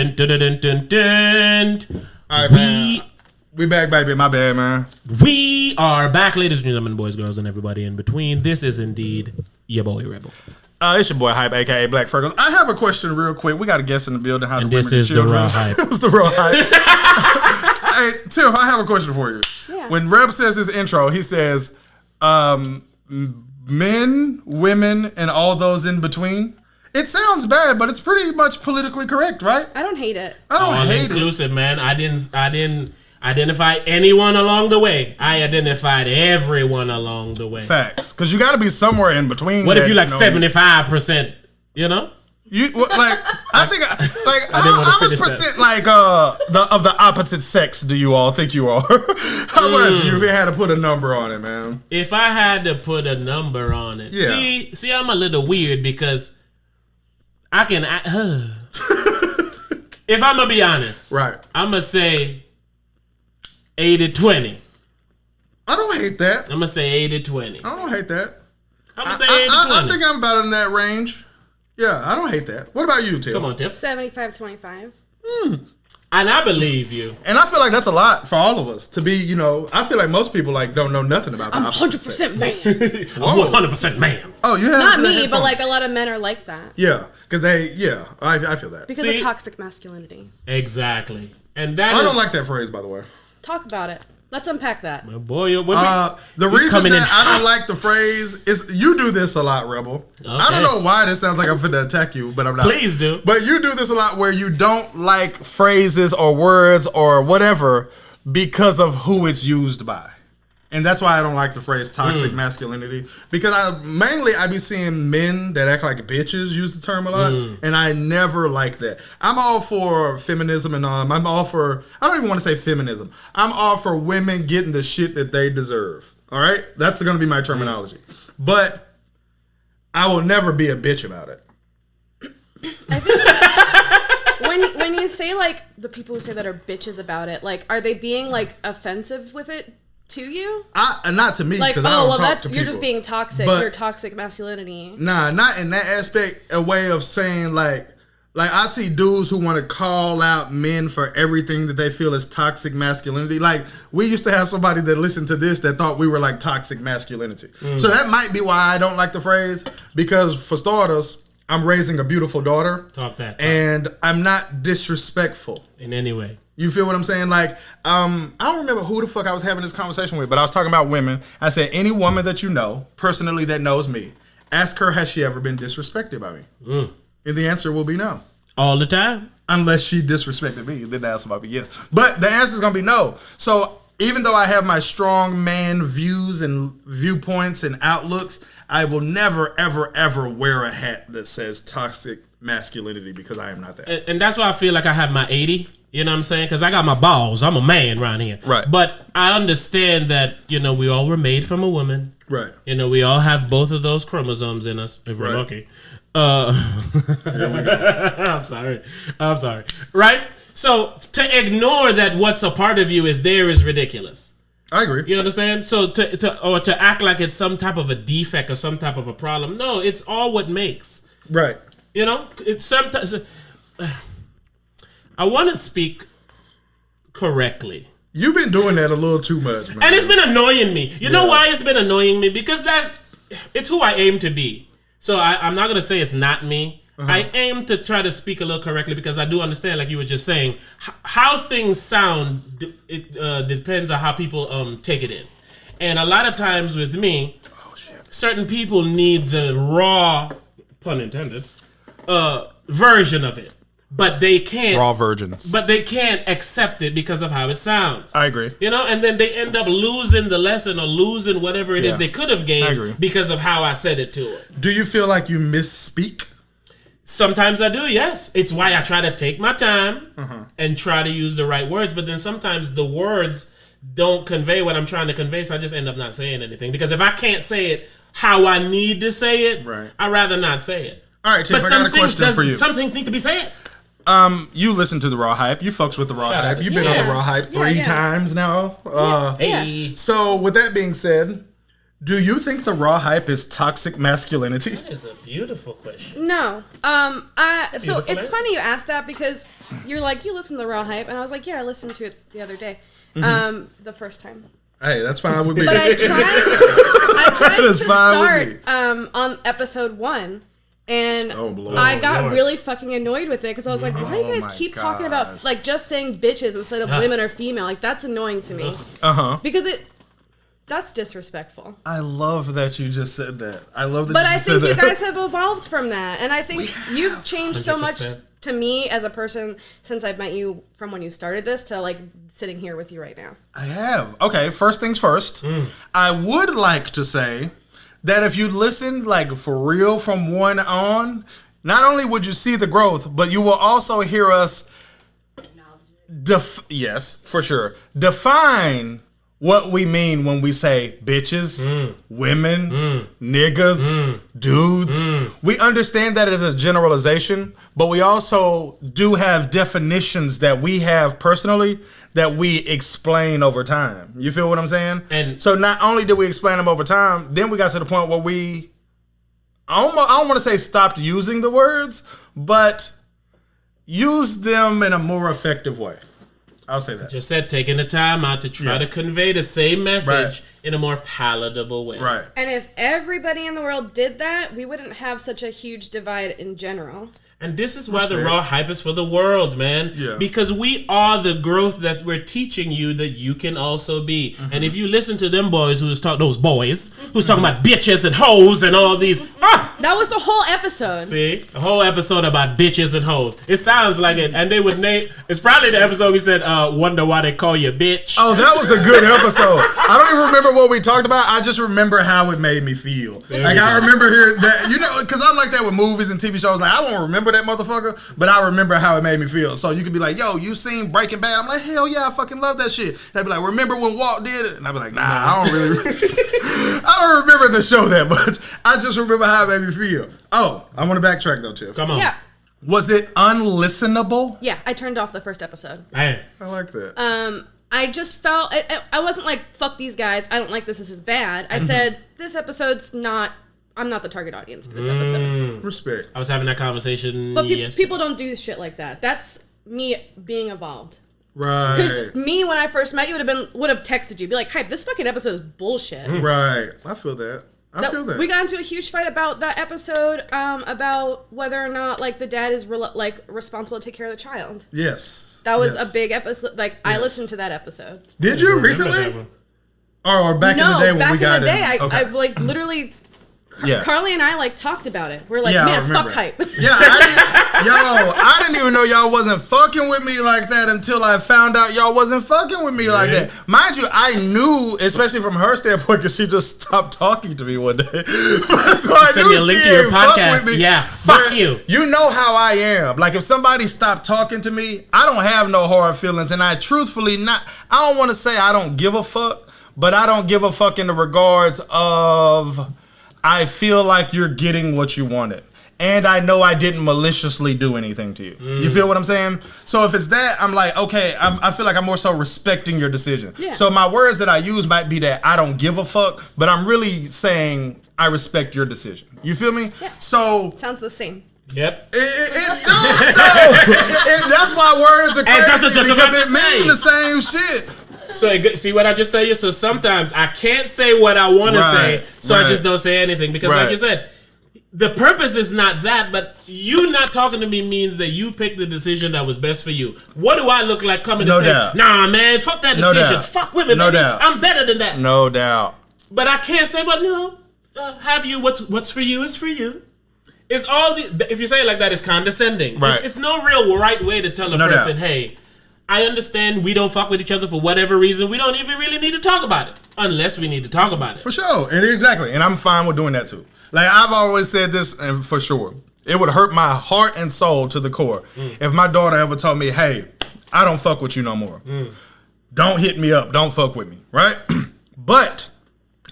Dun, dun, dun, dun, dun. All right, man. We back, baby. My bad, man. We are back, ladies and gentlemen, boys, girls, and everybody in between. This is indeed your boy Rebel. It's your boy Hype, aka Black Fergus. I have a question real quick. We got a guest in the building. How And the this women is and children. TheRawHype. It's TheRawHype. Hey, Tiff, I have a question for you. Yeah. When Reb says his intro, he says, men, women, and all those in between. It sounds bad, but it's pretty much politically correct, right? I don't hate it. I don't hate it. Inclusive, man. I didn't identify anyone along the way. I identified everyone along the way. Facts, because you got to be somewhere in between. What if you like 75%? You know, you like? I think like I didn't wanna how much finish percent like of the opposite sex do you all think you are? How much? You had to put a number on it, man. if I had to put a number on it, Yeah. see, I'm a little weird because I can. If I'm gonna be honest, Right. I'm gonna say 80-20. I don't hate that. I'm gonna say 80-20. I don't hate that. I'm gonna say 80-20. I'm thinking I'm about in that range. Yeah, I don't hate that. What about you, Tiff? Come on, Tiff. 75-25. And I believe you. And I feel like that's a lot for all of us to be, you know, I feel like most people like don't know nothing about the I'm opposite 100% sex. man. I'm 100% man. Oh, you have Not me, headphones. but like a lot of men are like that. Yeah, because I feel that. Because See? of toxic masculinity. Exactly. And that I don't like that phrase, by the way. Talk about it. Let's unpack that. boy, The reason coming in that I don't like the phrase is you do this a lot, Rebel. I don't know why this sounds like I'm finna attack you, but I'm not. Please do. But you do this a lot where you don't like phrases or words or whatever because of who it's used by. And that's why I don't like the phrase toxic masculinity. Because I be seeing men that act like bitches use the term a lot. And I never like that. I'm all for feminism and I'm all for, I don't even want to say feminism. I'm all for women getting the shit that they deserve. All right? That's going to be my terminology. But I will never be a bitch about it. When you say like the people who say that are bitches about it, like are they being like offensive with it to you? Not to me, Like, because I don't talk that's to people. you're just being toxic. But- You're toxic masculinity. Nah, not in that aspect. A way of saying like I see dudes who want to call out men for everything that they feel is toxic masculinity. Like we used to have somebody that listened to this that thought we were like toxic masculinity. So that might be why I don't like the phrase. Because for starters, I'm raising a beautiful daughter. Talk that. And I'm not disrespectful. In any way. You feel what I'm saying? Like, I don't remember who the fuck I was having this conversation with, but I was talking about women. I said, any woman that you know, personally that knows me, ask her, has she ever been disrespected by me? And the answer will be no. All the time. Unless she disrespected me, then the answer might be yes. But the answer is going to be no. So even though I have my strong man views and viewpoints and outlooks, I will never, ever, ever wear a hat that says toxic masculinity because I am not that. And that's why I feel like I have my 80. You know what I'm saying? Because I got my balls. I'm a man around here. Right. But I understand that, you know, we all were made from a woman. Right. You know, we all have both of those chromosomes in us, if we're Right. lucky. I'm sorry. Right? So to ignore that what's a part of you is there is ridiculous. I agree. You understand? So to act like it's some type of a defect or some type of a problem. No, it's all what makes. Right. You know? It's sometimes I want to speak correctly. You've been doing that a little too much, man. And it's been annoying me. You know why it's been annoying me? Because it's who I aim to be. So I'm not going to say it's not me. I aim to try to speak a little correctly because I do understand, like you were just saying, how things sound, it depends on how people take it in. And a lot of times with me, certain people need the raw, pun intended, version of it. But they can't. Raw virgins. But they can't accept it because of how it sounds. I agree. You know, and then they end up losing the lesson or losing whatever it is they could have I gained agree. because of how I said it to her. Do you feel like you misspeak? Sometimes I do, yes. It's why I try to take my time and try to use the right words. But then sometimes the words don't convey what I'm trying to convey, so I just end up not saying anything. Because if I can't say it how I need to say it, I'd rather not say it. All right, Tiff, I got a question for you. Some things need to be said. You listen to TheRawHype. You fucks with TheRawHype. You've been on Yeah. TheRawHype 3 times now. Yeah. Hey. So with that being said, Do you think the raw hype is toxic masculinity? That is a beautiful question. No. So it's answer. funny you asked that because you're like, you listen to the Raw Hype, and I was like, yeah, I listened to it the other day, the first time. Hey, that's fine with me. But I tried to is fine with start on episode 1, and Lord. I got Lord. really fucking annoyed with it because I was like, why do you guys keep talking about like just saying bitches instead of women or female? Like that's annoying to me. Because that's disrespectful. I love that you just said that. I love that But you I just think said you that. guys have evolved from that. And I think you've changed so much 100%. to me as a person since I've met you from when you started this to like sitting here with you right now. I have. Okay, first things first. I would like to say that if you listen like for real from 1 on, not only would you see the growth, but you will also hear us yes, for sure. Define what we mean when we say bitches, women, niggas, dudes. We understand that as a generalization, but we also do have definitions that we have personally that we explain over time. You feel what I'm saying? And so not only did we explain them over time, then we got to the point where we, I don't want to say stopped using the words, but used them in a more effective way. I'll say that. just said taking the time out to try to convey the same message in a more palatable way. Right. And if everybody in the world did that, we wouldn't have such a huge divide in general. And this is why the fair. raw hype is for the world, man. Yeah. Because we are the growth that we're teaching you that you can also be. And if you listen to them boys who's talking about bitches and hoes and all these, That was the whole episode. see, a whole episode about bitches and hoes. It sounds like it, and they would name. It's probably the episode we said, "Wonder why they call you bitch." Oh, that was a good episode. I don't even remember what we talked about. I just remember how it made me feel. Like I remember hearing that, because I'm like that with movies and TV shows. Like I won't remember that motherfucker, but I remember how it made me feel. So you could be like, "Yo, you seen Breaking Bad?" I'm like, "Hell yeah, I fucking love that shit." And they'd be like, "Remember when Walt did it?" And I'd be like, "Nah, I don't really, I don't remember the show that much. I just remember how it made me feel." Oh, I want to backtrack though, Tiff. Come on. Yeah. Was it unlistenable? Yeah, I turned off the first episode. Man. I like that. I just felt I wasn't like fuck these guys. I don't like this is bad. I said this episode's not. I'm not the target audience for this episode. Respect. I was having that conversation. But yesterday. people don't do shit like that. That's me being evolved. Right. Because me, when I first met you, would have texted you, be like, "Hype, this fucking episode is bullshit." Right. I feel that. I feel that. We got into a huge fight about that episode, about whether or not like the dad is responsible to take care of the child. Yes. That was Yes. a big episode. Like I Yes. listened to that episode. Did you Remember recently? that one. Or back in the day when we got back in the day, Okay. I've like literally. Yeah. Carly and I like talked about it. We're like, Yeah, I man, remember. fuck Hype. Yeah, I didn't even know y'all wasn't fucking with me like that until I found out y'all wasn't fucking with me like that. Mind you, I knew, especially from her standpoint, because she just stopped talking to me one day. So I Send knew me a link she to your ain't fuck podcast. with me. Yeah, fuck But you. You know how I am. Like if somebody stopped talking to me, I don't have no hard feelings, and I truthfully not. I don't want to say I don't give a fuck, but I don't give a fuck in the regards of. I feel like you're getting what you wanted. And I know I didn't maliciously do anything to you. You feel what I'm saying? So if it's that, I'm like, okay, I feel like I'm more so respecting your decision. Yeah. So my words that I use might be that I don't give a fuck, but I'm really saying I respect your decision. You feel me? Yeah. So Sounds the same. Yep. it don't though. That's why words are And that's crazy just because about it the mean same. the same shit. So see what I just tell you? So sometimes I can't say what I want to say, so I just don't say anything. Because like you said, the purpose is not that, but you not talking to me means that you picked the decision that was best for you. What do I look like coming to say, doubt. nah, man, fuck that No decision. doubt. Fuck women, No baby. doubt. I'm better than that. No doubt. But I can't say, but have you, what's for you is for you. It's all if you say it like that, it's condescending. Right. It's no real right way to tell a No person, doubt. hey, I understand we don't fuck with each other for whatever reason. We don't even really need to talk about it. Unless we need to talk about it. For sure. And exactly. And I'm fine with doing that too. Like I've always said this, and for sure. It would hurt my heart and soul to the core if my daughter ever told me, hey, I don't fuck with you no more. Don't hit me up. Don't fuck with me. Right? But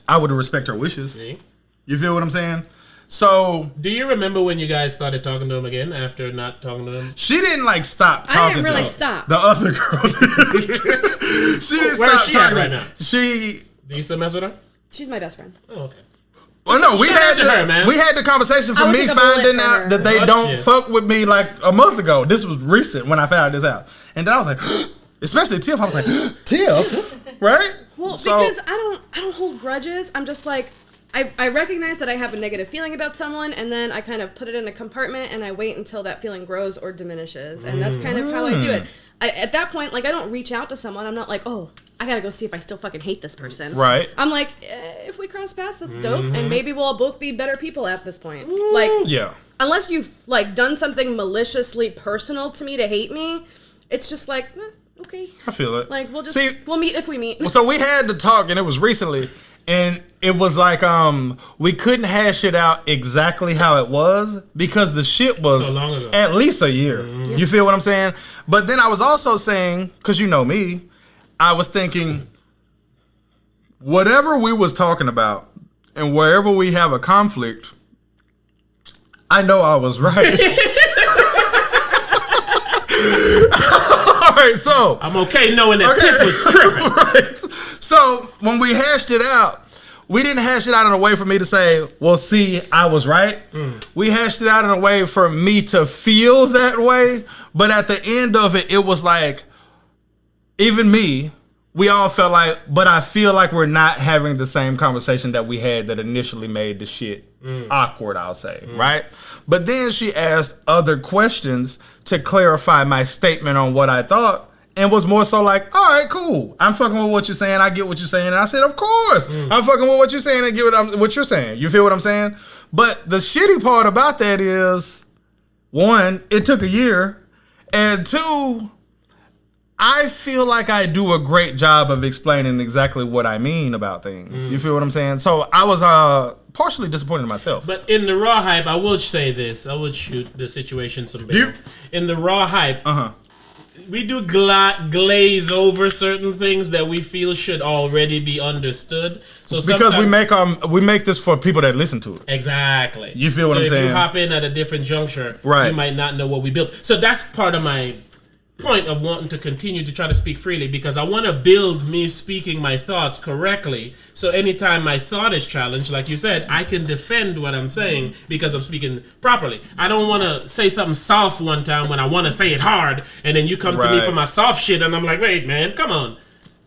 I would respect her wishes. See? You feel what I'm saying? So Do you remember when you guys started talking to him again after not talking to him? she didn't like stop talking I didn't to really him. stop. The other girl did. She didn't Where is stop she at talking right to now? him. She Do you still mess with her? She's my best friend. Oh, okay. Well, no, we had the conversation for me finding out that they don't fuck with me like a month ago. This was recent when I found this out, and then I was like, especially Tiff. I was like, Tiff, right? Well, because I don't hold grudges. I'm just like, I recognize that I have a negative feeling about someone, and then I kind of put it in a compartment, and I wait until that feeling grows or diminishes, and that's kind of how I do it. At that point, like, I don't reach out to someone. I'm not like, oh, I gotta go see if I still fucking hate this person. Right. I'm like, if we cross paths, that's dope, and maybe we'll both be better people at this point. Like, yeah. Unless you've like done something maliciously personal to me to hate me, it's just like, okay. I feel it. Like, we'll meet if we meet. So we had to talk, and it was recently, and it was like we couldn't hash it out exactly how it was because the shit was so long ago. At least a year. You feel what I'm saying? But then I was also saying, because you know me, I was thinking, whatever we was talking about, and wherever we have a conflict, I know I was right. All right, so I'm okay knowing that Tiff was tripping. Right. So when we hashed it out, we didn't hash it out in a way for me to say, well, see, I was right. We hashed it out in a way for me to feel that way. But at the end of it, it was like, even me, we all felt like, but I feel like we're not having the same conversation that we had that initially made the shit awkward, I'll say, right? But then she asked other questions to clarify my statement on what I thought, and was more so like, all right, cool. I'm fucking with what you're saying. I get what you're saying. And I said, of course. I'm fucking with what you're saying and get what you're saying. You feel what I'm saying? But the shitty part about that is, one, it took a year, and two, I feel like I do a great job of explaining exactly what I mean about things. You feel what I'm saying? So I was partially disappointed in myself. But in the TheRawHype, I will say this. I would shoot the situation some better. In the TheRawHype, we do glaze over certain things that we feel should already be understood. So because we make this for people that listen to it. Exactly. You feel what I'm saying? So if you hop in at a different juncture, you might not know what we built. So that's part of my point of wanting to continue to try to speak freely, because I want to build me speaking my thoughts correctly, so anytime my thought is challenged, like you said, I can defend what I'm saying because I'm speaking properly. I don't want to say something soft one time when I want to say it hard, and then you come to me for my soft shit, and I'm like, wait, man, come on,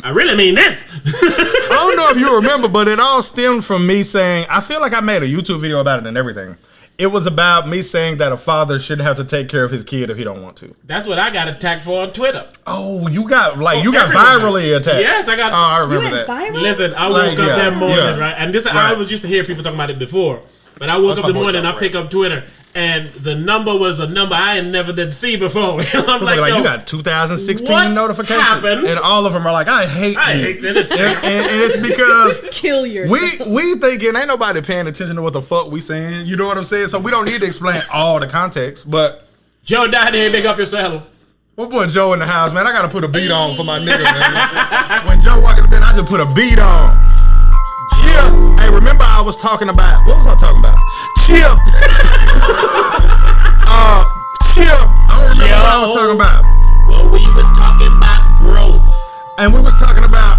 I really mean this. I don't know if you remember, but it all stemmed from me saying, I feel like I made a YouTube video about it and everything. It was about me saying that a father shouldn't have to take care of his kid if he don't want to. That's what I got attacked for on Twitter. Oh, you got virally attacked. Yes, I got. Oh, I remember that. Viral? Listen, I woke up that morning, right? And this, I was used to hear people talking about it before, but I woke up the morning, I pick up Twitter, and the number was a number I had never did see before. I'm like, you got 2016 notifications, happened? And all of them are like, I hate this. and it's because kill yourself. We thinking ain't nobody paying attention to what the fuck we saying. You know what I'm saying? So we don't need to explain all the context. But Joe died here, big up yourself. My boy Joe in the house, man. I gotta put a beat on for my nigga, man. When Joe walk in the bed, I just put a beat on. Chill. Hey, remember I was talking about, what was I talking about? Chill. Chill. I don't remember what I was talking about. Well, we was talking about growth. And we was talking about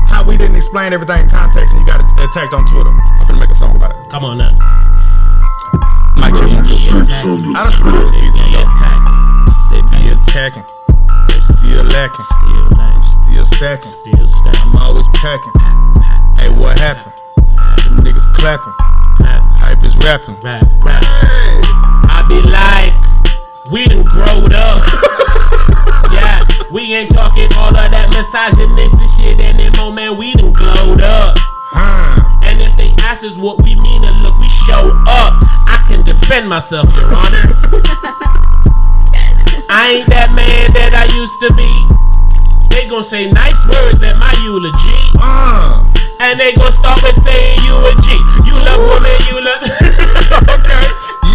how we didn't explain everything in context and you got attacked on Twitter. I'm finna make a song about it. Come on now. Might check one, two, three. I don't know. They be attacking. They still lacking. Still stacking. I'm always packing. Hey, what happened? Them niggas clapping. Hype is rapping. Hey. I be like, we done growed up. Yeah, we ain't talking all of that misogynistic shit anymore, man. We done glowed up. And if they ask us what we mean, and look, we show up. I can defend myself, Your Honor. I ain't that man that I used to be. They gon' say nice words at my eulogy. And they gon' start with saying you a G. You love women, you love. Okay,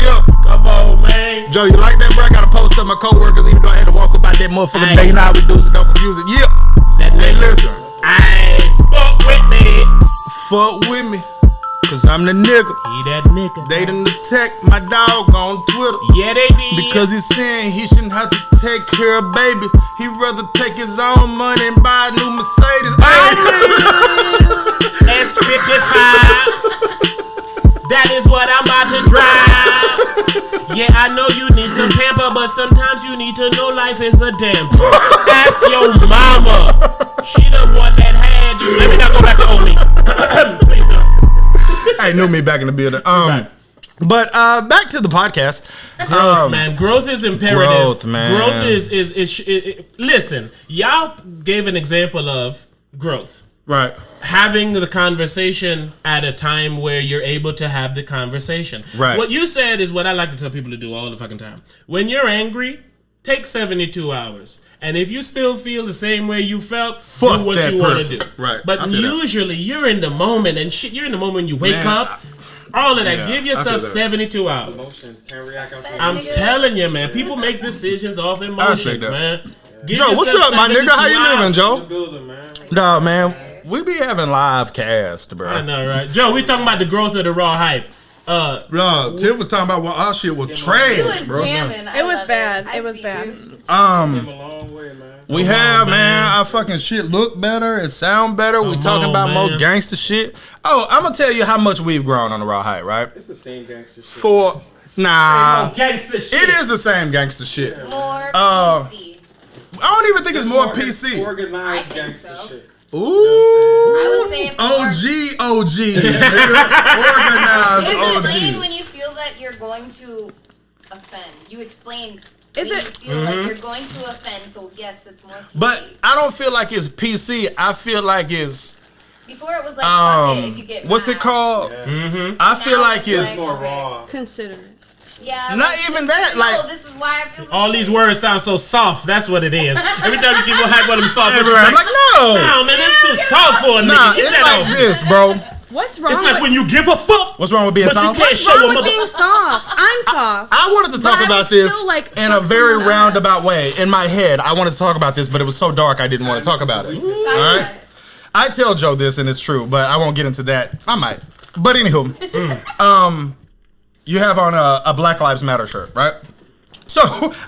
yeah. Come on, man. Joe, you like that, bro? I gotta post up my coworkers, even though I had to walk about that motherfucker day. You know how we do it, don't confuse it. Yeah. Hey, listen. Fuck with me. Fuck with me. Cause I'm the nigga. He that nigga. They done attack my dog on Twitter. Yeah, they did. Because he's saying he shouldn't have to take care of babies. He'd rather take his own money and buy a new Mercedes. And That is what I'm about to drive. Yeah, I know you need some pamper, but sometimes you need to know life is a damper. Ask your mama. She the one that had you. Let me not go back to old me. Please don't. Hey, new me back in the building. But back to the podcast. Growth, man. Growth is imperative. Growth, man. Growth is listen, y'all gave an example of growth. Right. Having the conversation at a time where you're able to have the conversation. Right. What you said is what I like to tell people to do all the fucking time. When you're angry, take 72 hours. And if you still feel the same way you felt, Fuck do what that you want to person. do. Right. But usually you're in the moment and shit. You're in the moment when you wake up. All of that. Yeah, Give I yourself feel that. 72 hours. Emotions can't react on I'm telling you, man. People make decisions off emotions, that. man. Give Joe, what's yourself up, my nigga? How you 72 living, hours. Joe? building, man. Nah, man. We be having live cast, bro. I know, right? Joe, we talking about the growth of the raw hype. Bro, Tiff was talking about what our shit was trash, It was bro. jamming. It was bad. It was bad. Came a long way, man. We have, man, our fucking shit look better, it sound better. We talking on, about more man. gangster shit. Oh, I'm gonna tell you how much we've grown on the Raw Hype, right? It's the same gangster shit. Gangsta shit. It is the same gangster shit. More Uh, PC. I don't even think it's more organ- PC. Organized I think gangster so. shit. Ooh, I would say it's OG, nigga. Organized You explain OG. when you feel that you're going to offend. You explain. Is when it- You feel like you're going to offend, so yes, it's more PC. But I don't feel like it's PC. I feel like it's Before it was like, fuck it if you get what's mad. it called? Yeah. I feel Now like it's it's More raw. Considerate. Yeah. Not like, even this that, is- like- no, this is why I feel this All way. these words sound so soft. That's what it is. Every time you keep on hype on them soft, it's everywhere. I'm like, no. no, man, it's too soft for a nigga. Nah, Get it's that like off. this, bro. What's wrong It's like with when you give a fuck, What's wrong with being but you soft? can't show a wrong with mother. being soft? I'm soft. I wanted to talk But I about would this still, like, in a fuck very someone up. roundabout way. In my head, I wanted to talk about this, but it was so dark I didn't want to talk about it. All right? I tell Joe this, and it's true, but I won't get into that. I might. But anywho, you have on a Black Lives Matter shirt, right? So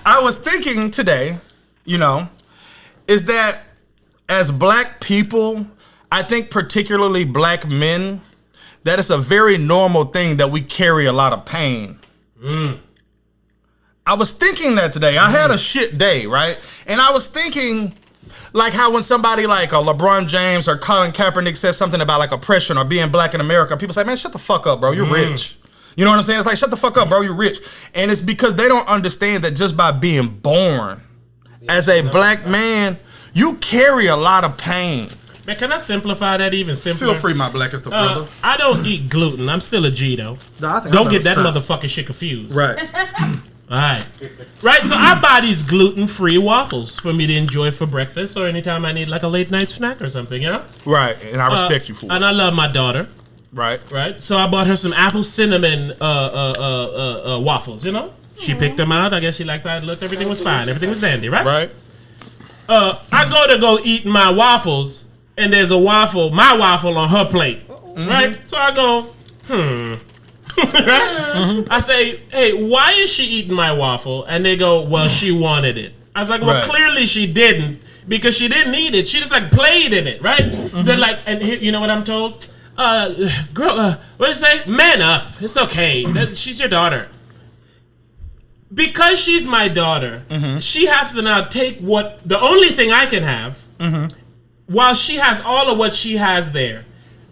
I was thinking today, is that as black people, I think particularly black men, that it's a very normal thing that we carry a lot of pain. I was thinking that today. I had a shit day, right? And I was thinking, like how when somebody like a LeBron James or Colin Kaepernick says something about like oppression or being black in America, people say, man, shut the fuck up, bro. You're rich. You know what I'm saying? It's like, shut the fuck up, bro. You're rich. And it's because they don't understand that just by being born as a black man, you carry a lot of pain. Man, can I simplify that even simpler? Feel free, my blackest of brother. I don't eat gluten. I'm still a G though. Nah, I think Don't I'm get that gonna stop. motherfucking shit confused. Right. All right. Right, so I buy these gluten-free waffles for me to enjoy for breakfast or anytime I need like a late night snack or something, you know? Right. And I respect you for And it. I love my daughter, Right. right? So I bought her some apple cinnamon waffles, you know? She picked them out. I guess she liked how it looked. Everything was fine. Everything was dandy, right? Right. I go eat my waffles, and there's my waffle on her plate, right? So I go, right? I say, hey, why is she eating my waffle? And they go, well, she wanted it. I was like, well, Right. clearly she didn't, because she didn't eat it. She just like played in it, right? They're like, and here, you know what I'm told? Girl, what do you say? Man up. It's okay. She's your daughter. Because she's my daughter, she has to now take the only thing I can have, while she has all of what she has there,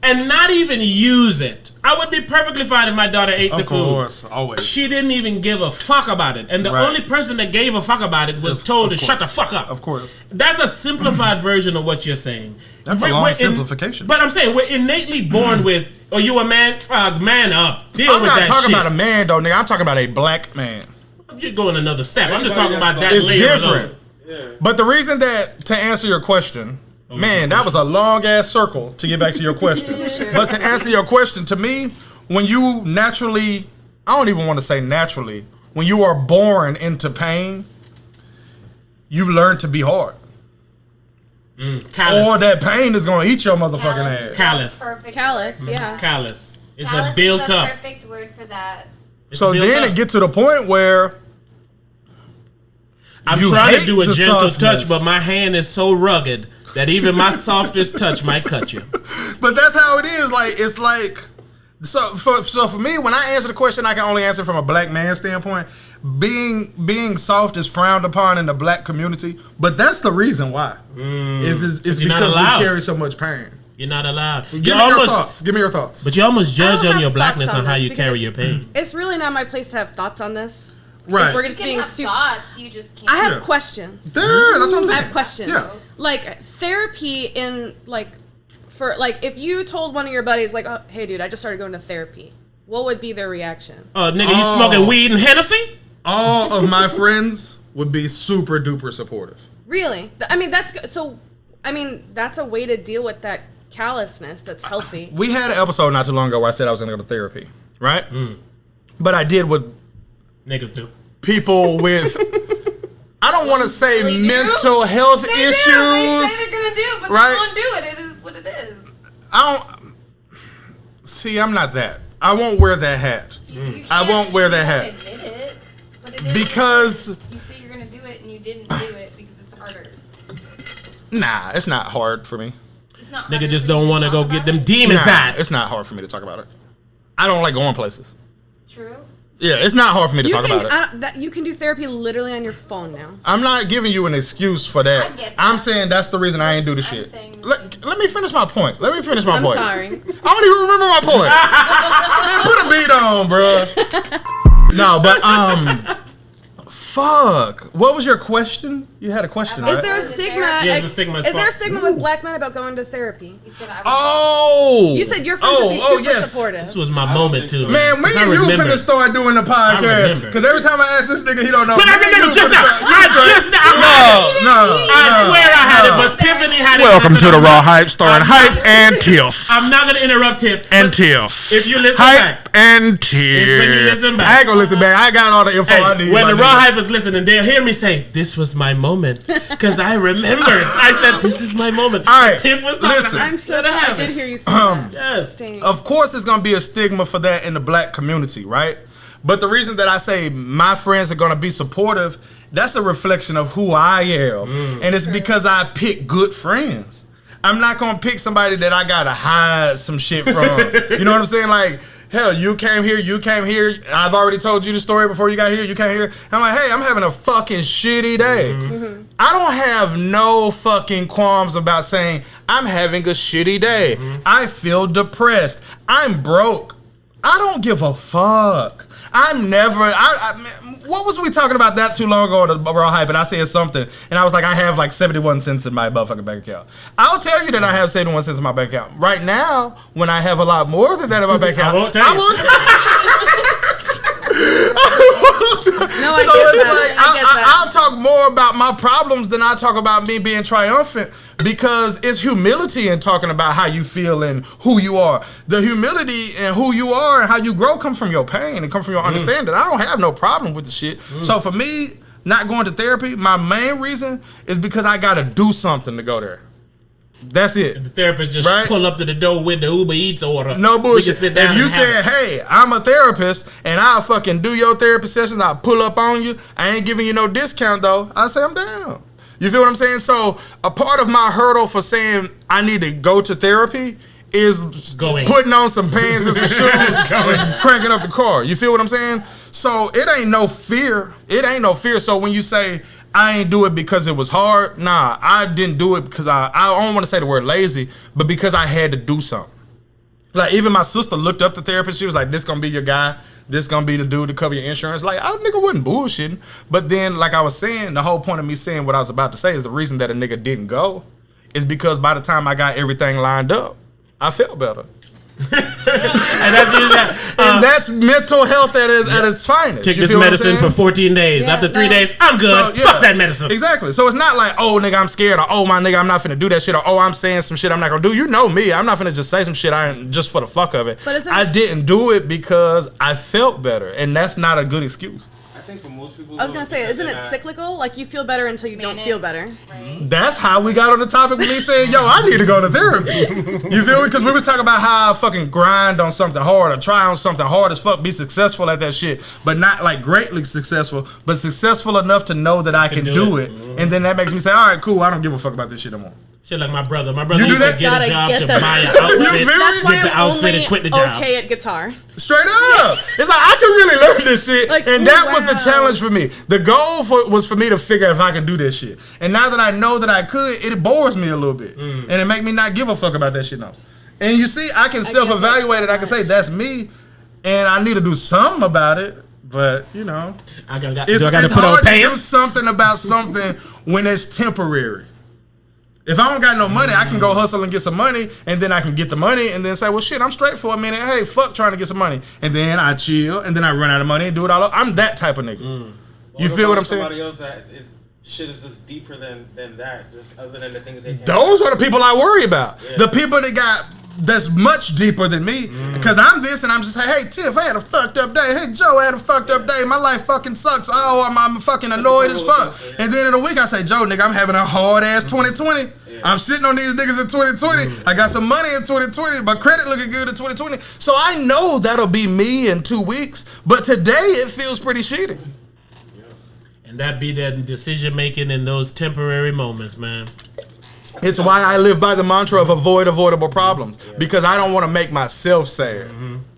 and not even use it. I would be perfectly fine if my daughter ate the Of food. course. Always. She didn't even give a fuck about it. And the Right. only person that gave a fuck about it was told to Of shut the course. fuck up. Of course. That's a simplified version of what you're saying. That's a long simplification. But I'm saying we're innately born with, oh, you a man? Man up. Deal I'm with not that talking shit. about a man, though, nigga. I'm talking about a black man. You're going another step. I'm just Everybody talking about that It's layer different. alone. But the reason that, to answer your question, man, that was a long ass circle to get back to your question. But to answer your question, to me, when you naturally, I don't even want to say naturally, when you are born into pain, you learn to be hard. Callous. Or that pain is going to eat your motherfucking ass. Callous. Perfect. Callous, yeah. Callous. It's Callous a built is the up. perfect word for that. It's So built then up. it gets to the point where I'm you trying to hate do a the gentle softness. touch, but my hand is so rugged that even my softest touch might cut you. But that's how it is. Like it's like so for me, when I answer the question, I can only answer from a black man standpoint. Being soft is frowned upon in the black community, but that's the reason why. Is because we carry so much pain. You're not allowed. Give me your thoughts. Give me your thoughts. But you almost judge on your blackness thoughts on how this you because carry your pain. It's really not my place to have thoughts on this. Right. If we're You just can being have super. thoughts, you just can't. I have Yeah. questions. Yeah, that's what I'm saying. I have questions. Yeah. Like therapy in like for like if you told one of your buddies like, oh, hey dude, I just started going to therapy, what would be their reaction? Oh, nigga, you smoking weed and Hennessy? All of my friends would be super duper supportive. Really? I mean that's good. So I mean that's a way to deal with that callousness that's healthy. We had an episode not too long ago where I said I was going to go to therapy, right? But I did what Niggas do. people with, I don't want to say Really do? mental health They issues. do. They say they're gonna do it, but right? they won't do it. It is what it is. I don't, see, I'm not that. I won't wear that hat. You I won't can't- wear you that won't hat. Admit it, but it is Because, you say you're gonna do it and you didn't do it because it's harder. nah, it's not hard for me. It's not. Nigga harder just for you don't want to talk go get about them it. demons Nah, out. it's not hard for me to talk about it. I don't like going places. True. Yeah, it's not hard for me to You talk can about it. you can do therapy literally on your phone now. I'm not giving you an excuse for that. I get that. I'm saying that's the reason I ain't do the I'm shit. saying the Let me finish my point. Let me finish my I'm point. sorry. I don't even remember my point. Man, put a beat on, bro. No, but fuck. What was your question? You had a question, Is right? there a Is there- stigma? Yeah, like, it's a stigma as Is there a fuck. stigma with black men about going to therapy? You said I was. Oh. You said your friends would be super yes. supportive. This was my moment too. Man, me 'Cause I and you remember. finna start doing the I podcast. remember. Because every time I ask this nigga, he don't know. But I Me and remember you just finna now. start- I just now. I swear I had it, but Tiffany had it. Welcome to the I'm Raw not- Hype, starring I'm Hype not- and Tiff. I'm not gonna interrupt Tiff. And but Tiff. If you listen Hype back, and when you Tiff. listen I back. ain't gonna listen back. I got all the info I Hey, need. when my the nigga. Raw Hype is listening, they'll hear me say, "This was my moment," because I remembered. I said, "This is my moment." All right, Tiff was talking. listen. I'm so Let it sorry. I happen. did hear you say that. Yes. Dang. Of course, there's gonna be a stigma for that in the black community, right? But the reason that I say my friends are gonna be supportive, that's a reflection of who I am, and it's because I pick good friends. I'm not gonna pick somebody that I gotta hide some shit from. You know what I'm saying? Like, hell, you came here. I've already told you the story before you got here. You came here. I'm like, hey, I'm having a fucking shitty day. I don't have no fucking qualms about saying I'm having a shitty day. I feel depressed. I'm broke. I don't give a fuck. I'm never. Man, what was we talking about that too long ago on the Raw Hype? And I said something, and I was like, I have like 71 cents in my motherfucking bank account. I'll tell you that I have 71 cents in my bank account right now. When I have a lot more than that in my bank account, I won't tell you. No, I So get it's that. like I get that. I'll talk more about my problems than I talk about me being triumphant, because it's humility in talking about how you feel and who you are. The humility and who you are and how you grow come from your pain and come from your understanding. I don't have no problem with the shit. So for me, not going to therapy, my main reason is because I got to do something to go there. That's it. The therapist just Right? pull up to the door with the Uber Eats order. No We can bullshit. sit down If you and have said, it. hey, I'm a therapist and I'll fucking do your therapy sessions, I'll pull up on you. I ain't giving you no discount though. I say I'm down. You feel what I'm saying? So a part of my hurdle for saying I need to go to therapy is Going. putting on some pants and some shoes and cranking up the car. You feel what I'm saying? So it ain't no fear. It ain't no fear. So when you say I ain't do it because it was hard, nah, I didn't do it because I don't want to say the word lazy, but because I had to do something. Like even my sister looked up the therapist. She was like, "This gonna be your guy. This gonna be the dude to cover your insurance." Like, I nigga wasn't bullshitting. But then, like I was saying, the whole point of me saying what I was about to say is the reason that a nigga didn't go is because by the time I got everything lined up, I felt better. And that's usually, And that's mental health at its finest. take You this feel what I'm medicine saying? for 14 days. Yeah, After 3 no. days, I'm good. So, yeah. Fuck that medicine. Exactly. So it's not like, oh, nigga, I'm scared, or oh, my nigga, I'm not finna do that shit, or oh, I'm saying some shit I'm not gonna do. You know me. I'm not finna just say some shit I ain't just for the fuck of it. But isn't I it- didn't do it because I felt better, and that's not a good excuse. I think for most people, I was gonna say, isn't it cyclical? Like you feel better until you don't Manic. feel better. Right? That's how we got on the topic with me saying, yo, I need to go to therapy. You feel me? Because we was talking about how I fucking grind on something hard or try on something hard as fuck, be successful at that shit, but not like greatly successful, but successful enough to know that I can do it. And then that makes me say, all right, cool, I don't give a fuck about this shit no more. Shit like my brother. My brother You do used to that? get a Gotta job get to the- buy an You feel outfit. me? That's why Get the I'm outfit only and quit the job. okay at guitar. Straight up. It's like I can really learn this shit. Like, and ooh, that was the wow. challenge for me. The goal was for me to figure out if I could do this shit. And now that I know that I could, it bores me a little bit. And it make me not give a fuck about that shit now. And you see, I can self-evaluate it. I can say that's me. And I need to do something about it. But, you know. I got It's to put on hard to do pants. something about something when it's temporary. If I don't got no money, I can go hustle and get some money, and then I can get the money, and then say, well, shit, I'm straight for a minute. Hey, fuck trying to get some money. And then I chill, and then I run out of money and do it all over. I'm that type of nigga. You feel what I'm saying? Somebody else that shit is just deeper than that, just other than the things they can. Those are the people I worry about. Yeah. The people that's much deeper than me. Because I'm this and I'm just like, hey, Tiff, I had a fucked up day. Hey, Joe, I had a fucked up day. My life fucking sucks. Oh, I'm fucking annoyed as fuck. And then in a week I say, Joe, nigga, I'm having a hard ass 2020. I'm sitting on these niggas in 2020. I got some money in 2020. My credit looking good in 2020. So I know that'll be me in 2 weeks. But today it feels pretty shitty. And that be that decision making in those temporary moments, man. It's why I live by the mantra of avoid avoidable problems. Because I don't want to make myself sad.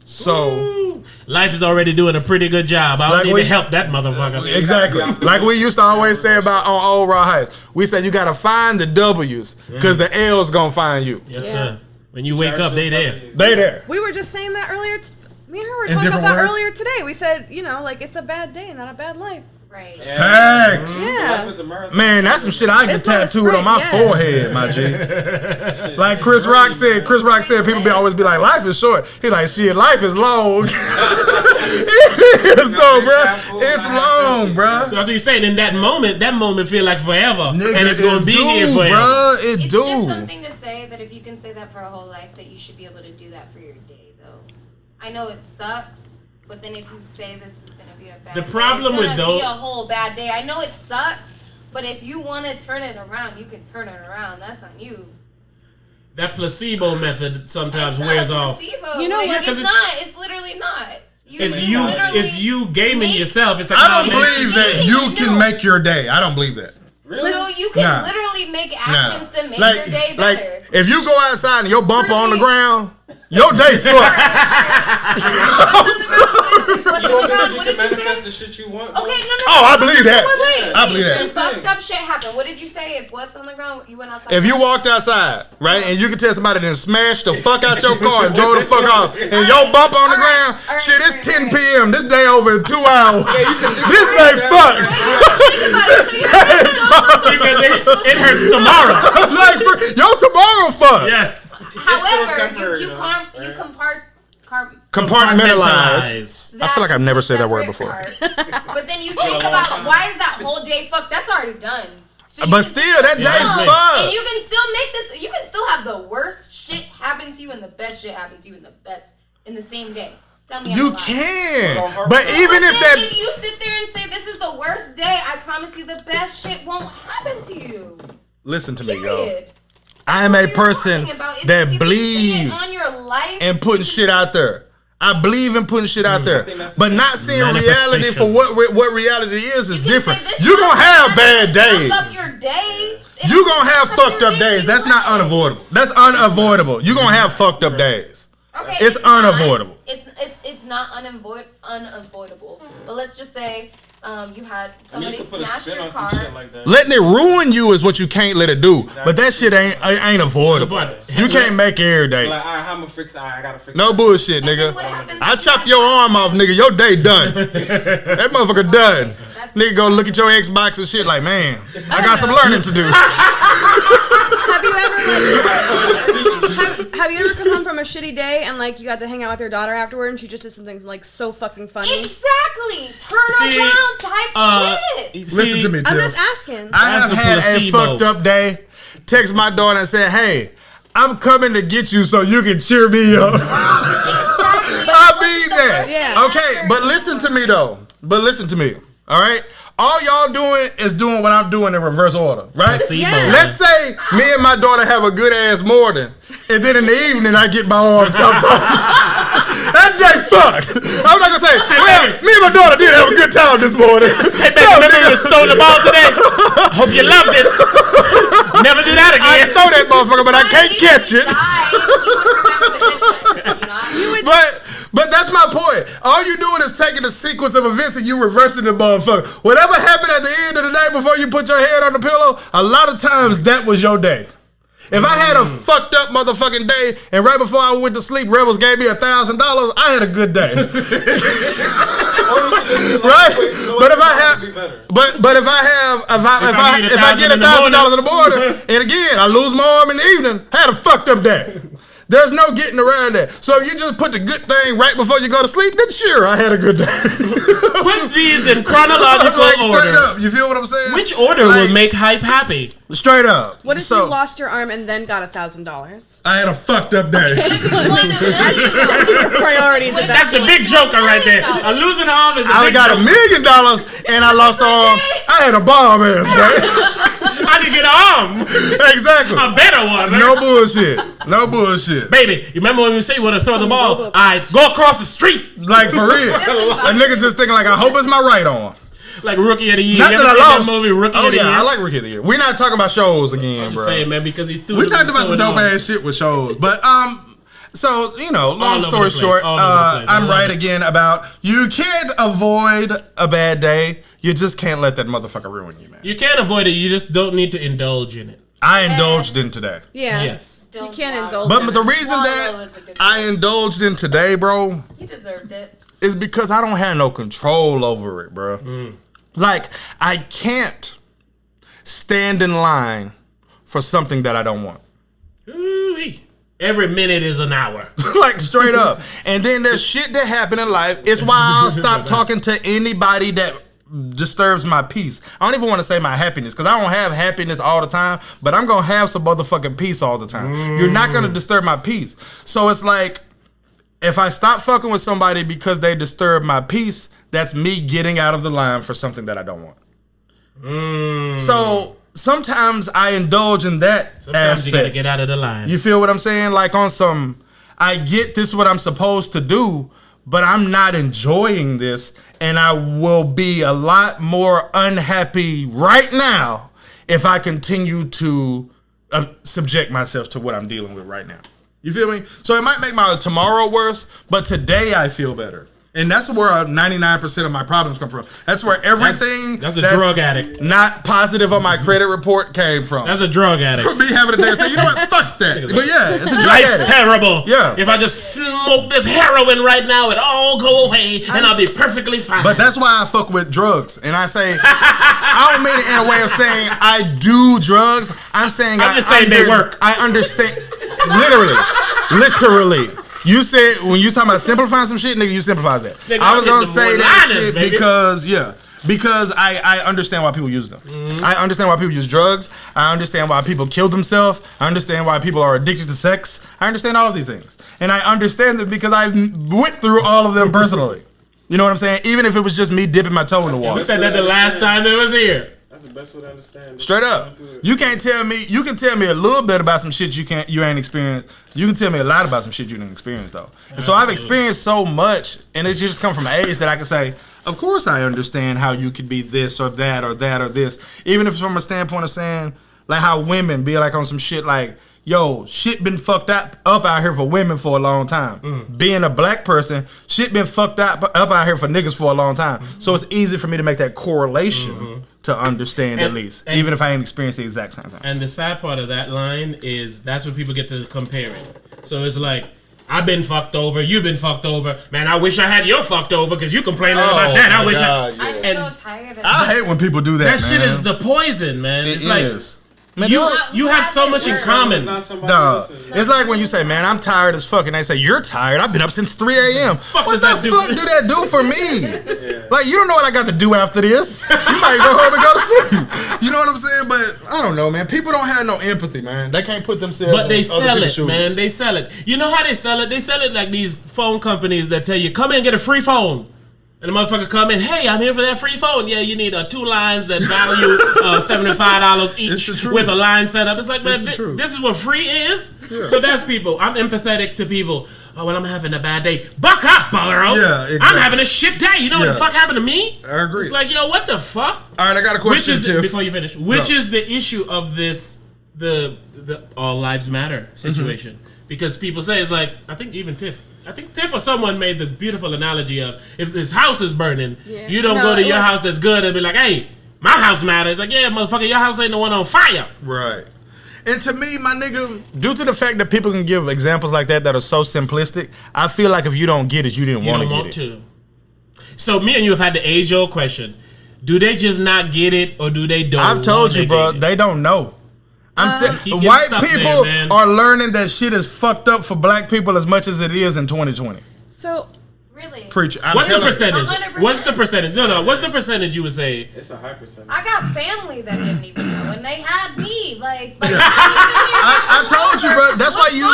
So Life is already doing a pretty good job. I don't Like need we- to help that motherfucker. exactly. Like we used to always say about on old TheRawHype. We said you gotta find the W's because the L's gonna find you. Yes, Yeah. sir. When you wake up, they there. They there. We were just saying that earlier. Me and her were In talking about different that words? earlier today. We said, you know, like it's a bad day, not a bad life. Right. Facts. Yeah. Man, that's some shit I get It's not a tattooed on sprint, my yes. forehead, my G. Like Chris Rock said, people always be like, life is short. He like, shit, life is long. It is though, bro. It's long, bro. So that's what you're saying. In that moment feel like forever, Nigga, and it's gonna it be do, here forever. bro. It It's do. just something to say that if you can say that for a whole life, that you should be able to do that for your day, though. I know it sucks, but then if you say this is gonna be a bad The day, problem it's with gonna those- be a whole bad day. I know it sucks, but if you want to turn it around, you can turn it around. That's on you. That placebo method sometimes It's wears not a off. placebo. You know like, what? it's 'Cause it's- not. It's literally not. It's you. literally It's you gaming make- yourself. It's like I don't nah, man, believe that you can make your day. I don't believe that. So you can Nah. literally make Nah. actions to make your day better. like if you go outside and your bumper on the Really? ground, your day fucked. What's on the ground? What You did can you manifest say? the shit you want. bro. Okay, no. Oh, I believe that. Wait. I believe Some that. fucked up shit happened. What did you say? If what's on the ground, you went outside. If you walked outside, right, and you could tell somebody to smash the fuck out your car and drove the fuck off, and your bump on the ground, shit, it's 10 p.m. This day over in 2 hours. This day fucked. because it hurts tomorrow. Like, your tomorrow fucked. Yes. However, temporary, you though, Compartmentalize. I feel like I've never said that word separate before. part. But then you think about why is that whole day fucked? That's already done. So you But can still, that day Yeah. and fucked. you can still make this. You can still have the worst shit happen to you and the best shit happen to you in the same day. Tell me. You I'm lying. can. But even if Then that. if you sit there and say this is the worst day, I promise you the best shit won't happen to you. Listen to me, yo. Period. I am a What you're person talking about is that if you can say it believes on your life in putting shit out there. I believe in putting shit out there, think that's but not seeing reality for Manifestation. what reality is You can different. say this You gonna have bad fuck days. up your day. You gonna have Fuck up fucked your up day days. That's not anyway. unavoidable. That's unavoidable. You gonna have fucked up days. Okay, It's not. unavoidable. It's not unavoidable. But let's just say you had You somebody can put a smash spin your on some car. shit like that. Letting it ruin you is what you can't let it do. But that shit ain't avoidable. But- You can't make every day. Like, alright, how I'ma fix? I gotta fix. No it. bullshit, And then nigga. what happens I if you chop have your to- arm off, nigga. Your day done. That motherfucker done. Nigga go look at your Xbox and shit like, man, I got some learning to do. Have you ever have you ever come home from a shitty day and like you got to hang out with your daughter afterward and she just did something like so fucking funny? Exactly. Turn See, around type shit. Listen to me, I'm Tiff. just asking. I have That's a had a placebo. fucked up day. Text my daughter and said, hey, I'm coming to get you so you can cheer me up. I mean that. Yeah. Okay, but listen to me though. All right? All y'all doing is doing what I'm doing in reverse order, right? Placebo, Yeah. man. Let's say me and my daughter have a good ass morning, and then in the evening I get my arm chopped off. That day fucked. I'm not gonna say, well, me and my daughter did have a good time this morning. Hey, baby, remember you stole the ball today? Hope you loved it. Never do that I again. throw that motherfucker, but I can't catch it. You would remember the good times, would you not? But that's my point. All you doing is taking a sequence of events and you reversing the motherfucker. Whatever happened at the end of the day before you put your head on the pillow, a lot of times that was your day. If I had a fucked up motherfucking day and right before I went to sleep, Rebels gave me $1,000, I had a good day. Right? But if I get $1,000 in the morning and again I lose my arm in the evening, I had a fucked up day. There's no getting around that. So if you just put the good thing right before you go to sleep, then sure, I had a good day. Put these in chronological straight order. up. You feel what I'm saying? Which order will make Hype happy? Straight up. What if you lost your arm and then got $1,000? I had a fucked up day. Priorities. That's the big joker right there. A losing arm is a I big got $1 joker. million and I lost an arm. I had a bomb ass day. I can get an arm. Exactly. A better one. Man. No bullshit. No bullshit. Baby, you remember when we say you want to throw the ball? All right, go across the street. Like for real. A nigga just thinking like, I hope it's my right arm. Like Rookie of the Year. Not You that ever I seen lost. that movie, Rookie Oh of the Year? yeah, I like Rookie of the Year. We're not talking about shows again, I'm bro. just saying, man, because he threw We the- talked about some threw it dope on. ass shit with shows, but so you know, long over story the place, short, all over the place. I I'm love right it. again about you can't avoid a bad day. You just can't let that motherfucker ruin you, man. You can't avoid it. You just don't need to indulge in it. I indulged in today, Yeah. Yes. You can't indulge. but in the it. reason Swallow that is a good I word. indulged in today, bro, You deserved it. is because I don't have no control over it, bro. Like I can't stand in line for something that I don't want. Ooh-wee. Every minute is an hour. Like straight up. And then there's shit that happen in life. It's why I'll stop talking to anybody that disturbs my peace. I don't even want to say my happiness because I don't have happiness all the time, but I'm gonna have some motherfucking peace all the time. You're not gonna disturb my peace. So it's like if I stop fucking with somebody because they disturb my peace, that's me getting out of the line for something that I don't want. So sometimes I indulge in that Sometimes aspect. you gotta get out of the line. You feel what I'm saying? Like on some, I get this is what I'm supposed to do, but I'm not enjoying this, and I will be a lot more unhappy right now if I continue to subject myself to what I'm dealing with right now. You feel me? So it might make my tomorrow worse, but today I feel better. And that's where 99% of my problems come from. That's where everything That's a drug addict. not positive on my credit report came from. That's a drug addict. For me having a day and say, you know what, fuck that. But yeah, it's a drug Life's addict. terrible. Yeah. If I just smoke this heroin right now, it all go away and I'll be perfectly fine. But that's why I fuck with drugs. And I say, I don't mean it in a way of saying I do drugs. I'm saying I'm just saying they work. I understand. Literally. You said, when you talking about simplifying some shit, nigga, you simplifies that. Nigga, I was I'm going to getting say the that one-liners, shit baby. because I understand why people use them. I understand why people use drugs. I understand why people kill themselves. I understand why people are addicted to sex. I understand all of these things. And I understand them because I went through all of them personally. You know what I'm saying? Even if it was just me dipping my toe in the we water. said that the last time they was here. That's the best way to understand. Straight up. You can't tell me, you can tell me a little bit about some shit you ain't experienced. You can tell me a lot about some shit you didn't experience though. And so I've experienced so much, and it just come from age that I can say, of course I understand how you could be this or that or that or this. Even if it's from a standpoint of saying, like how women be like on some shit like, yo, shit been fucked up out here for women for a long time. Being a black person, shit been fucked up out here for niggas for a long time. So it's easy for me to make that correlation to understand at least, even if I ain't experienced the exact same thing. And the sad part of that line is that's when people get to compare it. So it's like, I've been fucked over, you've been fucked over. Man, I wish I had your fucked over because you complaining about that. I wish I'm And so tired of I hate when people do that, that man. shit is the poison, man. It It's like is. Man, you have so much in common. It's not somebody Dog. else's. It's like when you say, man, I'm tired as fuck, and they say, you're tired. I've been up since 3 a.m. What does the that do? fuck do that do for me? Like, you don't know what I got to do after this. You might go home and go to sleep. You know what I'm saying? But I don't know, man. People don't have no empathy, man. They can't put themselves But they in other sell people's it, shoes. man. They sell it. You know how they sell it? They sell it like these phone companies that tell you, come in and get a free phone. And the motherfucker come in, hey, I'm here for that free phone. Yeah, you need 2 lines that value $75 It's each the truth. with a line set up. It's like, man, It's the truth. this is what free is? So that's people. I'm empathetic to people. Oh, well, I'm having a bad day. Buck up, bro. Yeah, exactly. I'm having a shit day. You know what Yeah. the fuck happened to me? I agree. It's like, yo, what the fuck? All right, I got a Which question, is the, Tiff. before you finish, which No. is the issue of this the all lives matter situation because people say it's like I think Tiff or someone made the beautiful analogy of if this house is burning, you don't go to your house that's good and be like, hey, my house matters. Like, yeah, motherfucker, your house ain't the one on fire. Right. And to me, my nigga, due to the fact that people can give examples like that are so simplistic, I feel like if you don't get it, you didn't want to get it. So me and you have had the age-old question. Do they just not get it or do they don't? I've told you, bro, they don't know. White people are learning that shit is fucked up for black people as much as it is in 2020. So, really? Preach. What's the percentage? 100%. What's the percentage? No. What's the percentage you would say? It's a high percentage. I got family that didn't even know, and they had me. Like I told you, bro. That's why you.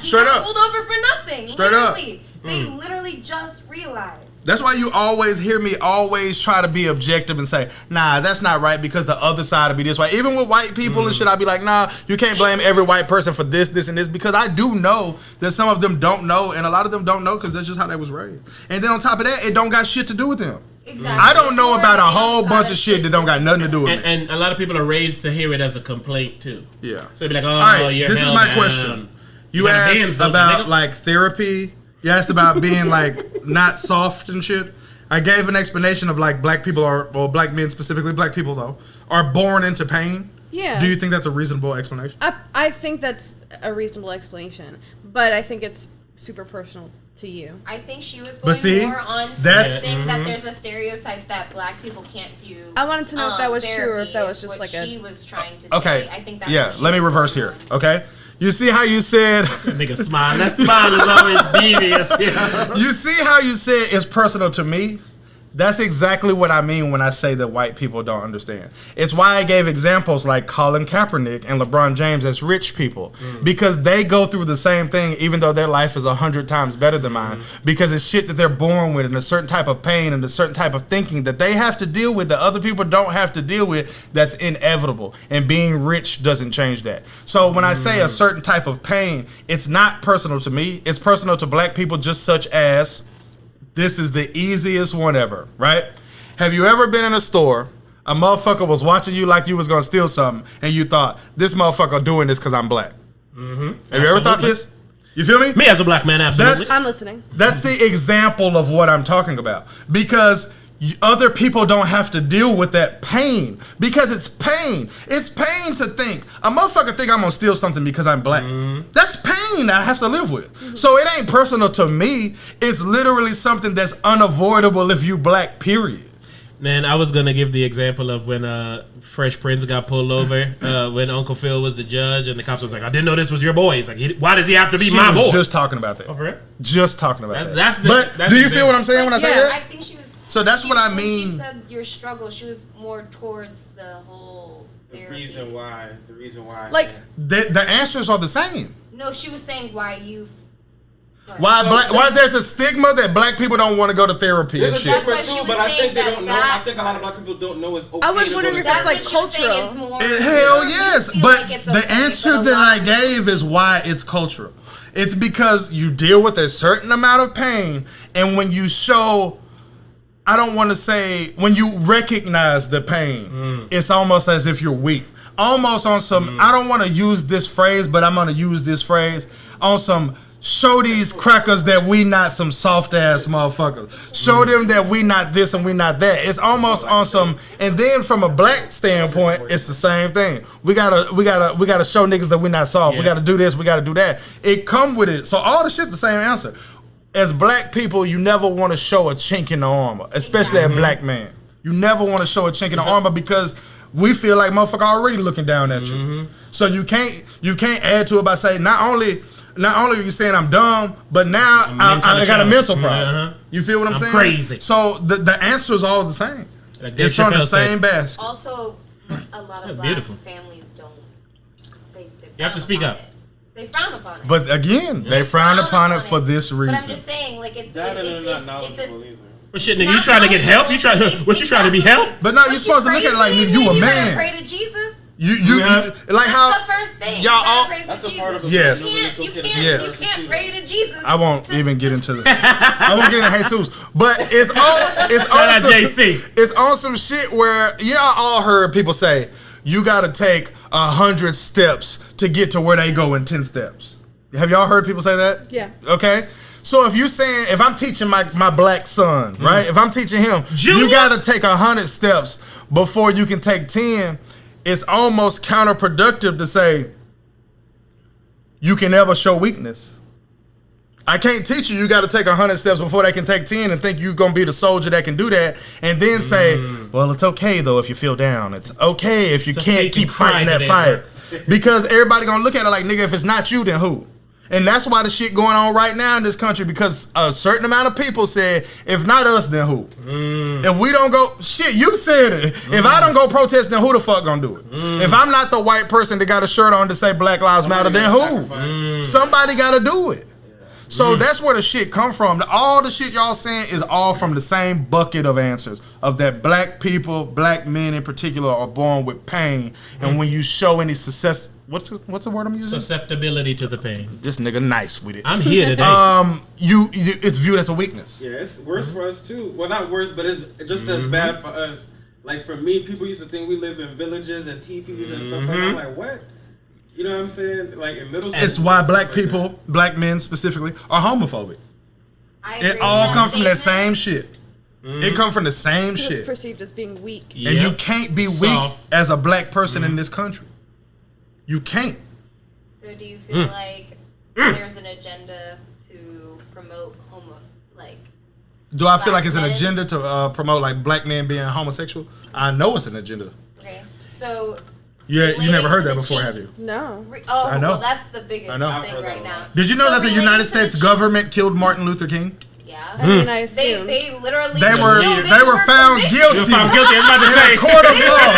He got pulled over for nothing. Straight literally. They literally just realized. That's why you always hear me always try to be objective and say, nah, that's not right because the other side will be this way. Even with white people and shit, I'll be like, nah, you can't blame every white person for this, and this, because I do know that some of them don't know, and a lot of them don't know because that's just how they was raised. And then on top of that, it don't got shit to do with them. Exactly. I don't know about a whole bunch of shit that don't got nothing to do with me. And a lot of people are raised to hear it as a complaint too. Yeah. So they'd be like, oh, all right, you're this is my question. You asked about like therapy. You asked about being like not soft and shit. I gave an explanation of like black people black men specifically, black people though, are born into pain. Yeah. Do you think that's a reasonable explanation? I think that's a reasonable explanation, but I think it's super personal to you. I think she was going more on to saying that there's a stereotype that black people can't do. I wanted to know if that was true or if that was just like she was trying to say. I think that's let me reverse here. Okay. You see how you said nigga smile. That smile is always devious. You see how you said it's personal to me? That's exactly what I mean when I say that white people don't understand. It's why I gave examples like Colin Kaepernick and LeBron James as rich people. Because they go through the same thing even though their life is 100 times better than mine. Because it's shit that they're born with and a certain type of pain and a certain type of thinking that they have to deal with that other people don't have to deal with that's inevitable. And being rich doesn't change that. So when I say a certain type of pain, it's not personal to me. It's personal to black people just such as... This is the easiest one ever, right? Have you ever been in a store, a motherfucker was watching you like you was gonna steal something, and you thought, this motherfucker doing this because I'm black? Have you ever thought this? You feel me? Me as a black man, absolutely. I'm listening. That's the example of what I'm talking about. Because other people don't have to deal with that pain. Because it's pain. It's pain to think. A motherfucker think I'm gonna steal something because I'm black. That's pain I have to live with. So it ain't personal to me. It's literally something that's unavoidable if you black, period. Man, I was gonna give the example of when Fresh Prince got pulled over when Uncle Phil was the judge, and the cops was like, "I didn't know this was your boy." He's like, "Why does he have to be my boy?" Just talking about that. Oh, for real? Just talking about that. But do you feel what I'm saying when I say that? I think she was. So that's what I mean. She said your struggle. She was more towards the whole therapy. The reason why. Like the answers are the same. No, she was saying why you. Why there's a stigma that black people don't want to go to therapy and shit. That's why she was I think they don't know. I think a lot of black people don't know it's okay. I was wondering if it's like cultural. Hell yes, but the answer that I gave is why it's cultural. It's because you deal with a certain amount of pain, and when you show, I don't want to say, when you recognize the pain, it's almost as if you're weak. Almost on some, I don't want to use this phrase, but I'm going to use this phrase, on some, show these crackers that we not some soft ass motherfuckers. Show them that we not this and we not that. It's almost on some, and then from a black standpoint, it's the same thing. We gotta show niggas that we not soft. Yeah. We gotta do this, we gotta do that. It come with it. So all the shit the same answer. As black people, you never want to show a chink in the armor, especially a black man. You never want to show a chink in the armor because we feel like motherfucker already looking down at you. So you can't add to it by saying not only are you saying I'm dumb, but now I got a mental problem. You feel what I'm saying? Crazy. So the answer is all the same. Like it's from the same basket. Also, a lot of black families don't. You have to speak up. They frown upon it. But again, they frown upon it for this reason. But I'm just saying, like it's a. But shit, nigga, you trying to get help? You trying to be helped? But no, you're supposed to look at it like you a man. Pray to Jesus. You like how that's the first thing. Y'all all that's a part of it. Yes. You can't pray to Jesus. I won't even get into that. I won't get into Jesus. But it's on some shit where y'all all heard people say you gotta take 100 steps to get to where they go in 10 steps. Have y'all heard people say that? Yeah. Okay. So if I'm teaching my black son, right? If I'm teaching him, you gotta take 100 steps before you can take 10. It's almost counterproductive to say you can never show weakness. I can't teach you. You got to take 100 steps before they can take 10 and think you're going to be the soldier that can do that. And then say, well, it's okay, though, if you feel down. It's okay if you can't keep fighting that fight. Because everybody going to look at it like, nigga, if it's not you, then who? And that's why the shit going on right now in this country, because a certain amount of people said, if not us, then who? If we don't go, shit, you said it. If I don't go protest, then who the fuck gonna do it? If I'm not the white person that got a shirt on to say Black Lives Matter, then who? Somebody gotta do it. So that's where the shit come from. All the shit y'all saying is all from the same bucket of answers, of that black people, black men in particular, are born with pain. And when you show any success, what's the word I'm using? Susceptibility to the pain. This nigga nice with it. I'm here today. It's viewed as a weakness. Yeah, it's worse for us too. Well, not worse, but it's just as bad for us. Like for me, people used to think we live in villages and teepees and stuff like that. I'm like, what? You know what I'm saying? Like in middle school. It's why black people, black men specifically, are homophobic. It all comes from that same shit. It comes from the same shit. It's perceived as being weak. And you can't be weak as a black person in this country. You can't. So do you feel like there's an agenda to promote Do I feel like it's an agenda to promote like black men being homosexual? I know it's an agenda. Okay. So Yeah, you never heard that before, have you? No. Oh, I know. Well, that's the biggest thing right now. Did you know that the United States government killed Martin Luther King? Yeah. I mean, I assume. They literally. They were found guilty. I'm guilty. I was about to say. In a court of law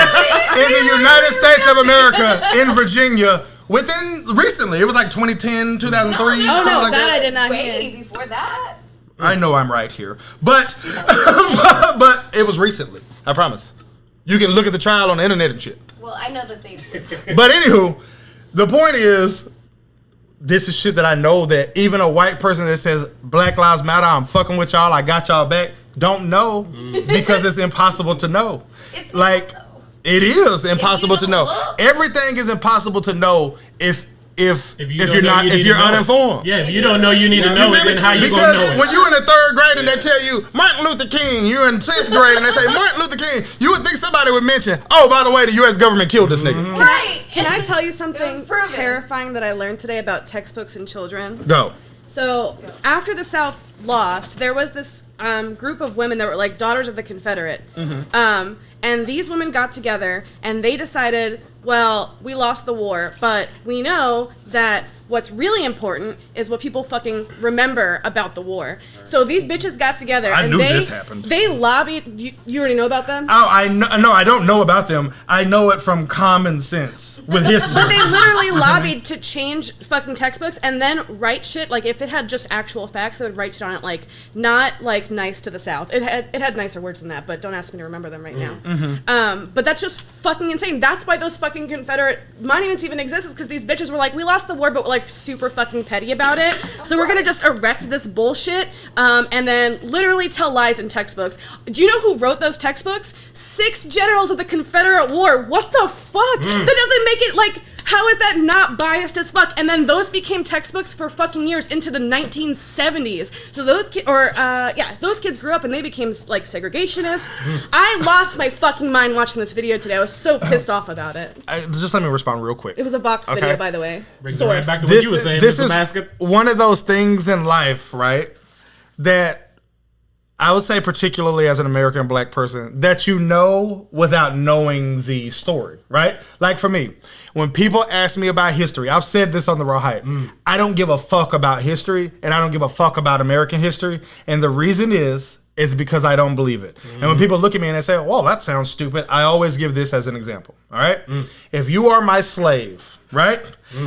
in the United States of America in Virginia recently. It was like 2010, 2003. Oh no, like that I did not Way hear. before that. I know I'm right here, but it was recently. I promise. You can look at the trial on the internet and shit. Well, I know that they. But anywho, the point is, this is shit that I know that even a white person that says Black Lives Matter, I'm fucking with y'all, I got y'all back, don't know because it's impossible to know. It's like not, it is impossible to know. Look. Everything is impossible to know if you're uninformed. Yeah, if you don't know, you need to know it. Then how you gonna know it? When you in the 3rd grade and they tell you Martin Luther King, you're in 10th grade and they say Martin Luther King, you would think somebody would mention, oh, by the way, the U.S. government killed this nigga. Right. Can I tell you something terrifying that I learned today about textbooks and children? Go. So after the South lost, there was this group of women that were like daughters of the Confederate. And these women got together and they decided, well, we lost the war, but we know that what's really important is what people fucking remember about the war. So these bitches got together and this happened. They lobbied. You already know about them? Oh, I know. No, I don't know about them. I know it from common sense with history. But they literally lobbied to change fucking textbooks and then write shit. Like if it had just actual facts, they would write shit on it like not like nice to the South. It had nicer words than that, but don't ask me to remember them right now. But that's just fucking insane. That's why those fucking Confederate monuments even exist, is because these bitches were like, we lost the war, but we're like super fucking petty about it. So we're gonna just erect this bullshit and then literally tell lies in textbooks. Do you know who wrote those textbooks? 6 generals of the Confederate War. What the fuck? That doesn't make it like. How is that not biased as fuck? And then those became textbooks for fucking years into the 1970s. So those those kids grew up and they became like segregationists. I lost my fucking mind watching this video today. I was so pissed off about it. Just let me respond real quick. It was a Vox video, by the way. Source. Back to what you were saying, this Mr. is Basket. one of those things in life, right, that I would say particularly as an American black person, that you know without knowing the story, right? Like for me, when people ask me about history, I've said this on TheRawHype, I don't give a fuck about history and I don't give a fuck about American history. And the reason is because I don't believe it. And when people look at me and they say, well, that sounds stupid, I always give this as an example, all right? If you are my slave, right?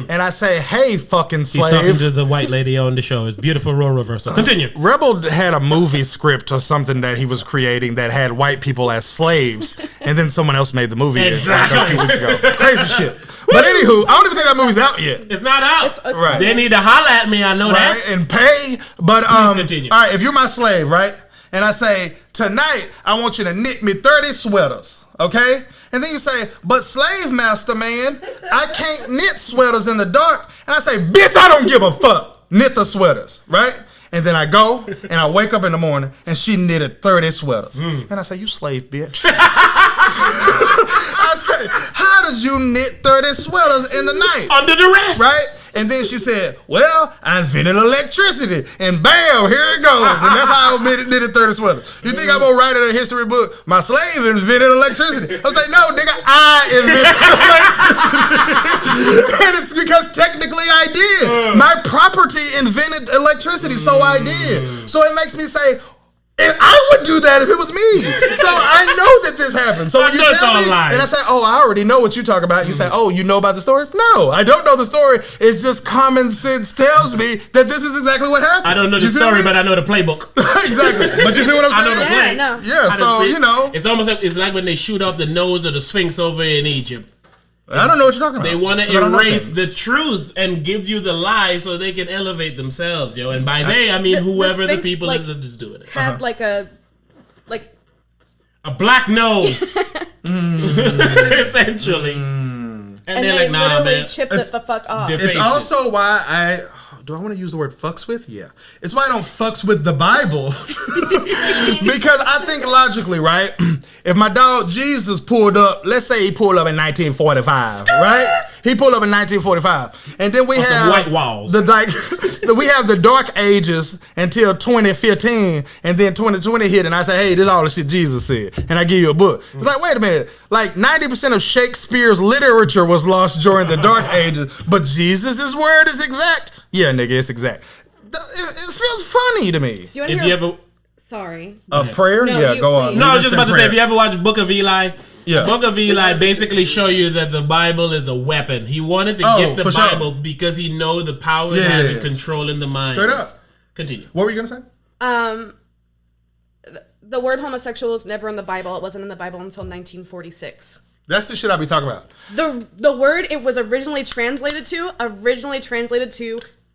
And I say, hey, fucking slave. He's talking to the white lady on the show. It's beautiful role reversal. Continue. Rebel had a movie script or something that he was creating that had white people as slaves, and then someone else made the movie Exactly. a few weeks ago. Crazy shit. But anywho, I don't even think that movie's out yet. It's not out. It's Right. They need to holler at me. I know Right? that. And pay. But continue. all right, if you're my slave, right? And I say, tonight I want you to knit me 30 sweaters. okay? And then you say, but slave master, man, I can't knit sweaters in the dark. And I say, bitch, I don't give a fuck. Knit the sweaters, right? And then I go and I wake up in the morning and she knitted 30 sweaters. And I say, you slave bitch. I said, how did you knit 30 sweaters in the night? Under duress. Right? And then she said, well, I invented electricity. And bam, here it goes. And that's how I knitted 30 sweaters. You think I'm going to write in a history book, my slave invented electricity? I was like, no, nigga, I invented electricity. And it's because technically I did. My property invented electricity, so I did. So it makes me say, and I would do that if it was me. So I know that this happened. So when you tell me, and I say, oh, I already know what you talk about. You say, oh, you know about the story? No, I don't know the story. It's just common sense tells me that this is exactly what happened. I don't know the story, but I know the playbook. Exactly. But you feel what I'm saying? I know the play. No. Yeah, so, you know. It's almost like, it's like when they shoot off the nose of the Sphinx over in Egypt. I don't know what you're talking about. They want to erase the truth and give you the lie so they can elevate themselves, yo. And by they, I mean whoever the people is that is doing it. Had like a black nose, essentially. And they they're like, nah, literally man. chipped it the fuck off. It's also why do I want to use the word fucks with? Yeah. It's why I don't fucks with the Bible. Because I think logically, right? If my dog Jesus pulled up, let's say he pulled up in 1945, right? He pulled up in 1945. And then we have some white walls. We have the dark ages until 2015, and then 2020 hit, and I say, hey, this is all the shit Jesus said. And I give you a book. It's like, wait a minute. Like 90% of Shakespeare's literature was lost during the dark ages, but Jesus' word is exact. Yeah, nigga, it's exact. It feels funny to me. Do you want to hear? Sorry. A prayer? No, yeah, go on. No, I was just about to say, if you ever watch Book of Eli, yeah. Book of Eli basically show you that the Bible is a weapon. He wanted to get the Bible because he know the power it has in controlling the mind. Straight up. Continue. What were you gonna say? The word homosexual was never in the Bible. It wasn't in the Bible until 1946. That's the shit I be talking about. The word it was originally translated to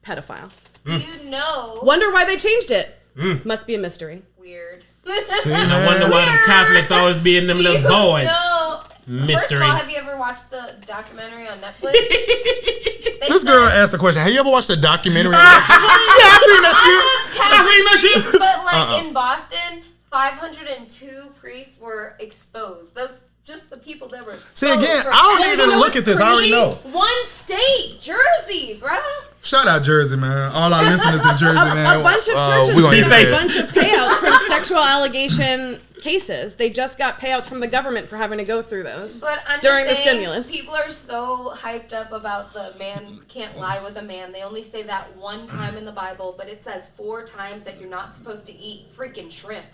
pedophile. Do you know? Wonder why they changed it. Must be a mystery. Weird. See, I wonder why the Catholics always be in them little boys. No. Mystery. First of all, have you ever watched the documentary on Netflix? This girl asked the question, have you ever watched the documentary on Netflix? Yeah, I seen that shit. But like in Boston, 502 priests were exposed. Those just the people that were exposed. See, again, I don't need to look at this. I already know. One state, Jersey, bruh. Shout out Jersey, man. All our listeners in Jersey, man. A bunch of churches got a bunch of payouts from sexual allegation cases. They just got payouts from the government for having to go through those during the stimulus. People are so hyped up about the man can't lie with a man. They only say that one time in the Bible, but it says 4 times that you're not supposed to eat freaking shrimp.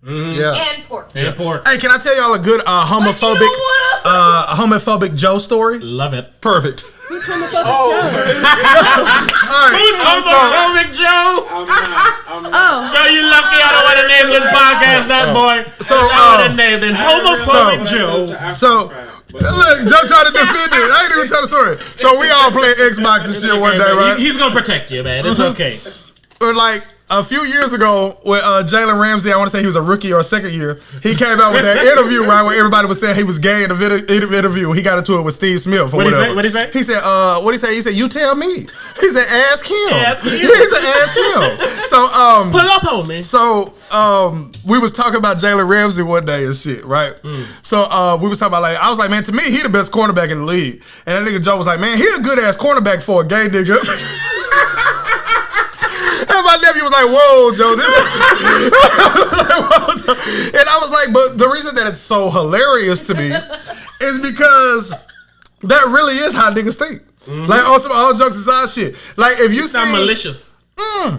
Yeah. And pork. And pork. Hey, can I tell y'all a good homophobic Joe story? Love it. Perfect. Who's homophobic Joe? Who's homophobic Joe? I'm not. Joe, you lucky I don't want to name this podcast that boy. So, I would have named it homophobic Joe. So, look, Joe tried to defend it. I ain't even tell the story. So we all played Xbox and shit one day, right? He's gonna protect you, man. It's okay. But like a few years ago, when Jalen Ramsey, I want to say he was a rookie or a second year, he came out with that interview, right, where everybody was saying he was gay in the interview. He got into it with Steve Smith or whatever. What'd he say? He said, what'd he say? He said, you tell me. He said, ask him. Ask him. He said, ask him. So, pull up on me. So, we was talking about Jalen Ramsey one day and shit, right? So, we was talking about, like, I was like, man, to me, he the best cornerback in the league. And that nigga Joe was like, man, he a good ass cornerback for a gay nigga. And my nephew was like, whoa, Joe, this is... And I was like, but the reason that it's so hilarious to me is because that really is how niggas think. Like, on some all jokes aside shit. Like, if you it's not malicious.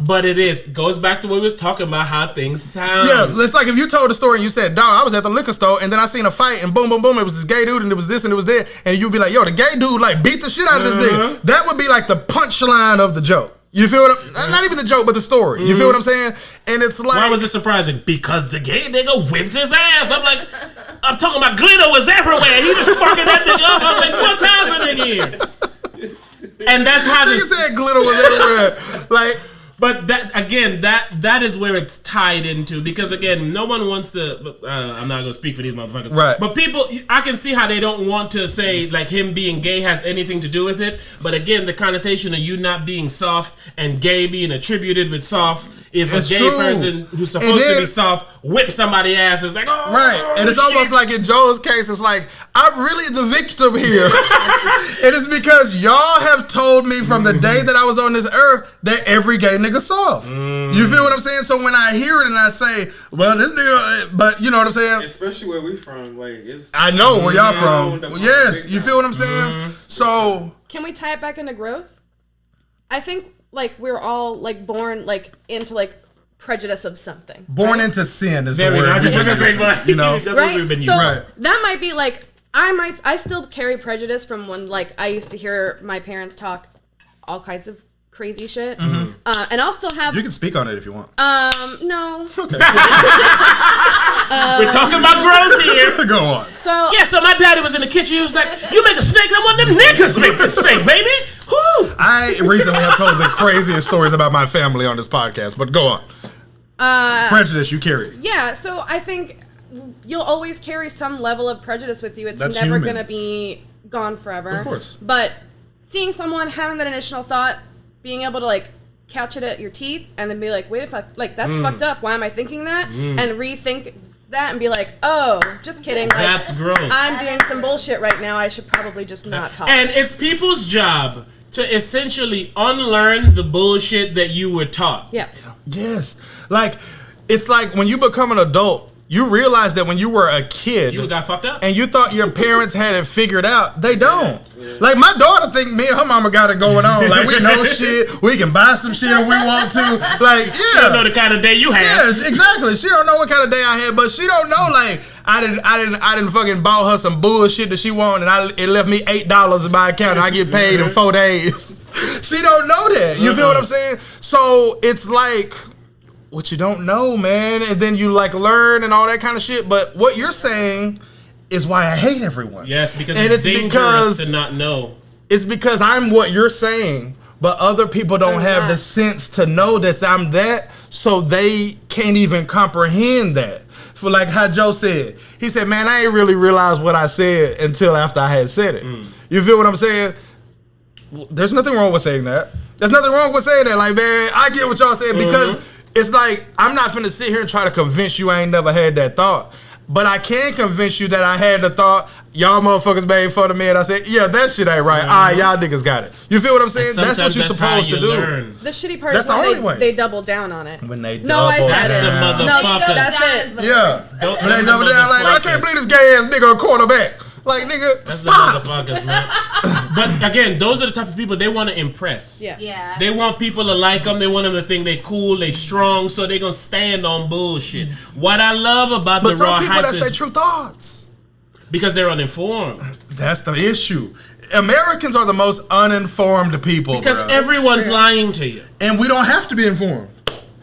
But it is. Goes back to what we was talking about, how things sound. Yeah, it's like if you told a story and you said, dog, I was at the liquor store and then I seen a fight and boom, boom, boom, it was this gay dude and it was this and it was that. And you'd be like, yo, the gay dude like beat the shit out of this nigga. That would be like the punchline of the joke. You feel what I'm... Not even the joke, but the story. You feel what I'm saying? And it's like... Why was it surprising? Because the gay nigga whipped his ass. I'm like... I'm talking about glitter was everywhere. He was fucking that nigga up. I was like, what's happening here? And that's how this... You said glitter was everywhere. Like... But that is where it's tied into, because again, no one wants to. I'm not gonna speak for these motherfuckers, right? But people, I can see how they don't want to say like him being gay has anything to do with it. But again, the connotation of you not being soft and gay being attributed with soft. If a gay person who's supposed to be soft whips somebody's ass, it's like, oh, right. And it's almost like in Joe's case, it's like, I'm really the victim here. It is because y'all have told me from the day that I was on this earth that every gay nigga soft. You feel what I'm saying? So when I hear it and I say, well, this nigga, but you know what I'm saying? Especially where we from, like, it's. I know where y'all from. Well, yes, you feel what I'm saying? So. Can we tie it back into growth? I think, like, we're all, like, born, like, into, like, prejudice of something. Born into sin is the word. I just want to say, you know, that's right? what we've been so using. Right. That might be, like, I still carry prejudice from when, like, I used to hear my parents talk all kinds of crazy shit. And I'll still have... You can speak on it if you want. No. Okay. We're talking about growth here. Go on. So... Yeah, so my daddy was in the kitchen. He was like, you make a snake, and I want them niggas make this snake, baby. Woo! I recently have told the craziest stories about my family on this podcast, but go on. Prejudice, you carry it. Yeah, so I think you'll always carry some level of prejudice with you. It's That's never human. going to be gone forever. Of course. But seeing someone having that initial thought, being able to, like, catch it at your teeth and then be like, wait, like, that's fucked up. Why am I thinking that? And rethink that and be like, oh, just kidding. Like, That's growth. I'm doing some bullshit right now. I should probably just not talk. And it's people's job to essentially unlearn the bullshit that you were taught. Yes. Yes. Like, it's like when you become an adult, you realize that when you were a kid, You got fucked up. and you thought your parents had it figured out, they don't. Like, my daughter think me and her mama got it going on. Like, we know shit. We can buy some shit if we want to. Like, yeah. You don't know the kind of day you have. Yes, exactly. She don't know what kind of day I had, but she don't know, like, I didn't fucking bought her some bullshit that she wanted, and it left me $8 in my account, and I get paid in 4 days. She don't know that. You feel what I'm saying? So it's like, what you don't know, man, and then you like learn and all that kind of shit. But what you're saying is why I hate everyone. Yes, because and it's dangerous to not know. It's because I'm what you're saying, but other people don't have the sense to know that I'm that, so they can't even comprehend that. For like how Joe said, he said, man, I ain't really realized what I said until after I had said it. You feel what I'm saying? There's nothing wrong with saying that. There's nothing wrong with saying that. Like, man, I get what y'all saying because it's like, I'm not finna sit here and try to convince you I ain't never had that thought. But I can convince you that I had the thought, y'all motherfuckers made fun of me, and I said, yeah, that shit ain't right. All right, y'all niggas got it. You feel what I'm saying? That's what you're supposed to do. Learn. The shitty part That's is the when only way. they double down on it. When they No, I double said That's it. the down. motherfuckers. That's it. Yeah. When they double down, like, I can't believe this gay ass nigga a quarterback. Like, nigga, That's stop. the motherfuckers, man. But again, those are the type of people they want to impress. Yeah. Yeah. They want people to like them. They want them to think they cool, they strong, so they gonna stand on bullshit. What I love about But the some raw people, hype that's their is true thoughts. because they're uninformed. That's the issue. Americans are the most uninformed people, Because bro. everyone's lying to you. And we don't have to be informed.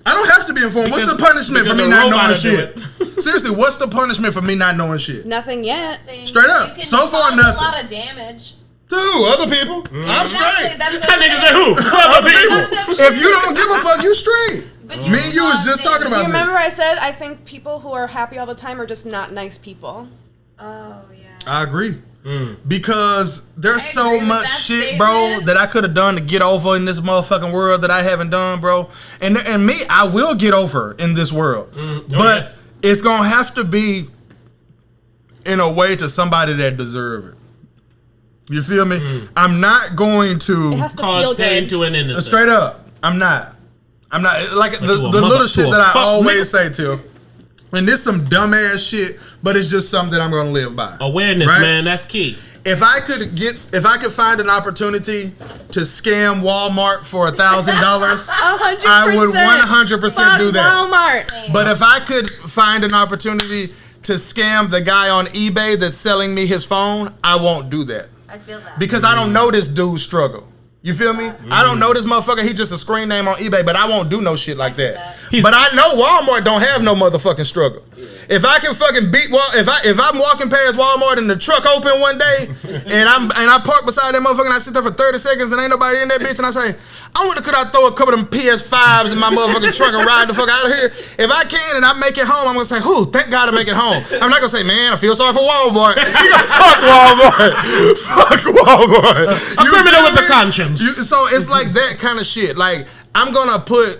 I don't have to be informed. What's Because- the punishment for because me a not robot knowing will do shit? Seriously, what's the punishment for me not knowing shit? Nothing yet. Straight up. You can So far, cause nothing. a lot of damage. Dude, other people. I'm Exactly. straight. That's That nigga okay. said who? Other people. If you don't give a fuck, you straight. But Me and you was cause just talking damage. Do about you remember this. I said I think people who are happy all the time are just not nice people? Oh yeah. I agree. Because there's I so agree with much that shit, bro, statement. that I could have done to get over in this motherfucking world that I haven't done, bro. And me, I will get over in this world. But yes. it's going to have to be in a way to somebody that deserve it. You feel me? I'm not going It to has to Cause feel pain good. to an innocent. straight up. I'm not like the you a little mother shit to a that I fuck always say to. And this some dumbass shit, but it's just something that I'm going to live by. Awareness, Right? man, that's key. If I could find an opportunity to scam Walmart for $1,000, 100%. I would 100% do that. Walmart. But if I could find an opportunity to scam the guy on eBay that's selling me his phone, I won't do that. I feel that. Because I don't know this dude's struggle. You feel me? I don't know this motherfucker. He just a screen name on eBay, but I won't do no shit like that. But I know Walmart don't have no motherfucking struggle. If I can fucking beat if I'm walking past Walmart and the truck open one day and I park beside that motherfucker and I sit there for 30 seconds and ain't nobody in that bitch and I say, Could I throw a couple of them PS5s in my motherfucking trunk and ride the fuck out of here? If I can and I make it home, I'm gonna say, thank God I make it home. I'm not gonna say, man, I feel sorry for Walmart. Fuck Walmart. Fuck Walmart. A criminal with a conscience. So it's like that kind of shit. Like, I'm gonna put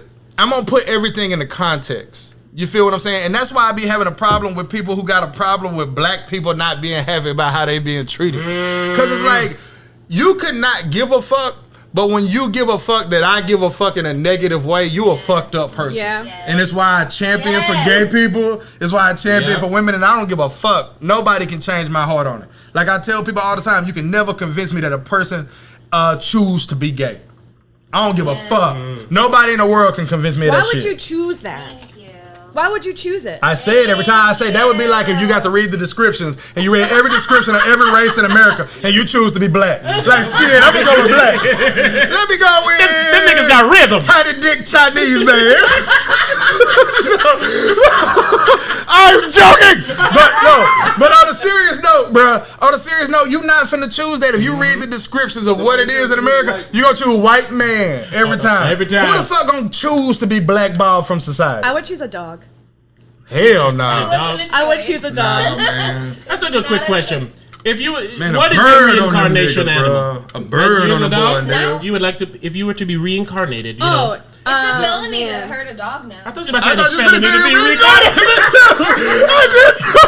everything in the context. You feel what I'm saying? And that's why I be having a problem with people who got a problem with black people not being happy about how they being treated. Cause it's like, you could not give a fuck, but when you give a fuck that I give a fuck in a negative way, you a fucked up person. Yeah. Yes. And it's why I champion for gay people. It's why I champion for women, and I don't give a fuck. Nobody can change my heart on it. Like I tell people all the time, you can never convince me that a person choose to be gay. I don't give a fuck. Nobody in the world can convince me of that shit. Why would you choose that? Thank you. Why would you choose it? I say it every time I say that would be like if you got to read the descriptions and you read every description of every race in America and you choose to be black. Like shit, I'm gonna go with black. Let me go with Them niggas got rhythm. tiny dick Chinese man. I'm joking, but on a serious note, bruh. On a serious note, you not finna choose that. If you read the descriptions of what it is in America, you gonna choose white man every time. Every time. Who the fuck gonna choose to be blackballed from society? I would choose a dog. Hell no. I would choose a dog. Man. That's a good quick question. If you, Man, what a is your bird on them reincarnation niggas, animal? bro. A bird Like, on you a know, boy, no. nigga. You would like to, if you were to be reincarnated, you know. It's a felony to hurt a dog now. I thought you were I about to thought say you it's said felony to be it reincarnated. I did too.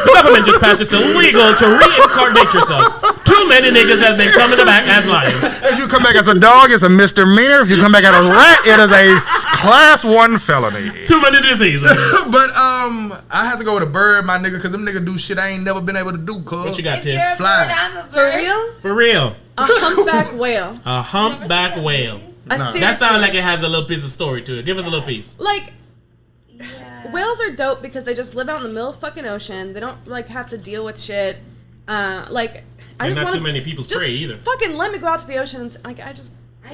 The government just passed it's illegal to reincarnate yourself. Too many niggas have been coming back as lions. If you come back as a dog, it's a misdemeanor. If you come back as a rat, it is a class 1 felony. Too many diseases. But I have to go with a bird, my nigga, because them niggas do shit I ain't never been able to do, cuz. What you got, If you're a Tiff? Fly. bird, I'm a bird. For real? For real. A humpback whale. A humpback whale. That sounds like it has a little piece of story to it. Give us a little piece. Like, Yeah. whales are dope because they just live out in the middle of fucking ocean. They don't like have to deal with shit. Like, I And just not want too many people's just prey either. fucking let me go out to the ocean. And, like, I'd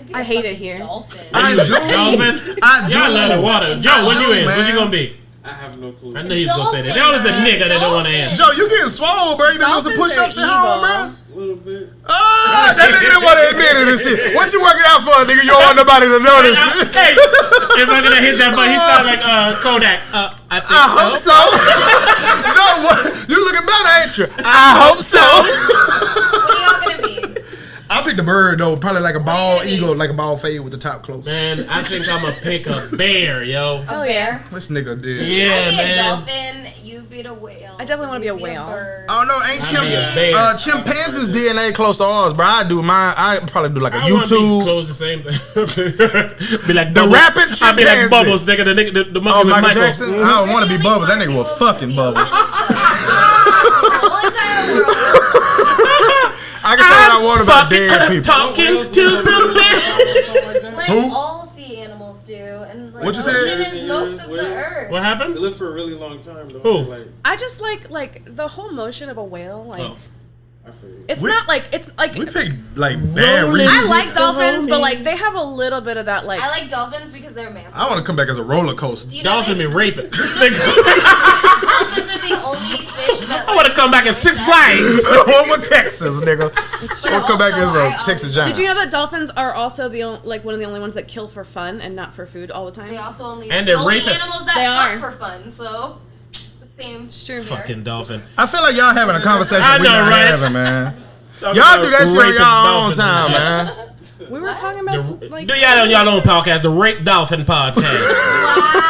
be I a hate it fucking here. Dolphin. I do. Dolphin? I do. Y'all love the water. Joe, what you in? What you gonna be? I have no clue. I knew he was gonna say that. That was the nigga that don't want to answer. Joe, you getting swole, bro. You been doing some Dolphins push-ups are at home, evil. bro? A little bit. Ah, that nigga didn't want to admit it and shit. What you working out for, nigga? You don't want nobody to notice. Hey, if I'm gonna hit that button, he sounds like Kodak. I think I hope so. Joe, what? You looking better, ain't you? I hope so. What are y'all gonna be? I'll pick the bird though, probably like a bald eagle, like a bald fade with the top closed. Man, I think I'm gonna pick a bear, yo. A bear? This nigga did. Yeah, I'd be a man. dolphin. You be a whale. I definitely wanna be a You whale. bird. Oh no, ain't I'd be a bear. chimpanzees DNA close to ours, bro. I do mine. I probably do like a I wanna be YouTube. close the same thing. Be like The Bubbles. rapping I'd be chimpanzee. like Bubbles, nigga. The monkey Oh, with Michael Michael. Jackson? I don't want to be Bubbles. That nigga was fucking Bubbles. The whole entire world. I can say what I want about dead people. Talking to the bear. Like Who? all sea animals do. And like, What you ocean said? is most of the earth. What They happened? live for a really long time, though. Who? Like, I just like the whole motion of a whale. Like, Oh. I feel you. it's We- not like it's like. We picked like bad Rolling. reasons. I like dolphins, but like they have a little bit of that like. I like dolphins because they're mammals. I want to come back as a roller coaster. Do you know Dolphin they- be raping. Dolphins are the only fish that. I want to come back as Six Flags. One with Texas, nigga. I want to come back as Also, a I Texas always- Giant. Did you know that dolphins are also the like one of the only ones that kill for fun and not for food all the time? They also only And the they're only rapists. animals that They fuck are. for fun. So the same. It's true. Fucking dolphin. I feel like y'all having a conversation I we know, not right? having, man. Talking Y'all about do that shit on rapist y'all own dolphins time, and shit. man. We were talking about like. Do y'all on y'all own podcast, the Rape Dolphin Podcast.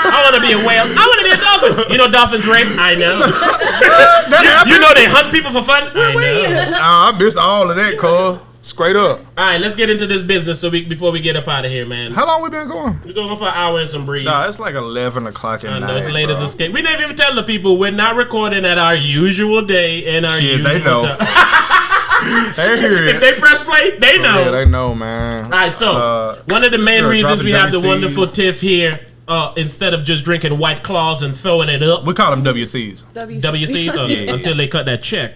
I want to be a whale. I want to be a dolphin. You know dolphins rape? I know. That happened. You know they hunt people for fun? I know. I missed all of that, Cole. Straight up. All right, let's get into this business before we get up out of here, man. How long we been going? We're going for an hour and some breeze. Nah, it's like 11 o'clock at I night. know it's late as bro. escape. We didn't even tell the people we're not recording at our usual day and our Shit, usual they know. time. They hear If it. they press play, they know. Yeah, they know, man. All right, so one of the main yeah, reasons dropping we have the WCs. wonderful Tiff here, instead of just drinking White Claws and throwing it up, We call them WCs. WCs, Yeah. until they cut that check.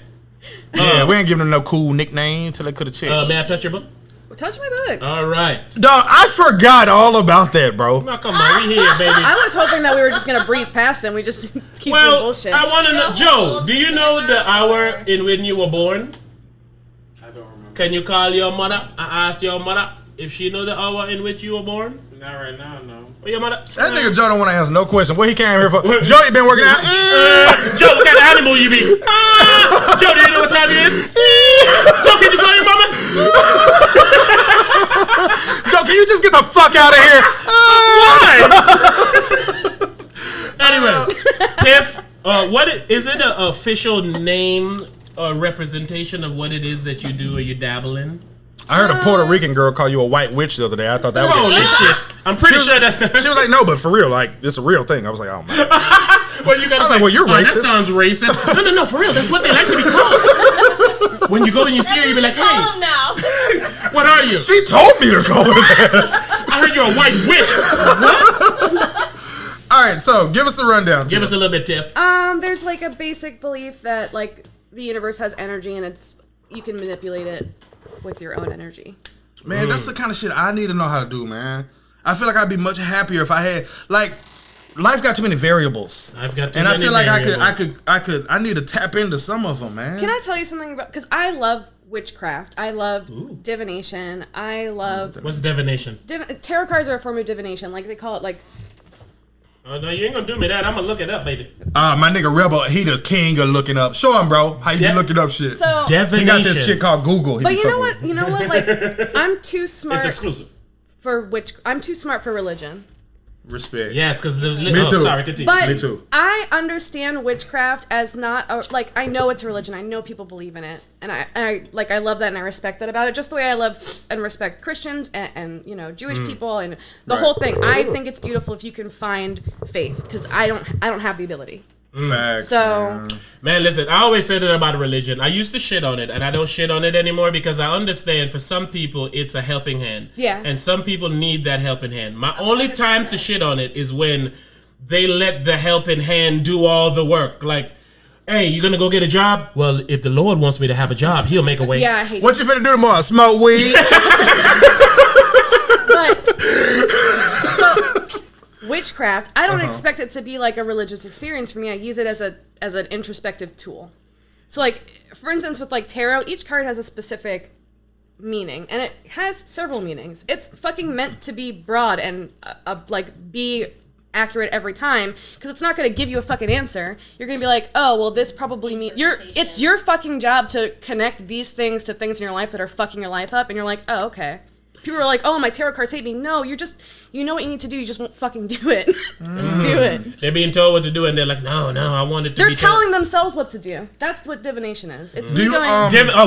Yeah, we ain't giving them no cool nickname until they could have checked. May I touch your book? Touch my book. All right. Dog, I forgot all about that, bro. Now, come on, we here, baby. I was hoping that we were just gonna breeze past and we just keep doing Well, bullshit. I want to know, Joe, do you know the hour in when you were born? I don't remember. Can you call your mother and ask your mother if she know the hour in which you were born? Not right now, no. Well, your mother. That nigga Joe don't want to answer no question. What he came here for? Joe, you been working out? Joe, what kind of animal you be? Joe, do you know what time it is? Joe, can you call your mama? Joe, can you just get the fuck out of here? Why? Anyway, Tiff, is it an official name or representation of what it is that you do or you dabble in? I heard a Puerto Rican girl call you a white witch the other day. I thought that was Holy shit. I'm pretty sure that's... She was like, no, but for real, like, it's a real thing. I was like, oh, man. Well, you gotta I was like, well, you're racist. That sounds racist. No, for real. That's what they like to be called. When you go and you see her, you be like, Call hey, him now. what are you? She told me to call her that. I heard you're a white witch. What? All right, so give us a rundown. Give us a little bit, Tiff. There's like a basic belief that like the universe has energy and you can manipulate it with your own energy. Man, that's the kind of shit I need to know how to do, man. I feel like I'd be much happier if I had, like, life got too many variables. I've got too and many I feel like variables. I need to tap into some of them, man. Can I tell you something about, because I love witchcraft. I love divination. I love... What's divination? Tarot cards are a form of divination. Like, they call it, like... Oh, no, you ain't gonna do me that. I'm gonna look it up, baby. My nigga Rebel, he the king of looking up. Show him, bro, how you be looking up shit. So, divination. He got this shit called Google. But you know what? You know what? Like, I'm too smart... It's exclusive. I'm too smart for religion. Respect. Yes, because Me too. Sorry, continue. But Me too. I understand witchcraft as not like I know it's a religion. I know people believe in it, and I love that and I respect that about it. Just the way I love and respect Christians and you know Jewish people and the whole thing. I think it's beautiful if you can find faith because I don't have the ability. Facts. So, man, listen, I always say that about religion. I used to shit on it, and I don't shit on it anymore because I understand for some people it's a helping hand. Yeah. And some people need that helping hand. My only time to shit on it is when they let the helping hand do all the work. Like, hey, you gonna go get a job? Well, if the Lord wants me to have a job, He'll make a way. yeah, I hate What you finna do tomorrow? Smoke weed? But so witchcraft, I don't expect it to be like a religious experience for me. I use it as an introspective tool. So like for instance with like tarot, each card has a specific meaning and it has several meanings. It's fucking meant to be broad and like be accurate every time because it's not going to give you a fucking answer. You're going to be like, "Oh, well this probably means it's your fucking job to connect these things to things in your life that are fucking your life up." And you're like, "Oh, okay." People are like, "Oh, my tarot cards hate me." No, you know what you need to do. You just won't fucking do it. Just do it. They're being told what to do, and they're like, "No, I want it to be." They're telling themselves what to do. That's what divination is. It's Do you, going,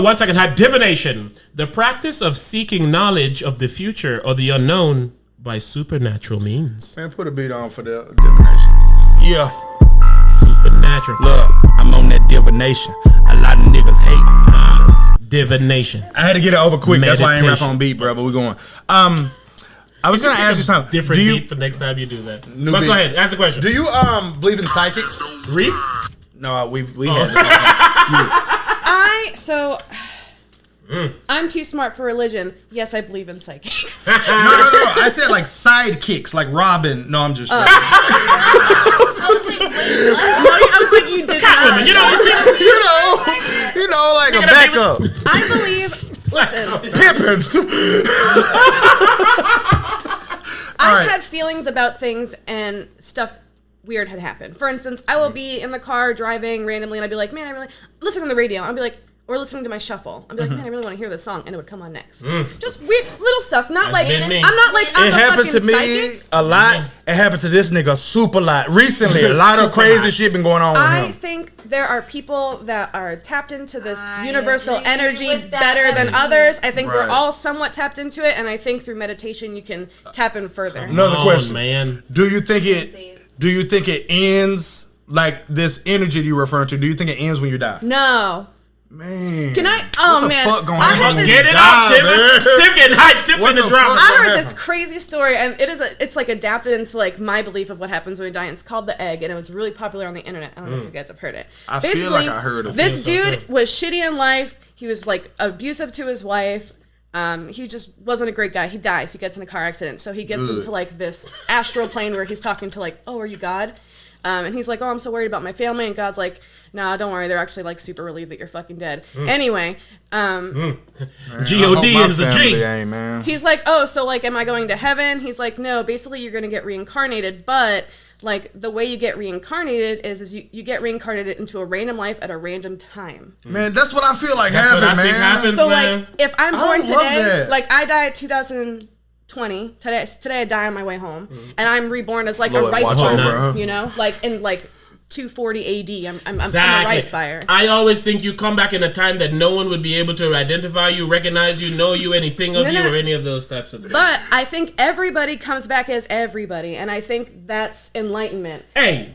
1 second. Divination, the practice of seeking knowledge of the future or the unknown by supernatural means. Man, put a beat on for the divination. Yeah. Supernatural. Look, I'm on that divination. A lot of niggas hate. Divination. I had to get it over quick. That's why I ain't rap Meditation. on beat, bro. But we're going. I was gonna ask you something. Different Do you, beat for next time you do that. New But beat. go ahead, ask the question. Do you believe in psychics? Reese? No, we had this. I'm too smart for religion. Yes, I believe in psychics. No. I said like sidekicks, like Robin. No, I'm just. I was like, wait, what? I was like, you did not. Women, you know, you know, like a backup. I believe. Listen, Pippin. I've had feelings about things and stuff weird had happened. For instance, I will be in the car driving randomly and I'd be like, man, I really listening to the radio. I'd be like, or listening to my shuffle. I'd be like, man, I really want to hear this song, and it would come on next. Just weird little stuff. Not like been me. I'm not like I'm It a happened to fucking me psychic. a lot. It happened to this nigga super lot recently. A lot of Super crazy lot. shit been going on with I him. think there are people that are tapped into this I universal agree energy with that. better than others. I think Right. we're all somewhat tapped into it, and I think through meditation you can tap in further. Another Oh, question, man. Do you think it ends like this energy you're referring to? Do you think it ends when you die? No. Man, Can I? Oh what the man, fuck going I on? heard this. Get it Die, out, Tiff. man. Tiff getting hyped. Tiff What in the the drama. fuck? I heard What this happened? crazy story, and it's like adapted into like my belief of what happens when we die. And it's called The Egg, and it was really popular on the internet. I don't know if you guys have heard it. I feel like I heard of it. This dude was shitty in life. He was like abusive to his wife. He just wasn't a great guy. He dies. He gets in a car accident. So he gets into like this astral plane where he's talking to like, oh, are you God? And he's like, oh, I'm so worried about my family. And God's like, nah, don't worry. They're actually like super relieved that you're fucking dead. Anyway. G-O-D is a G. Man. He's like, oh, so like, am I going to heaven? He's like, no, basically you're going to get reincarnated. But like the way you get reincarnated is you get reincarnated into a random life at a random time. Man, that's what I feel like That's what I happened, think man. happens, So man. like, if I'm I born don't love today, that. like I died 2020. Today I die on my way home, and I'm reborn as like Lord, a rice watch farmer, over her. you know, like in like 240 AD. I'm a Exactly. rice fire. I always think you come back in a time that no one would be able to identify you, recognize you, know you, anything of No, you, no. or any of those types of things. But I think everybody comes back as everybody, and I think that's enlightenment. Hey,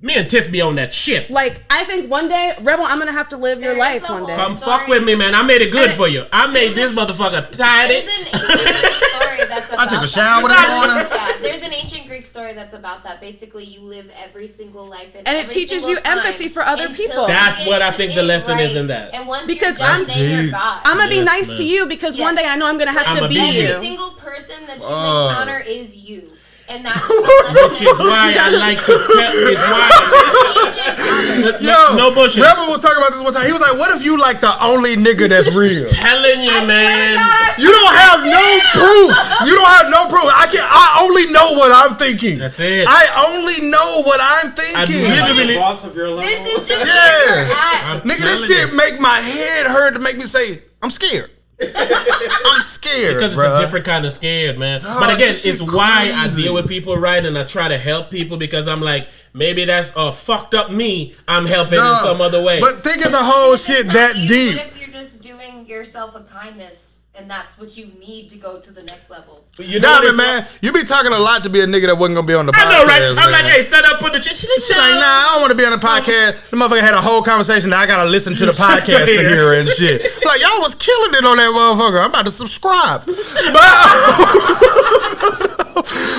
me and Tiff be on that shit. Like, I think one day, Rebel, I'm gonna have to live your There life is a one day. whole Come story. fuck with me, man. I made it good And- for you. I made this motherfucker tidy. There's an ancient Greek story that's about I took a that. shower in the morning. Yeah, there's an ancient Greek story that's about that. Basically, you live every single life And it every teaches single you time empathy for other until people. you That's get what I to think the it lesson is right. in that. And once Because you're done, I'm- then you're deep. God. I'm gonna be Yes, nice man. to you because one Yes. day I know I'm gonna have I'ma to be be you. Every you. single person that you Oh. encounter is you. And that's the lesson Which is why I like to tell. Is why. Yo, no bullshit. Rebel was talking about this one time. He was like, what if you like the only nigga that's real? Telling you, man. You don't have no proof. You don't have no proof. I only know what I'm thinking. That's it. I only know what I'm thinking. I Like really- the boss of your level. This is just Yeah. where you're at. Nigga, this telling shit make my head hurt to make me say, I'm scared. I'm scared, Because it's bruh. a different kind of scared, man. Dog, but again, this it's shit why I crazy. deal with people right, and I try to help people because I'm like, maybe that's fucked up me. I'm helping in Dog, some other way. But think of the whole shit that You, deep. What if you're just doing yourself a kindness and that's what you need to go to the next level? you know what Diamond, it's man, like? you be talking a lot to be a nigga that wasn't gonna be on the podcast. I know, right? I'm man. like, hey, set up, put the shit. She She like, nah, I don't want to be on the podcast. The motherfucker had a whole conversation that I gotta listen to the podcast to hear and shit. Like, y'all was killing it on that motherfucker. I'm about to subscribe.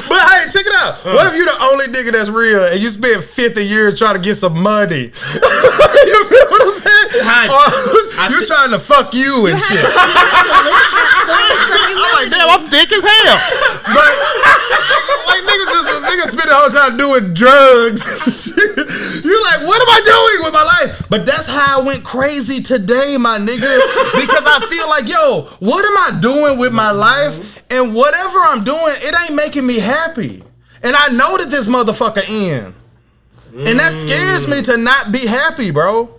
But hey, check it out. What if you the only nigga that's real and you spent 50 years trying to get some money? You feel what I'm saying? Hype. Or you trying to fuck you and shit. I'm like, damn, I'm thick as hell. But like nigga spend the whole time doing drugs. You're like, what am I doing with my life? But that's how I went crazy today, my nigga. Because I feel like, yo, what am I doing with my life? And whatever I'm doing, it ain't making me happy. And I know that this motherfucker in. And that scares me to not be happy, bro.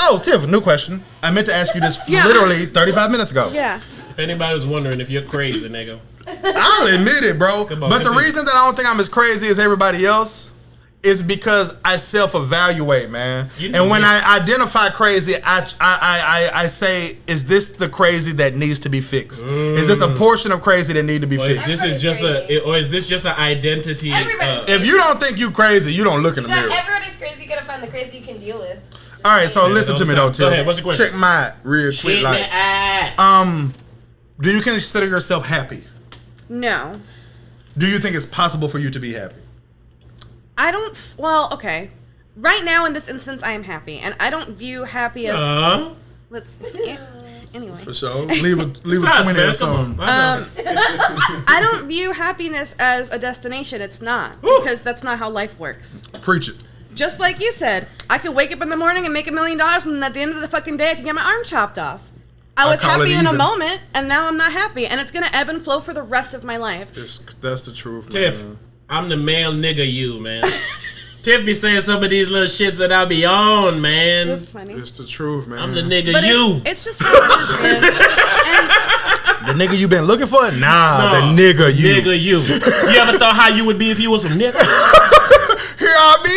Oh, Tiff, new question. I meant to ask you this Yeah. literally 35 minutes ago. Yeah. If anybody was wondering if you're crazy, nigga. I'll admit it, bro. Come on, But the continue. reason that I don't think I'm as crazy as everybody else is because I self-evaluate, man. You- And when yeah. I identify crazy, I say, is this the crazy that needs to be fixed? Is this a portion of crazy that need to be Or fixed? this is just or is this just an identity? Everybody's If you don't think you crazy, you don't look in the mirror. Everybody's crazy. You gotta find the crazy you can deal with. All right, so listen to me though, Go Tiff. ahead, what's your question? Check my real quick. Shit, Like, man. do you consider yourself happy? No. Do you think it's possible for you to be happy? I don't. Well, okay. Right now, in this instance, I am happy, and I don't view happy as. Let's. Yeah. Anyway, For sure. Leave a Besides, 20 man, or come on. something. I know. I don't view happiness as a destination. It's not because that's not how life works. Preach it. Just like you said, I could wake up in the morning and make $1 million, and then at the end of the fucking day, I could get my arm chopped off. I was call it happy in a even. moment, and now I'm not happy, and it's gonna ebb and flow for the rest of my life. That's the truth, Tiff, man. I'm the male nigga you, man. Tiff be saying some of these little shits that I be on, man. That's funny. It's the truth, man. I'm the nigga But you. it's just how it is, man. The nigga you been looking for? Nah, the nigga you. Nigga you. You ever thought how you would be if you was a nigga? Here I be.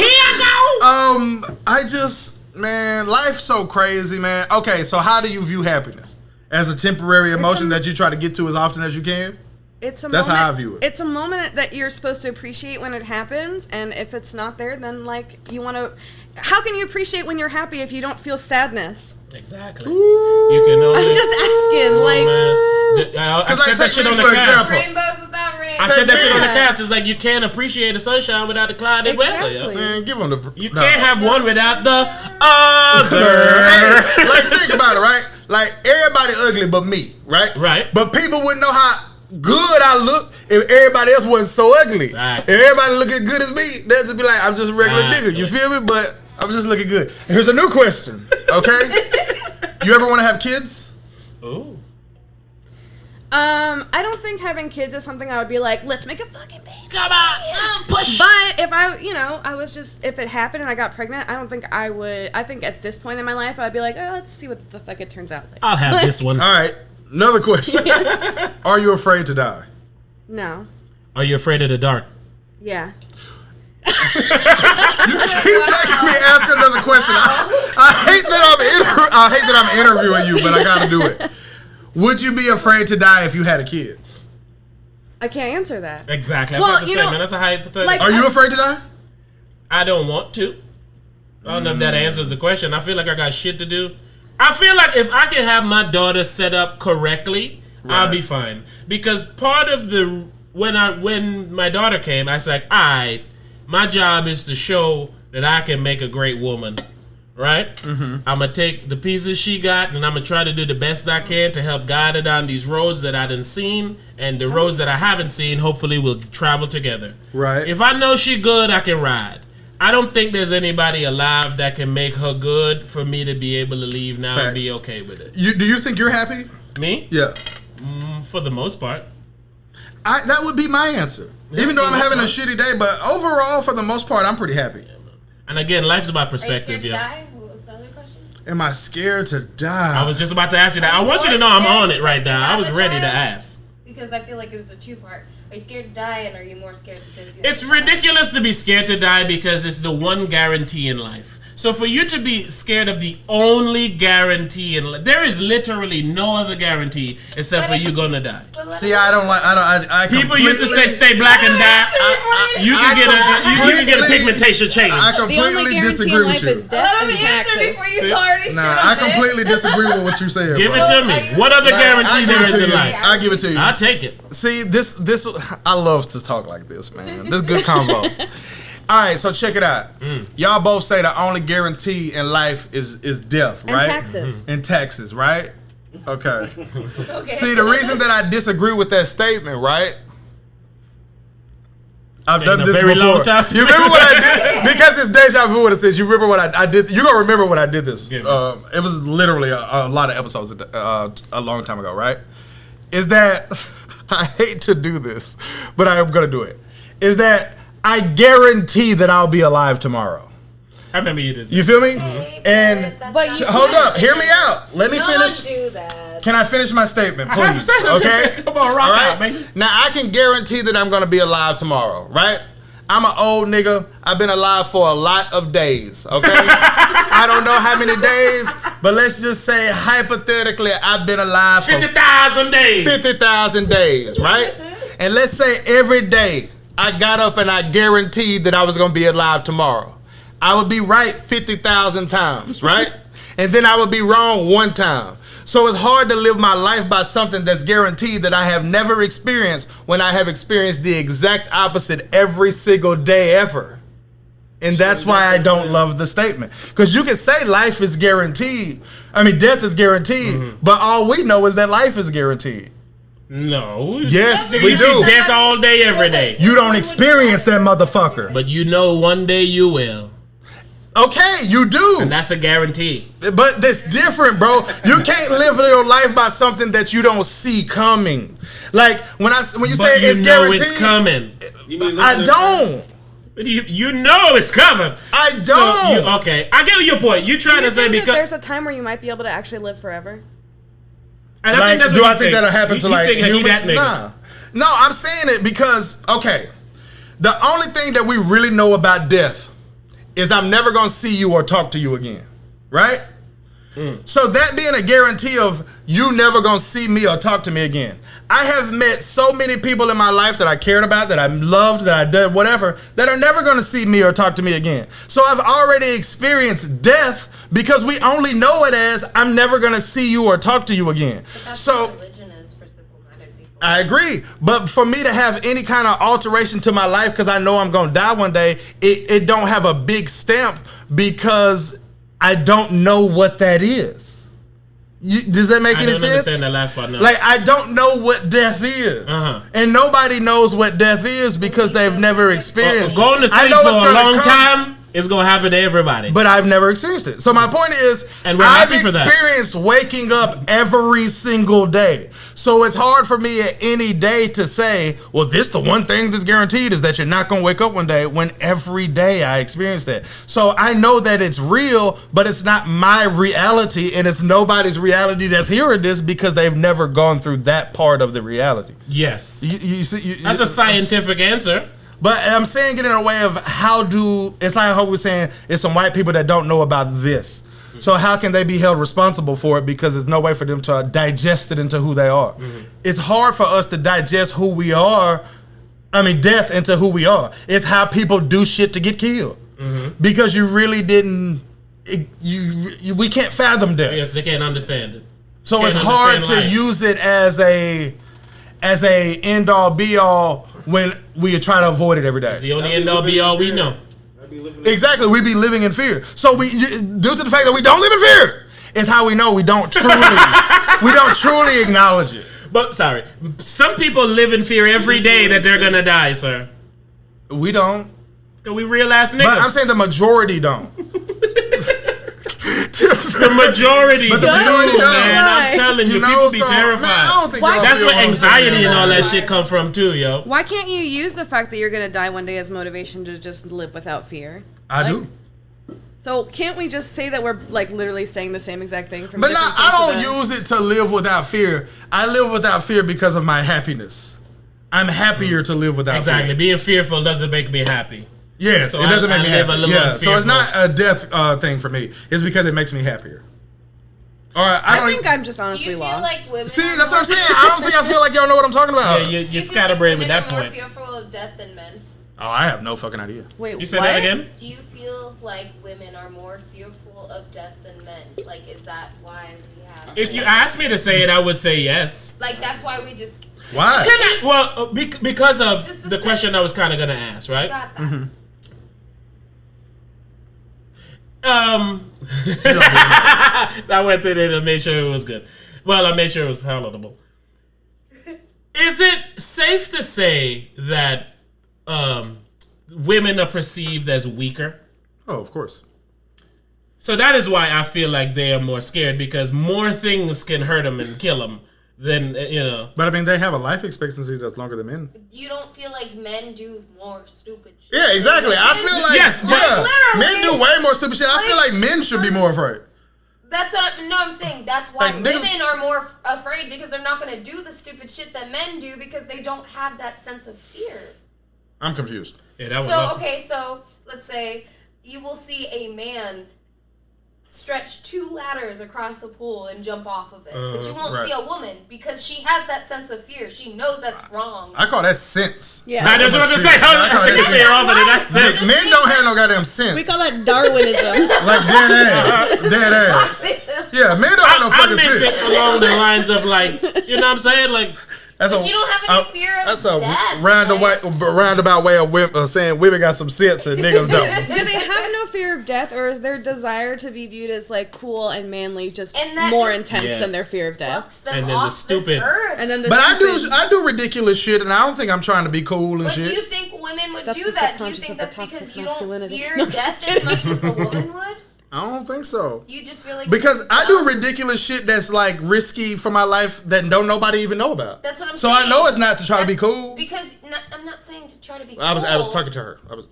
Here I go. I just, man, life's so crazy, man. Okay, so how do you view happiness? As a temporary emotion that you try to get to as often as you can? It's a That's moment, how I view it. It's a moment that you're supposed to appreciate when it happens, and if it's not there, then like you want to. How can you appreciate when you're happy if you don't feel sadness? Exactly. You can only. I'm just asking, like. I Because said that take shit me on the for cast. example. Rainbows without rain. I said that shit on the Yeah. cast. It's like you can't appreciate the sunshine without the cloudy weather. Exactly. Yo. Man, give him the. You no. can't have one without the other. Hey, like, think about it, right? Like, everybody ugly but me, right? Right. But people wouldn't know how good I look if everybody else wasn't so ugly. Exactly. If everybody look as good as me, they'd just be like, I'm just a regular Exactly. nigga. You feel me? But I'm just looking good. Here's a new question. Okay? You ever want to have kids? Ooh. I don't think having kids is something I would be like, let's make a fucking baby. Come on, push. But if I was just, if it happened and I got pregnant, I don't think I would. I think at this point in my life, I'd be like, oh, let's see what the fuck it turns out like. I'll have this one. All right. Another question. Are you afraid to die? No. Are you afraid of the dark? Yeah. You keep making me ask another question. I hate that I'm interviewing you, but I got to do it. Would you be afraid to die if you had a kid? I can't answer that. Exactly. That's Well, what I was you saying, know, man. That's a hypothetical. like- Are you afraid to die? I don't want to. I don't know if that answers the question. I feel like I got shit to do. I feel like if I can have my daughter set up correctly, I'll be fine. Because part of the when my daughter came, I was like, alright, my job is to show that I can make a great woman. Right? Mm-hmm. I'm going to take the pieces she got and I'm going to try to do the best I can to help guide her down these roads that I done seen. And the roads that I haven't seen, hopefully we'll travel together. Right. If I know she good, I can ride. I don't think there's anybody alive that can make her good for me to be able to leave now and be Facts. okay with it. Do you think you're happy? Me? Yeah. For the most part. That would be my answer. Even though I'm having a shitty day, but overall, for the most part, I'm pretty happy. And again, life's about Are you scared perspective, to yeah. die? What was the other question? Am I scared to die? I was just about to ask you that. I Are you want you to more know I'm scared on it right because you now. I have was a ready to child? ask. Because I feel like it was a two-part. Are you scared to die, and are you more scared because you? It's ridiculous to be scared to die because it's the one guarantee in life. So for you to be scared of the only guarantee in life, there is literally no other guarantee except for you gonna die. See, I don't like. I People used to say stay black and die. You can get a pigmentation change. I The only completely guarantee disagree in with life you. is death Let and me answer taxes. before you already Nah, shut I up, man. completely disagree with what you said. Give bro. it to me. What other guarantee there is in life? I give it to you. I'll take it. See, this I love to talk like this, man. This is good convo. All right, so check it out. Y'all both say the only guarantee in life is death, And right? taxes. And taxes, right? Okay. Okay. See, the reason that I disagree with that statement, right? I've done Taking a this very before. long time to You remember what I did? Because it's deja vu when it says you remember what I did. You're gonna remember what I did this. Give me. It was literally a lot of episodes a long time ago, right? Is that I hate to do this, but I am gonna do it. Is that I guarantee that I'll be alive tomorrow. I remember you did. You feel me? Okay, And but you- hold up, hear me out. Let me Don't finish. do that. Can I finish my statement, please? Okay. Okay. Come on, rock All out, baby. Now I can guarantee that I'm gonna be alive tomorrow, right? I'm an old nigga. I've been alive for a lot of days, okay? I don't know how many days, but let's just say hypothetically I've been alive for 50,000 days. 50,000 days, right? And let's say every day I got up and I guaranteed that I was gonna be alive tomorrow. I would be right 50,000 times, right? And then I would be wrong one time. So it's hard to live my life by something that's guaranteed that I have never experienced when I have experienced the exact opposite every single day ever. And that's why I don't love the statement. Because you can say life is guaranteed. I mean, death is guaranteed, but all we know is that life is guaranteed. No. Yes, You we see do. death all day, every day. You don't experience that motherfucker. But you know one day you will. Okay, you do. And that's a guarantee. But that's different, bro. You can't live your life by something that you don't see coming. Like when you say But you it's know guaranteed, it's coming. I don't. But you know it's coming. I So don't. okay, I get your point. You trying Do you to say think that because there's a time where you might be able to actually live forever? and I Like, think that's do what I you think that'll happen You- to you like think he humans? that nigga. Nah. No, I'm saying it because the only thing that we really know about death is I'm never gonna see you or talk to you again, right? So that being a guarantee of you never gonna see me or talk to me again. I have met so many people in my life that I cared about, that I loved, that I did whatever, that are never gonna see me or talk to me again. So I've already experienced death because we only know it as I'm never gonna see you or talk to you again. But that's So what religion is for simple-minded people. I agree, but for me to have any kind of alteration to my life because I know I'm gonna die one day, it don't have a big stamp because I don't know what that is. Does that make I any don't sense? understand that last part. No. Like, I don't know what death is. And nobody knows what death is because they've never experienced it. Going to sleep for a long time is going to happen to everybody. But I've never experienced it. So my point is, And we're I've happy for that. experienced waking up every single day. So it's hard for me at any day to say, well, the one thing that's guaranteed is that you're not going to wake up one day, when every day I experience that. So I know that it's real, but it's not my reality, and it's nobody's reality that's hearing this because they've never gone through that part of the reality. Yes. You see, That's a scientific answer. But I'm saying it in a way of it's like how we're saying it's some white people that don't know about this. So how can they be held responsible for it because there's no way for them to digest it into who they are? It's hard for us to digest who we are, death into who we are. It's how people do shit to get killed. Because you really didn't, we can't fathom death. Yes, they can't understand it. So it's hard to use it as a end all be all when we try to avoid it every day. It's the only end all be all we know. Exactly, we be living in fear. So due to the fact that we don't live in fear, is how we know we don't truly acknowledge it. But sorry, some people live in fear every day that they're gonna die, sir. We don't. Cause we real ass niggas. But I'm saying the majority don't. The majority, But the majority don't. man. I'm telling you, people be terrified. Man, I don't think y'all That's feel where what I'm anxiety saying, and all that man. shit come from too, yo. Why can't you use the fact that you're gonna die one day as motivation to just live without fear? I do. So can't we just say that we're like literally saying the same exact thing from? But different I don't points of use it to live without fear. I live without fear because of my happiness. I'm happier to live without Exactly. fear. Being fearful doesn't make me happy. Yes, So it doesn't I make me live happy. a little Yeah, so it's unfearful. not a death thing for me. It's because it makes me happier. All right, I think I'm just Do honestly you feel lost. like women? See, that's what I'm saying. I don't think I feel like y'all know what I'm talking about. Yeah, Do you're you feel like scatterbrained with women that are more point. fearful of death than men? Oh, I have no fucking idea. Wait, You said what? that again? Do you feel like women are more fearful of death than men? Like, is that why we have? If you asked me to say it, I would say yes. Like, that's why we just. Why? Can I, well, because of Just to the say- question I was kind of gonna ask, right? Got that. I went through it and made sure it was good. Well, I made sure it was palatable. Is it safe to say that women are perceived as weaker? Oh, of course. So that is why I feel like they are more scared, because more things can hurt them and kill them than, you know. But I mean, they have a life expectancy that's longer than men. You don't feel like men do more stupid shit? Yeah, exactly. I feel like Yes, but- men do way more stupid shit. I feel like men should be more afraid. That's what I'm saying. That's why Like, niggas- women are more afraid, because they're not going to do the stupid shit that men do, because they don't have that sense of fear. I'm confused. Yeah, that was So, awesome. okay, so let's say you will see a man stretch 2 ladders across a pool and jump off of it. But you won't right. see a woman, because she has that sense of fear. She knows that's wrong. I call that sense. Yeah. I just want to say, I call I that took fear off of it. That's sense. sense. Men don't have no goddamn sense. We call that Darwinism. Like dead ass. Dead ass. Yeah, men don't have no I fucking meant sense. it along the lines of, like, you know what I'm saying? Like, That's But you don't have any fear of that's a death, roundabout way of saying women got some sense and niggas don't. Do they have no fear of death, or is their desire to be viewed as like cool and manly just And that more just- intense Yes. than their fear of death? Fucks them And then the off stupid- this earth. And then the But stupid- I do ridiculous shit, and I don't think I'm trying to be cool and But do shit. you think women would That's do the that? Do you subconscious think of the that's toxic because you don't masculinity. fear No, I'm just death as much as a woman would? I don't think so. You just feel like Because I do dumb? ridiculous shit that's like risky for my life that don't nobody even know about. That's what I'm So saying. I know it's not to try to be cool. Because I'm not saying to try to be. I was cool. talking to her. Oh,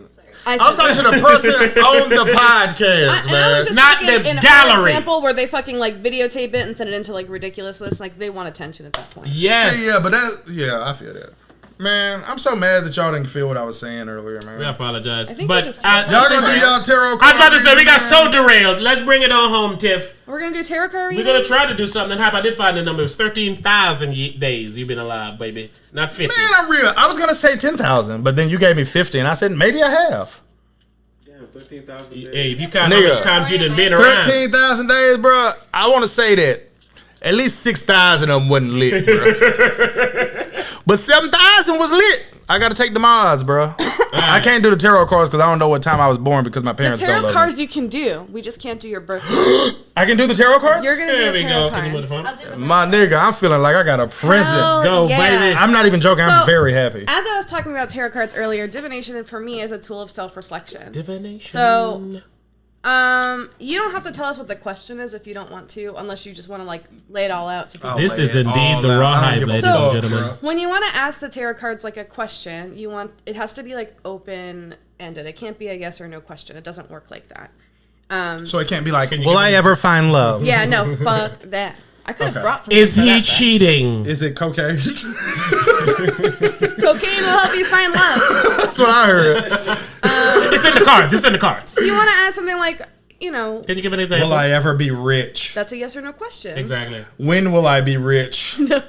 sorry. I was talking to the person on the podcast, And I man. was just Not thinking the in gallery. her example where they fucking like videotape it and send it into like ridiculousness, like they want attention at that point. yes. Yeah, but I feel that. Man, I'm so mad that y'all didn't feel what I was saying earlier, man. We apologize. I think But we're just- Y'all gonna do y'all tarot I was about to say, we got reading, so man? derailed. Let's bring it on home, Tiff. We're gonna do tarot card We're reading? going to try to do something. Hype, I did find the number. It was 13,000 days you've been alive, baby. Not 50. Man, I'm real. I was gonna say 10,000, but then you gave me 50, and I said maybe I have. Damn, 13,000 days. Hey, if you count how Nigga. much times you done been around. 13,000 days, bro. I want to say that at least 6,000 of them wasn't lit, bro. But 7,000 was lit. I got to take the odds, bro. I can't do the tarot cards because I don't know what time I was born because my The parents don't tarot love cards me. you can do. We just can't do your birthday. I can do the tarot cards? You're gonna There do we the go. tarot Can you move the cards. phone? I'll do the My nigga, I'm feeling like I got a present. Hell Go, yeah. baby. I'm not even joking. I'm So- very happy. As I was talking about tarot cards earlier, divination for me is a tool of self-reflection. Divination. So, you don't have to tell us what the question is if you don't want to, unless you just want to like lay it all out to people. This lay is it indeed all the out. raw I don't hype, give a ladies fuck, and gentlemen. bro. When you want to ask the tarot cards like a question, it has to be like open-ended. It can't be a yes or no question. It doesn't work like that. So it can't be like, you will give I me- ever find love? Yeah, no, fuck that. I could have Okay. brought something. Is for he that, cheating? Is it cocaine? but cocaine will help you find love. That's what I heard. It's in the cards. It's in the cards. So you want to ask something like, you know, Can you give an example? Will I ever be rich? that's a yes or no question. Exactly. When will I be rich? No.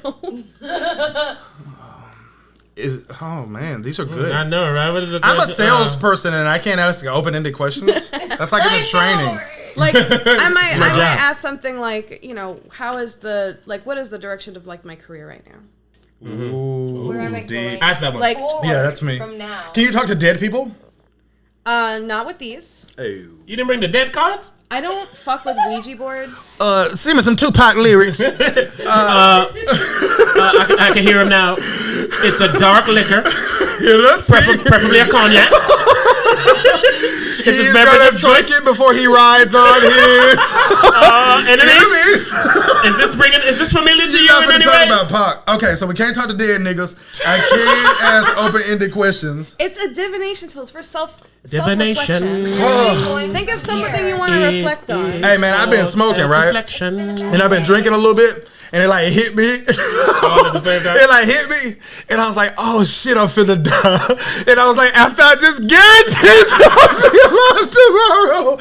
Oh man, these are good. I know, right? What is it? I'm a salesperson and I can't ask open-ended questions. That's like in the training. Like I might my job. ask something like, you know, what is the direction of like my career right now? Ooh, Where am I deep. going? Ask that one. Like Yeah, that's me. From now. Can you talk to dead people? not with these. Hey. You didn't bring the dead cards? I don't fuck with Ouija boards. Sing me some Tupac lyrics. I can hear him now. It's a dark liquor, preferably a cognac. It's his He's beverage gonna of drink choice. it before he rides on his Enemies? enemies. Is this familiar to You're you not in gonna any talk way? about Pac. Okay, so we can't talk to dead niggas. I can't ask open-ended questions. It's a divination tool. It's for Divination. self-reflection. Think of something you want to reflect on. Hey man, I've been smoking, right? Reflection. And I've been drinking a little bit, and it like hit me. All at the same time. It like hit me, and I was like, "Oh shit, I'm finna die." And I was like, "After I just guaranteed that I'll be alive tomorrow."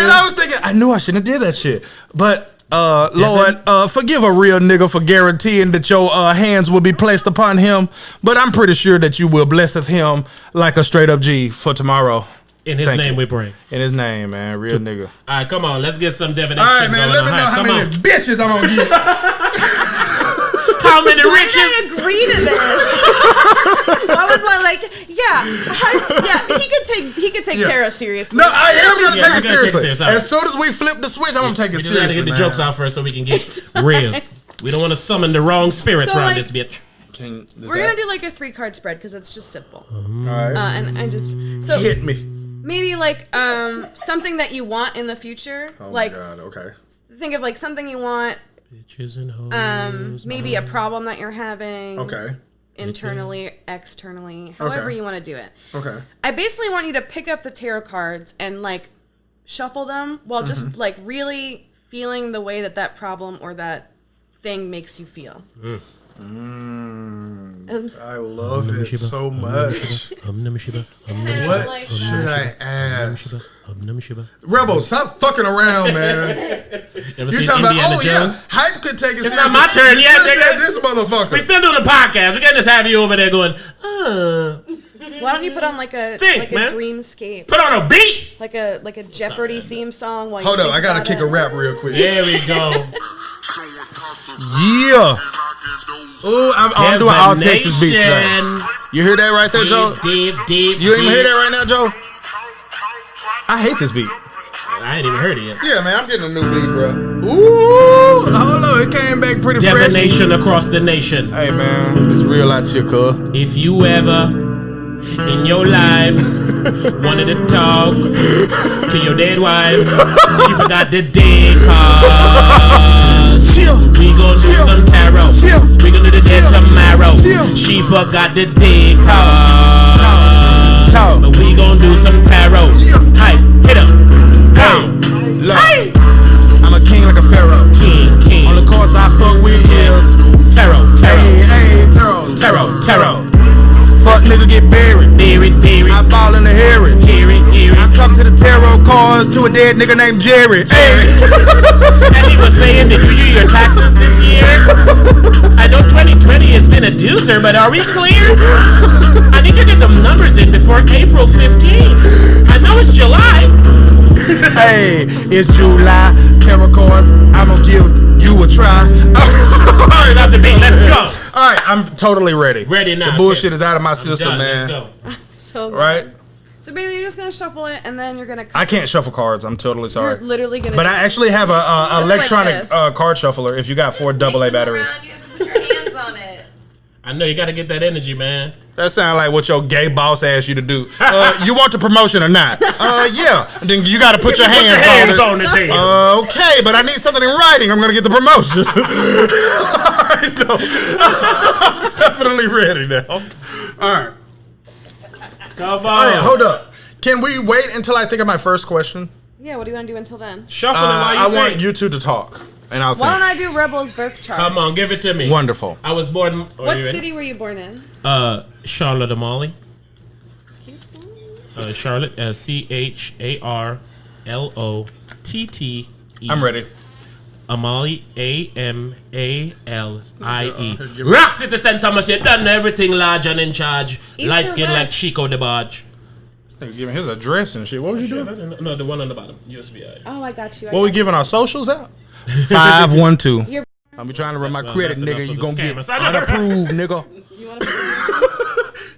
And I was thinking, I knew I shouldn't have did that shit, but. Lord, forgive a real nigga for guaranteeing that your hands will be placed upon him, but I'm pretty sure that you will blesseth him like a straight up G for tomorrow. In his Thank name you. we pray. In his name, man, real nigga. All right, come on. Let's get some divination All right, man, going let on. me know Hype, how come many on. bitches I'm gonna get. How many Why riches? did I agree to this? I was like, he could take Yeah. tarot seriously. No, I am gonna Yeah, take we're it gonna take it seriously. serious, all right. As soon as we flip the switch, I'm gonna take it We just seriously. gotta get the man. jokes out first so we can get real. We don't want to summon the wrong spirits So, around like- this bitch. We're gonna do like a 3-card spread because it's just simple. All right. And I just so Hit me. maybe like something that you want in the future. Oh like my god. Okay. think of like something you want. Bitches and hoes. Maybe a problem that you're having. Okay. Internally, externally, however Okay. you want to do it. Okay. I basically want you to pick up the tarot cards and like shuffle them while just like really feeling the way that problem or that thing makes you feel. And I love it so much. What Like, should I ask? Shiba. Rebel, stop fucking around, man. Ever You seen talking about? Indiana Oh Jones? yeah, hype could take it. It's not my turn yet, You nigga. said this motherfucker. We still doing a podcast. We can't just have you over there going, why don't you put on like a Think, man. dreamscape, put on a beat. like a Jeopardy theme song? While Hold you up, think I gotta about kick it? a rap real quick. There we go. Yeah. Oh, I'm doing all Texas beats today. You hear that right there, Joe? Deep. You even hear that right now, Joe? I hate this beat. I ain't even heard it yet. Yeah, man, I'm getting a new beat, bro. Ooh, hold on, it came back pretty fresh. Divination across the nation. Hey, man, it's real out here, cuz. If you ever in your life wanted to talk to your dead wife, she forgot the day cards. Chill. We gon' do Chill. some tarot. Chill. We gon' do the dead Chill. tomorrow. Chill. She forgot the day cards. Talk. But we gon' do some tarot. Yeah. Hype, hit 'em. Hey, look, Hey. I'm a king like a pharaoh. King. On the course I fuck with is Tarot. hey, tarot. Tarot. Fuck nigga get buried. Theory. I ball in the hairy. Hear it. I'm talking to the tarot cards to a dead nigga named Jerry. Hey. And he was saying, did you do your taxes this year? I know 2020 has been a doozer, but are we clear? I need to get the numbers in before April 15th. I know it's July. Hey, it's July. Tarot cards. I'm gonna give you a try. Alright, that's the beat. Let's go. All right, I'm totally ready. Ready now. The bullshit Tiff. is out of my I'm system, done. man. Let's go. So good. Right? So basically, you're just gonna shuffle it, and then you're gonna. I can't shuffle cards. I'm totally sorry. You're literally gonna. But I actually have a Just electronic like this. card shuffler. If you got 4 Just AA mix them batteries. around, you have to put your hands on it. I know you got to get that energy, man. That sounds like what your gay boss asked you to do. You want the promotion or not? Yeah. And then you got to put your hands on it. on it. Okay, but I need something in writing. I'm gonna get the promotion. All right, no. I'm definitely ready now. All right. Come on. All right, hold up. Can we wait until I think of my first question? Yeah. What do you want to do until then? Shuffle it while you I think. want you two to talk, and I'll Why don't think. I do Rebel's birth chart? Come on, give it to me. Wonderful. I was born. What city were you born in? Charlotte, Amali. Can you spell? Charlotte, CHARLOTTE. I'm ready. Amali, AMALIE. Rock City St. Thomas, you done everything large and in charge. East Light or skin like west? Chico the Barge. Give me his address and shit. What was you doing? No, the one on the bottom. USB. Oh, I got you. What we giving our socials out? 512. You're, I'm be trying to run my Well, credit, that's enough nigga. for You the gonna get scammers. I know. unapproved, nigga. you want to?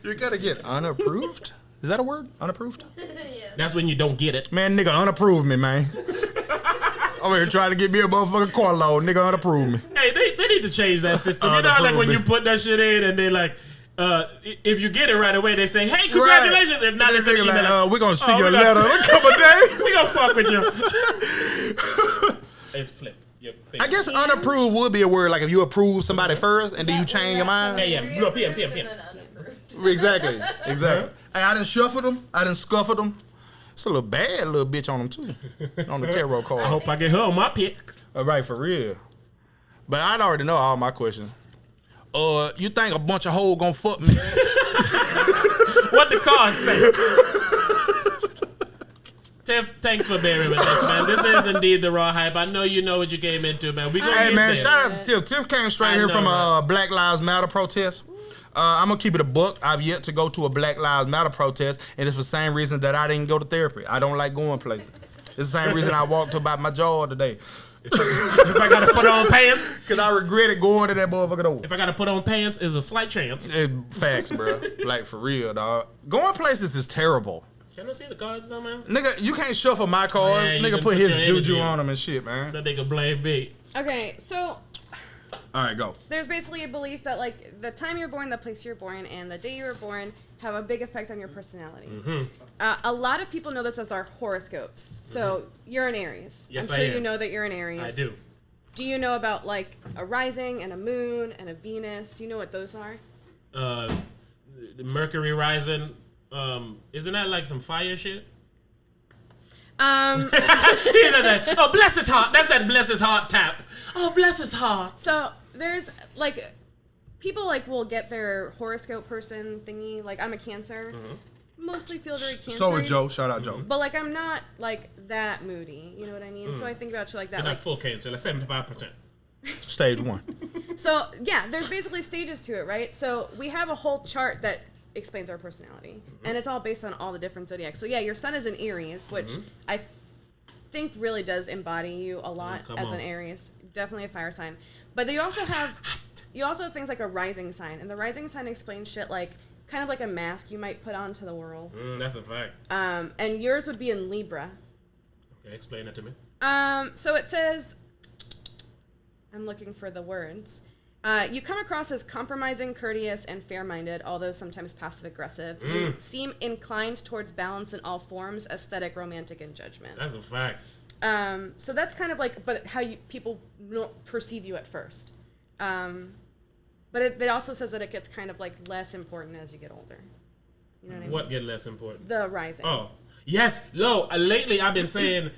You gotta get unapproved. Is that a word? Unapproved? That's when you don't get it. Man, nigga, unapproved me, man. I'm here trying to get me a motherfucking car loan. Nigga, unapproved me. Hey, they need to change that system. You know how, like when you put that shit in and they like, if you get it right away, they say, hey, congratulations. If not, they send an email. Like, we're gonna send you a we gonna- letter in a couple days. We gonna fuck with you. Hey, flip. I guess unapproved would be a word. Like if you approve somebody first and then you change your mind. Hey, yeah, no, PM. Exactly. Hey, I done shuffled them. I done scuffled them. It's a little bad little bitch on them too. On the tarot card. I hope I get her on my pick. All right, for real. But I'd already know all my questions. You think a bunch of hoes gonna fuck me? What the cards say? Tiff, thanks for bearing with us, man. This is indeed the raw hype. I know you know what you came into, man. We gonna Hey get man, there. shout out to Tiff. Tiff came straight I here know, from a man. Black Lives Matter protest. I'm gonna keep it a buck. I've yet to go to a Black Lives Matter protest, and it's for the same reason that I didn't go to therapy. I don't like going places. It's the same reason I walked about my jaw today. If I gotta put on pants, Cause I regretted going to that motherfucker door. if I gotta put on pants, is a slight chance. Facts, bro. Like for real, dog. Going places is terrible. Can I see the cards though, man? Nigga, you can't shuffle my cards. Man, you Nigga can put put his your juju energy on them and shit, man. That nigga blame me. Okay, so All right, go. there's basically a belief that like the time you're born, the place you're born, and the day you were born have a big effect on your personality. A lot of people know this as our horoscopes. So you're an Aries. Yes, I'm I sure am. you know that you're an Aries. I do. Do you know about like a rising and a moon and a Venus? Do you know what those are? The Mercury rising. Isn't that like some fire shit? Um, Oh, bless his heart. That's that bless his heart tap. Oh, bless his heart. so there's like people like will get their horoscope person thingy. Like I'm a Cancer. Mostly feel very Cancer. So is Joe. Shout out Joe. But like I'm not like that moody. You know what I mean? So I think about you like that. You're Like not full cancer, like 75%. Stage 1. so yeah, there's basically stages to it, right? So we have a whole chart that explains our personality, and it's all based on all the different zodiacs. So yeah, your sun is an Aries, which I think really does embody you a lot come as on. an Aries. Definitely a fire sign. But you also have things like a rising sign, and the rising sign explains shit like kind of like a mask you might put on to the world. That's a fact. And yours would be in Libra. Okay, explain that to me. So it says, I'm looking for the words. You come across as compromising, courteous, and fair-minded, although sometimes passive-aggressive. You seem inclined towards balance in all forms, aesthetic, romantic, and judgment. That's a fact. So that's kind of like, but how people perceive you at first. But it also says that it gets kind of like less important as you get older. You know what I mean? What get less important? The rising. Oh, yes. Lately I've been saying,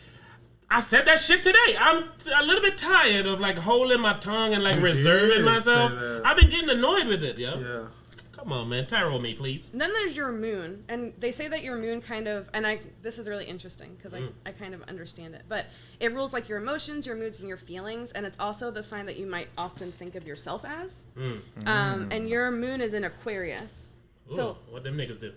I said that shit today. I'm a little bit tired of like holding my tongue and like You reserving did myself. say that. I've been getting annoyed with it, yo. Yeah. Come on, man. Tarot me, please. And then there's your moon, and they say that your moon kind of, and this is really interesting because I kind of understand it, but it rules like your emotions, your moods, and your feelings, and it's also the sign that you might often think of yourself as. And your moon is in Aquarius. So what them niggas do?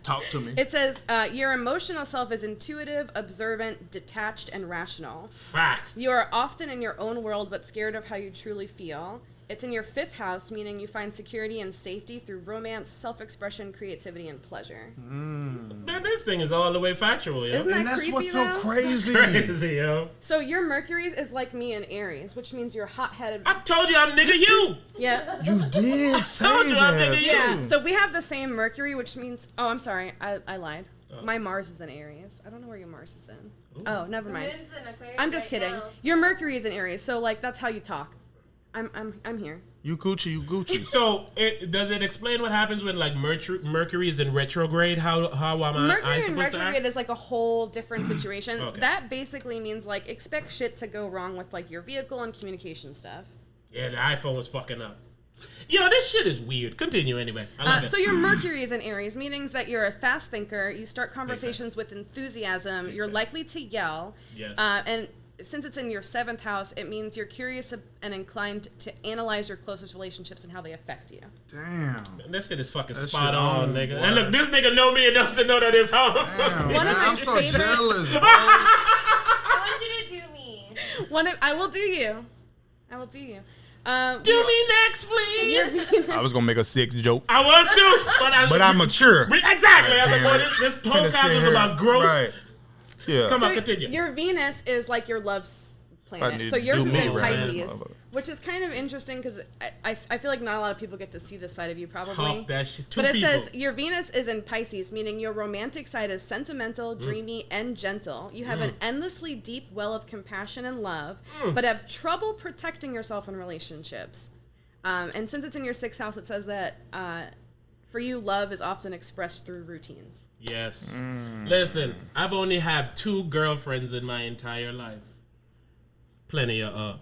Talk to me. it says your emotional self is intuitive, observant, detached, and rational. Facts. You are often in your own world but scared of how you truly feel. It's in your 5th house, meaning you find security and safety through romance, self-expression, creativity, and pleasure. Man, this thing is all the way factual, yo. Isn't that And that's creepy, what's so though? crazy. Crazy, yo. So your Mercury's is like me in Aries, which means you're hot-headed. I told you I'm nigga you. Yeah. You did say told you I'm that. nigga, Yeah. too. So we have the same Mercury, which means... Oh, I'm sorry. I lied. My Mars is in Aries. I don't know where your Mars is in. Oh, never The mind. moon's in Aquarius I'm just right kidding. now, so- Your Mercury is in Aries, so like that's how you talk. I'm here. You Gucci, you Gucci. So, does it explain what happens when like Mercury is in retrograde? How am I Mercury in supposed to retrograde act? is like a whole different situation. Okay. That basically means like expect shit to go wrong with like your vehicle and communication stuff. Yeah, the iPhone was fucking up. Yo, this shit is weird. Continue anyway. I love it. So your Mercury is in Aries, meaning that you're a fast thinker. You start conversations with enthusiasm. You're sense. likely to yell. Yes. And since it's in your 7th house, it means you're curious and inclined to analyze your closest relationships and how they affect you. Damn. This shit is fucking That spot shit on, on, nigga. boy. And look, this nigga know me enough to know that it's home. Damn, One of man, my I'm so favorite- jealous, bro. I want you to do me. I will do you. I will do you. Do me next, please. I was gonna make a sick joke, I was too, but I'm mature. Exactly. I was like, Damn boy, it. this whole Finna sit concept is here. about growth. Right. Yeah. Come on, So continue. your Venus is like your love I planet. need So to yours do is me in right, Pisces, motherfucker. which is kind of interesting because I feel like not a lot of people get to see this side of you probably. Talk that shit. Two But it people. says your Venus is in Pisces, meaning your romantic side is sentimental, dreamy, and gentle. You have an endlessly deep well of compassion and love, but have trouble protecting yourself in relationships. And since it's in your 6th house, it says that for you, love is often expressed through routines. Yes. Listen, I've only had 2 girlfriends in my entire life. Plenty of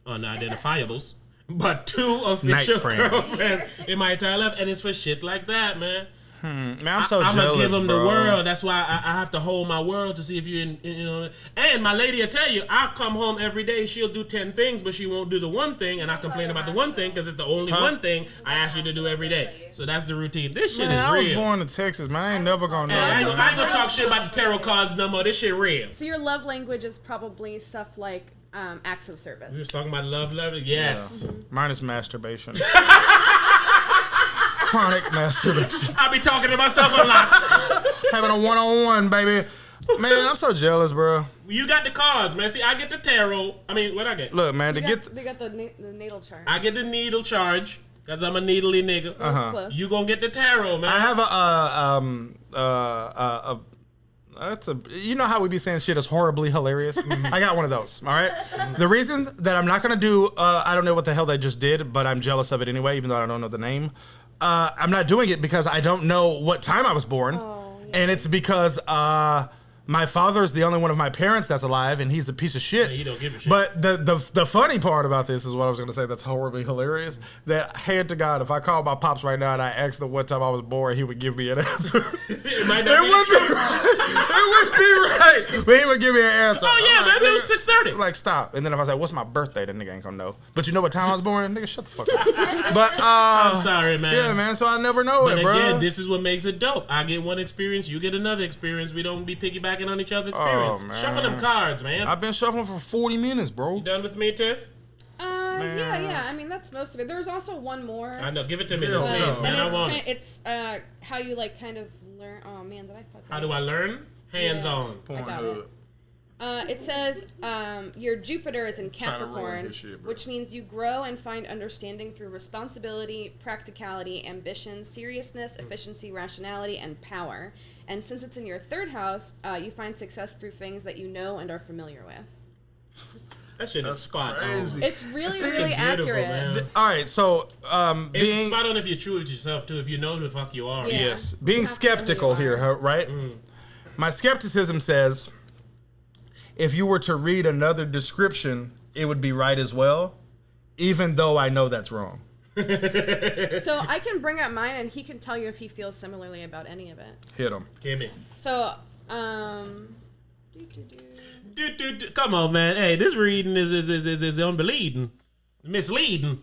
unidentifiables, but 2 official Night friends. girlfriends in my entire life, and it's for shit like that, man. Man, I'm so I'm jealous, gonna give them bro. the world. That's why I have to hold my world to see if you, you know. And my lady will tell you, I'll come home every day. She'll do 10 things, but she won't do the one thing, and I complain about the one thing because it's the only one thing I ask you to do every day. So that's the routine. This shit Man, is I was real. born in Texas, man. I ain't never gonna know. Hey, I ain't that. gonna talk shit about the tarot cards no more. This shit real. So your love language is probably stuff like acts of We service. was talking about love. Yes. Mine is masturbation. Chronic masturbation. I be talking to myself a lot. Having a one-on-one, baby. Man, I'm so jealous, bro. You got the cards, man. See, I get the tarot. I mean, what I get? Look, man, to They get got the natal chart. I get the needle charge because I'm a needly nigga. Close. You gonna get the tarot, man. I have that's a, you know how we be saying shit is horribly hilarious? I got one of those, all right? The reason that I'm not going to do, I don't know what the hell they just did, but I'm jealous of it anyway, even though I don't know the name. I'm not doing it because I don't know what time I was born. Oh, yeah. And it's because my father is the only one of my parents that's alive, and he's a piece of shit. Yeah, he don't give a shit. But the funny part about this is what I was going to say that's horribly hilarious. That, hand to God, if I call my pops right now and I asked him what time I was born, he would give me an answer. It might It not be would true. be right. It would be right. But he would give me an answer. Oh yeah, I'm like, maybe it was nigga, 6:30. like, stop. And then if I was like, what's my birthday? The nigga ain't gonna know. But you know what time I was born? Nigga, shut the fuck up. But I'm sorry, man. yeah, man. So I never know But it, bro. again, this is what makes it dope. I get one experience, you get another experience. We don't be piggybacking on each other's experience. man. Shuffle them cards, man. I've been shuffling for 40 minutes, bro. You done with me, Tiff? Yeah. I mean, that's most of it. There's also one more. I know. Give it to me, Yeah, though, yeah. please, man. I want it. It's how you like kind of learn. Oh man, did I fuck How up? do I learn? Hands Yeah. on. I got Pornhub. It says your Jupiter is in Trying to ruin Capricorn, his shit, bro. which means you grow and find understanding through responsibility, practicality, ambition, seriousness, efficiency, rationality, and power. And since it's in your 3rd house, you find success through things that you know and are familiar with. That shit is spot crazy. on. It's really, See, really Beautiful, accurate. man. All right, so It's being spot on if you're true with yourself, too. If you know who the fuck you are. Yeah. yes, You being have to know who skeptical you here, are. right? My skepticism says if you were to read another description, it would be right as well, even though I know that's wrong. So I can bring up mine, and he can tell you if he feels similarly about any of it. Hit them. Give me. So, Come on, man. Hey, this reading is unbelieving. Misleading.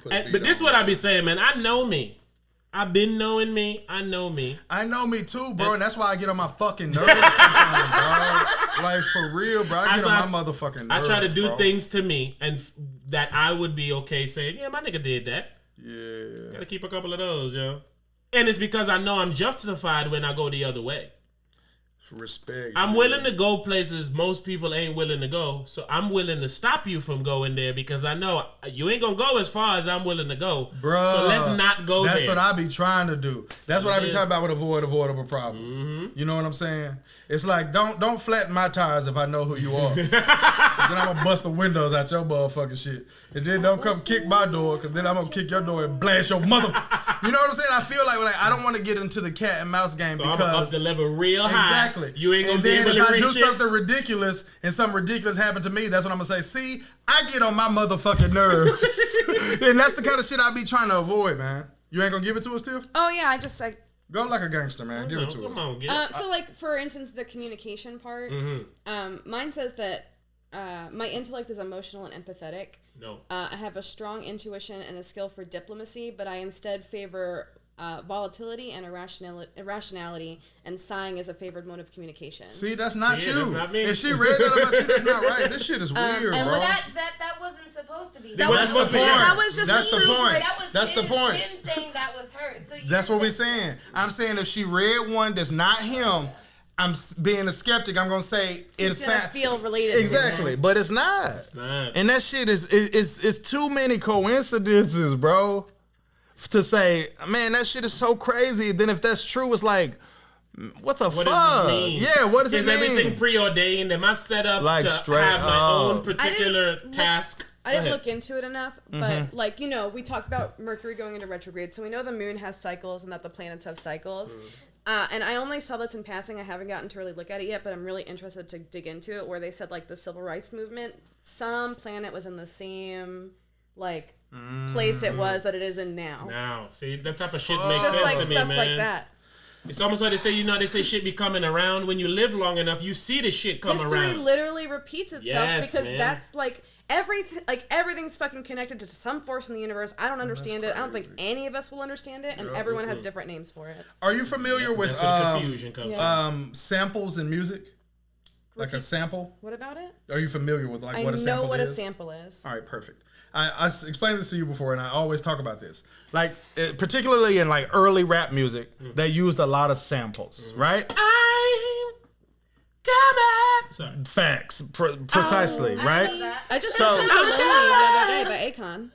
But this is what I be saying, man. I know me. I've been knowing me. I know me. I know me too, bro, and that's why I get on my fucking nerves sometimes, bro. Like, for real, bro. I get on my motherfucking nerves, I try to do bro. things to me and that I would be okay saying, yeah, my nigga did that. Yeah. Gotta keep a couple of those, yo. And it's because I know I'm justified when I go the other way. Respect. I'm willing to go places most people ain't willing to go. So I'm willing to stop you from going there because I know you ain't gonna go as far as I'm willing to go. Bruh, so let's not go that's there. what I be trying to do. That's what I be talking about with avoid avoidable problems. Mm-hmm. You know what I'm saying? It's like, don't flatten my tires if I know who you are. Then I'm gonna bust the windows out your motherfucking shit. And then don't come kick my door, because then I'm gonna kick your door and blast your mother. You know what I'm saying? I feel like I don't want to get into the cat and mouse game so because I'm up the level real high. Exactly. You ain't gonna and be then able if to I do reach something ridiculous and something ridiculous happened to me, that's what I'm gonna say. See, I get on my motherfucking nerves. And that's the kind of shit I be trying to avoid, man. You ain't gonna give it to us, Tiff? Oh yeah, I just like. Go like a gangster, man. Give it to us. Come on, get it. So like for instance, the communication part. Mine says that my intellect is emotional and empathetic. No. I have a strong intuition and a skill for diplomacy, but I instead favor volatility and irrationality, and sighing is a favored mode of communication. See, that's not you. That's not me. If she read that about you, that's not right. This shit is weird, bro. Well, that wasn't supposed to be. That was supposed to be. That was just That's the me. point. That was That's the point. Him saying that was her. So That's what we're saying. I'm saying if she read one that's not him, I'm being a skeptic. I'm gonna say It's gonna feel related. exactly, To but it's not. It's not. And that shit is too many coincidences, bro. To say, man, that shit is so crazy. Then if that's true, it's like, what the fuck? Does this mean? Yeah, what does it Is mean? everything preordained? Am I set up Like, to straight have my up. own particular task? I didn't look into it enough, but like, you know, we talked about Mercury going into retrograde, so we know the moon has cycles and that the planets have cycles. And I only saw this in passing. I haven't gotten to really look at it yet, but I'm really interested to dig into it, where they said like the civil rights movement, some planet was in the same like place it was that it is in now. Now, see, that type of shit makes Just sense like to me, stuff man. like that. It's almost like they say, they say shit be coming around. When you live long enough, you see the shit come History around. literally repeats itself Yes, because man. that's like everything's fucking connected to some force in the universe. I don't understand it. I don't think any of us will understand it, and everyone has different names for it. Are you familiar with That's where the confusion comes from. samples in music? Like a sample? What about it? Are you familiar with like I what a sample is? know what a sample is. All right, perfect. I explained this to you before, and I always talk about this. Like, particularly in like early rap music, they used a lot of samples, right? I'm coming. Sorry. Facts, precisely, right? I just So- listened to Lonely the other day by Akon.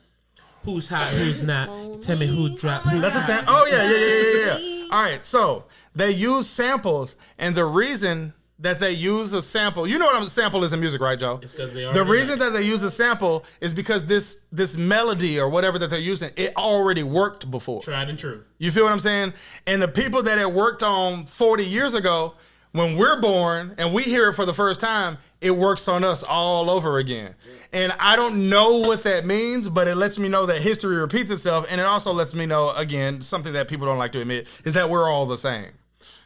Who's hot? Who's not? Tell me who dropped. Who That's a sample. Oh yeah. All right, so they use samples, and the reason that they use a sample, you know what a sample is in music, right, Joe? It's because they are. The reason that they use a sample is because this melody or whatever that they're using, it already worked before. Tried and true. You feel what I'm saying? And the people that it worked on 40 years ago, when we're born and we hear it for the first time, it works on us all over again. And I don't know what that means, but it lets me know that history repeats itself. And it also lets me know, again, something that people don't like to admit, is that we're all the same.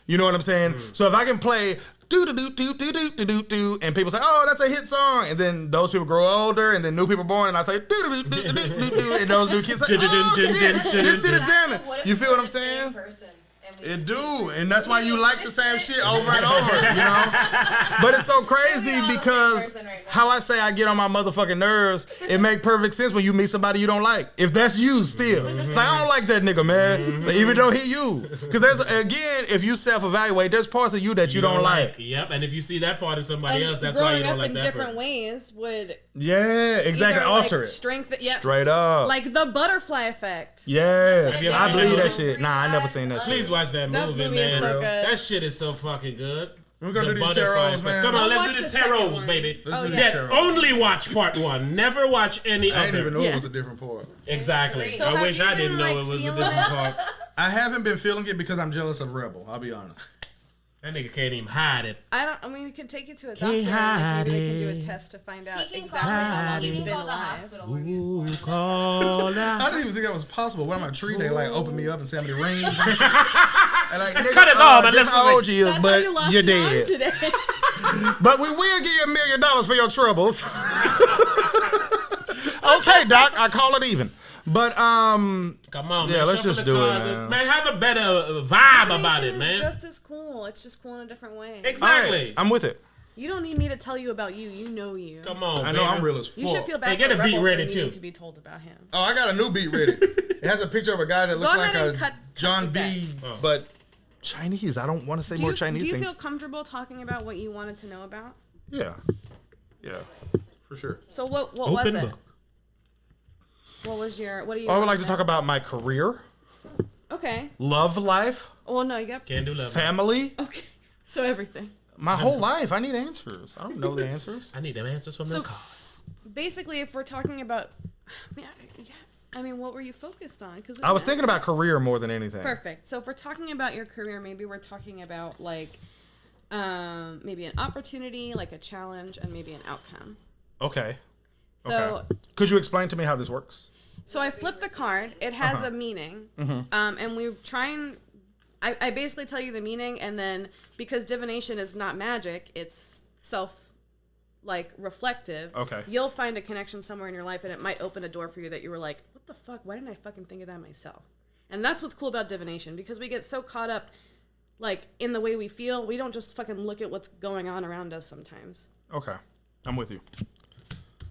You know what I'm saying? So if I can play do-do-do-do-do-do-do-do, and people say, oh, that's a hit song, and then those people grow older, and then new people born, and I say do-do-do-do-do-do, and those new kids say, oh, shit, this shit is jamming. You feel what I'm saying? It do, and that's why you like the same shit over and over, you know? But it's so crazy because how I say I get on my motherfucking nerves, it make perfect sense when you meet somebody you don't like. If that's you still. It's like, I don't like that nigga, man. But even though he you. Because there's, again, if you self-evaluate, there's parts of you that you don't like. Yep, and if you see that part of somebody else, that's why you don't like that person. Growing up in different ways would... Yeah, exactly. either, Alter like, it. Strengthen, yep. Straight up. Like the butterfly effect. Yes. Have you ever I seen believe that that shit. Nah, I never seen that shit. Please watch that That movie, movie man. is so good. That shit is so fucking good. We're gonna The do these butterfly tarots, effect. man. Come on, Don't let's do watch this the second tarots, one. baby. Let's do yeah. this That tarot. only watch part one. Never watch any I didn't other. even know Yeah. it was a different part. Exactly. So I have wish you I didn't been, know like, it was a feeling different it? part. I haven't been feeling it because I'm jealous of Rebel. I'll be honest. That nigga can't even hide it. I mean, we could take you to a doctor Can't and like, maybe they hide can do a it. test to find out He can exactly how long he you've can been go to the alive. hospital. where you- Ooh, call I didn't even think that was possible. When I'm at a tree, they like open me up and say how many rings and shit. And like, Let's nigga, cut his arm and this let's how like- old you is, That's how but you lost you're your arm dead. today. But we will give you $1 million for your troubles. Okay, Doc, I call it even. But Come on, yeah, man. let's Shuffle just the do it, cards. man. Have a better vibe about it, Divination man. is just as cool. It's just cool in a different way. Exactly. All right, I'm with it. You don't need me to tell you about you. You know you. Come on, I know baby. I'm real as fuck. You should feel bad Hey, get for a beat Rebel ready, for needing too. to be told about him. Oh, I got a new beat ready. It has a picture of a guy that looks Go like ahead a and cut John the B. Oh. But Chinese. I don't want to say more Chinese do you things. feel comfortable talking about what you wanted to know about? Yeah, for sure. So what was Open it? book. What was your? What do you? I would want like to talk about my career, Okay. love life, Well, no, you got. Can't do love. family, Okay. So everything. my whole life. I need answers. I don't know the answers. I need them answers from So the cards. basically, if we're talking about, yeah, I mean, what were you focused on? Because I was thinking about career more than anything. Perfect. So if we're talking about your career, maybe we're talking about like, maybe an opportunity, like a challenge, and maybe an outcome. Okay. So, Okay. Could you explain to me how this works? so I flipped the card. It has a meaning, and we try and. I basically tell you the meaning, and then because divination is not magic, it's reflective. Okay. You'll find a connection somewhere in your life, and it might open a door for you that you were like, "What the fuck? Why didn't I fucking think of that myself?" And that's what's cool about divination, because we get so caught up, like in the way we feel, we don't just fucking look at what's going on around us sometimes. Okay. I'm with you.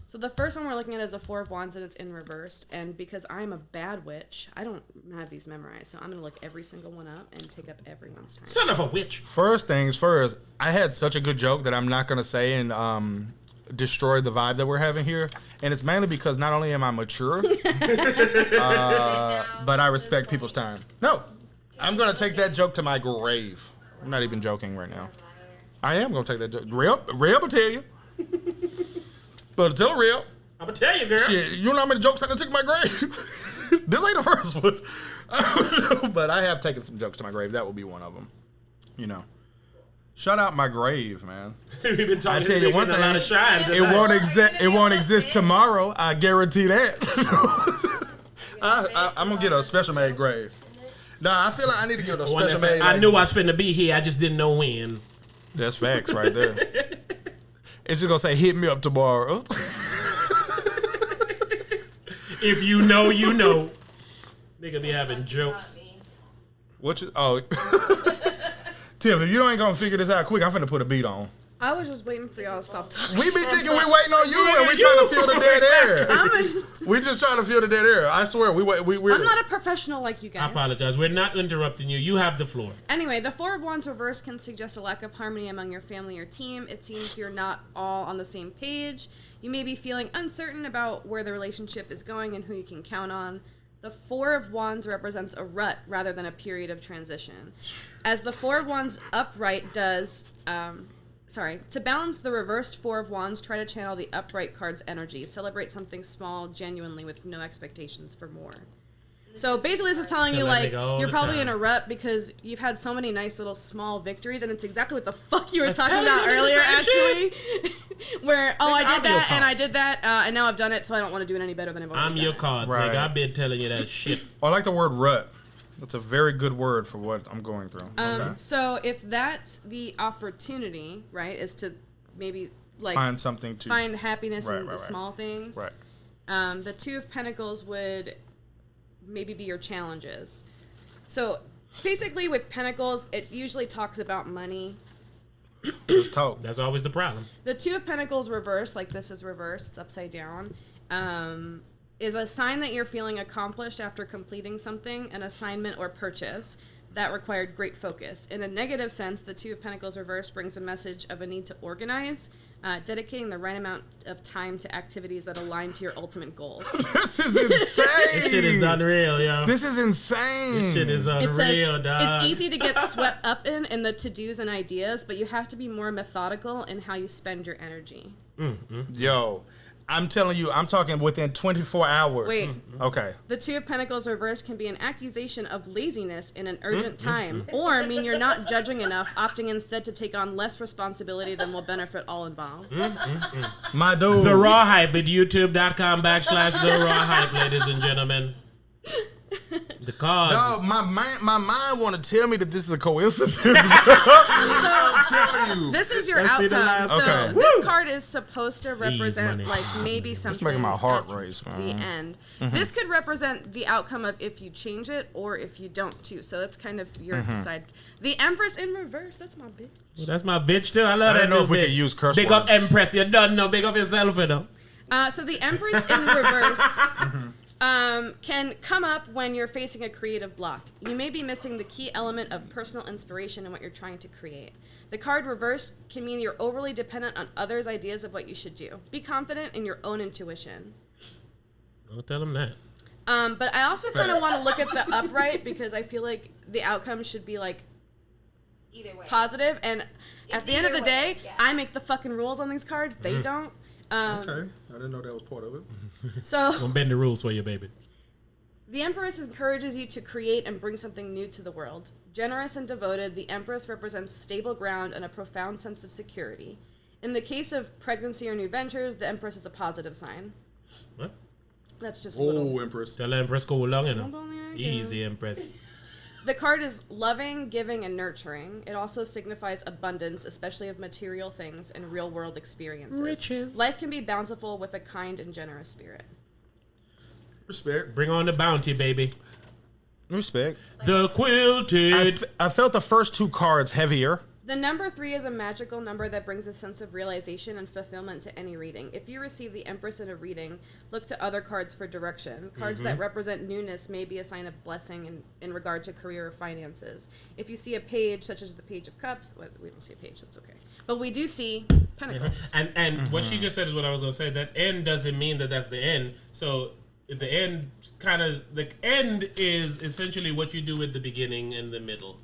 So the first one we're looking at is a Four of Wands, and it's in reversed. And because I'm a bad witch, I don't have these memorized. So I'm going to look every single one up and take up everyone's time. Son of a witch. First things first, I had such a good joke that I'm not going to say and destroy the vibe that we're having here. And it's mainly because not only am I mature, but I respect people's time. No, I'm going to take that joke to my grave. I'm not even joking right now. I am going to take that joke. Real will tell you. But tell her real. I'm gonna tell you, girl. Shit, you know how many jokes I done took to my grave? This ain't the first one. But I have taken some jokes to my grave. That will be one of them. You know. Shout out my grave, man. We've been talking. I tell you one a lot thing, of shine it tonight. won't exist. It won't exist tomorrow. I guarantee that. I'm gonna get a special made grave. Nah, I feel like I need to get a One special that said, made. I knew I was finna be here. I just didn't know when. That's facts right there. It's just gonna say, "Hit me up tomorrow." If you know, you know. Nigga be having jokes. What you? Oh, Tiff, if you ain't gonna figure this out quick, I'm finna put a beat on. I was just waiting for y'all to stop talking. We be thinking we waiting on you, and we trying to fill the dead air. I'm We just trying to fill the dead air. I swear, we're. not a professional like you I guys. apologize. We're not interrupting you. You have the floor. Anyway, the Four of Wands reverse can suggest a lack of harmony among your family or team. It seems you're not all on the same page. You may be feeling uncertain about where the relationship is going and who you can count on. The Four of Wands represents a rut rather than a period of transition. As the Four of Wands upright does... to balance the reversed Four of Wands, try to channel the upright card's energy. Celebrate something small genuinely with no expectations for more. So basically this is telling you, Tell that like, nigga all you're the probably time. in a rut because you've had so many nice little small victories, and it's exactly what the fuck you were talking telling about you, earlier, nigga, same actually. Where, oh, Nigga, I I'm did your that, and card. I did that, and now I've done it, so I don't want to do it any better than I've already I'm done your it. cards, Right. nigga. I've been telling you that shit. I like the word rut. That's a very good word for what I'm going through. Okay. So if that's the opportunity, right, is to maybe, like, Find something to find happiness Right, in the right. small things. Right. The Two of Pentacles would maybe be your challenges. So basically with Pentacles, it usually talks about money. Let's talk. That's always the problem. The Two of Pentacles reversed, like this is reversed, it's upside down, is a sign that you're feeling accomplished after completing something, an assignment or purchase that required great focus. In a negative sense, the Two of Pentacles reversed brings a message of a need to organize, dedicating the right amount of time to activities that align to your ultimate goals. This is insane. This shit is unreal, yo. This is insane. This shit is It unreal, says dog. it's easy to get swept up in the to-dos and ideas, but you have to be more methodical in how you spend your energy. Yo, I'm telling you, I'm talking within 24 hours. Wait. Okay. The Two of Pentacles reversed can be an accusation of laziness in an urgent time, or mean you're not judging enough, opting instead to take on less responsibility than will benefit all involved. My dude. TheRawHype at youtube.com/TheRawHype, ladies and gentlemen. The cause. No, my mind want to tell me that this is a coincidence. I'm telling you. This is your Let's see the outcome. last- So Okay. this card is supposed to represent money. like maybe something. making my heart at race, man. The end. This could represent the outcome of if you change it or if you don't too. So that's kind of your side. The Empress in reverse. That's my bitch. Well, that's my bitch too. I love I that. didn't know new if we bitch. could use curse Big up words. Empress. You done know. Big up yourself, you know. So the Empress in reverse can come up when you're facing a creative block. You may be missing the key element of personal inspiration in what you're trying to create. The card reversed can mean you're overly dependent on others' ideas of what you should do. Be confident in your own intuition. Don't tell them that. But I also kind of want to look at the upright because I feel like the outcome should be like Either way. positive. And at It's the end of the either day, way, yeah. I make the fucking rules on these cards. They don't. Okay, I didn't know that was part of it. So Gonna bend the rules for you, baby. the Empress encourages you to create and bring something new to the world. Generous and devoted, the Empress represents stable ground and a profound sense of security. In the case of pregnancy or new ventures, the Empress is a positive sign. What? That's just a little. Oh, Empress. Tell Empress go along, you know. Don't believe I can. Easy, Empress. The card is loving, giving, and nurturing. It also signifies abundance, especially of material things and real-world experiences. Riches. Life can be bountiful with a kind and generous spirit. Respect. Bring on the bounty, baby. Respect. The quilted. I felt the first two cards heavier. The number 3 is a magical number that brings a sense of realization and fulfillment to any reading. If you receive the Empress in a reading, look to other cards for direction. Cards that represent newness may be a sign of blessing in regard to career or finances. If you see a page, such as the Page of Cups, well, we don't see a page, that's okay. But we do see Pentacles. And what she just said is what I was gonna say. That end doesn't mean that that's the end. So the end the end is essentially what you do at the beginning and the middle.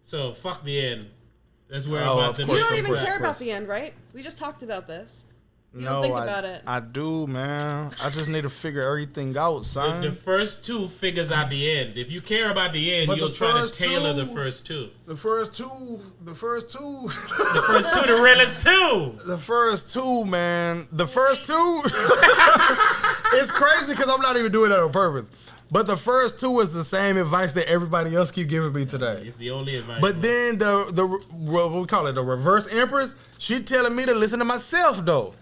So fuck the end. That's where Oh, about of the course, You don't of even course, care of about course. the end, right? We just talked about this. You No, don't think about it. I do, man. I just need to figure everything out, son. The first two figures out the end. If you care about the end, But you'll the try to first tailor the two- first two. The first two. The first two, the realest two. The first two, man. The first two. It's crazy because I'm not even doing that on purpose. But the first two is the same advice that everybody else keep giving me today. It's the only advice. But then what we call it, the reverse Empress, she telling me to listen to myself though.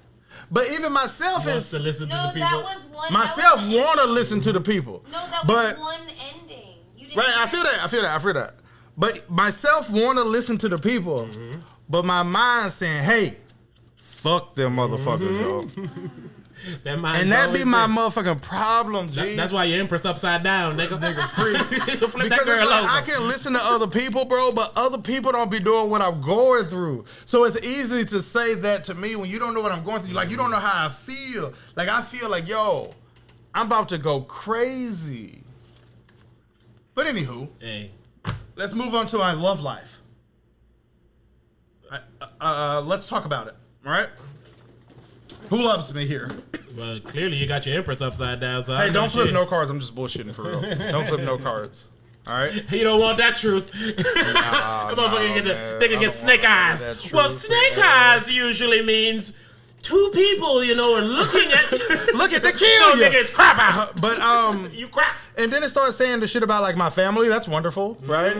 But even myself wants is to listen to No, the people. that was one. myself that was want to ending. listen to the people. No, that but was one ending. You didn't. right, I feel that. But myself want to listen to the people. But my mind saying, "Hey, fuck them motherfuckers, yo." That mind's And that be always my there. motherfucking problem, G. That's why your Empress upside down, nigga. Flip that Because it's girl like over. I can listen to other people, bro, but other people don't be doing what I'm going through. So it's easy to say that to me when you don't know what I'm going through. Like, you don't know how I feel. Like, I feel like, yo, I'm about to go crazy. But anywho, Hey, let's move on to my love life. Let's talk about it, all right? Who loves me here? well, clearly you got your Empress upside down. So I Hey, know don't flip shit. no cards. I'm just bullshitting for real. Don't flip no cards. All right? You don't want that truth. Come on, fucking get man. they can I get don't snake wanna eyes. hear that Well, truth, snake man. eyes usually means two people, you know, are looking at Look at the No, kill you. nigga, it's crap out. But You crap. and then it started saying the shit about like my family. That's wonderful, right?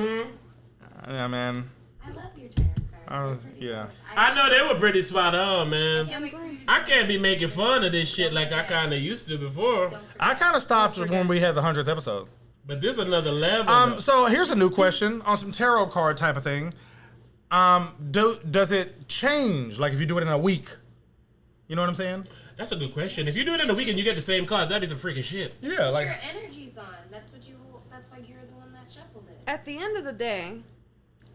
Yeah, man. I love your tarot cards. They're pretty yeah. good. I know they were pretty spot on, man. can't wait for you to I can't be making fun of this shit like I kind of used to before. don't forget. I kind of stopped when we had the 100th episode. But this another level. though. So here's a new question on some tarot card type of thing. Does it change like if you do it in a week? You know what I'm saying? That's a good question. If you do it in a weekend, you get the same cards. That'd be some freaking shit. Yeah, like Your energy's on. That's why you're the one that shuffled it. At the end of the day,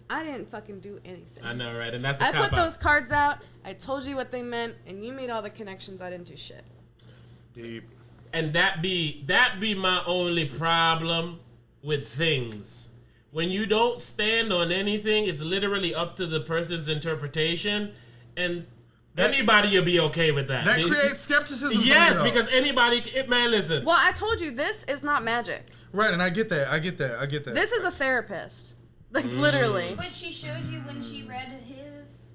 I didn't fucking do anything. I know, right? And that's the I cop put out. those cards out. I told you what they meant, and you made all the connections. I didn't do shit. deep. And that be my only problem with things. When you don't stand on anything, it's literally up to the person's interpretation, and anybody will be okay with that. That creates skepticism. for me, Yes, though. because anybody, man, listen. Well, I told you this is not magic. Right, and I get that. This is a therapist. Like, literally. But she showed you when she read his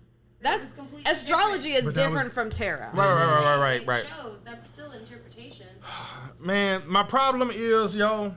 That's completely astrology different. is But that different from tarot. Right. It shows. That's still interpretation. Man, my problem is, yo,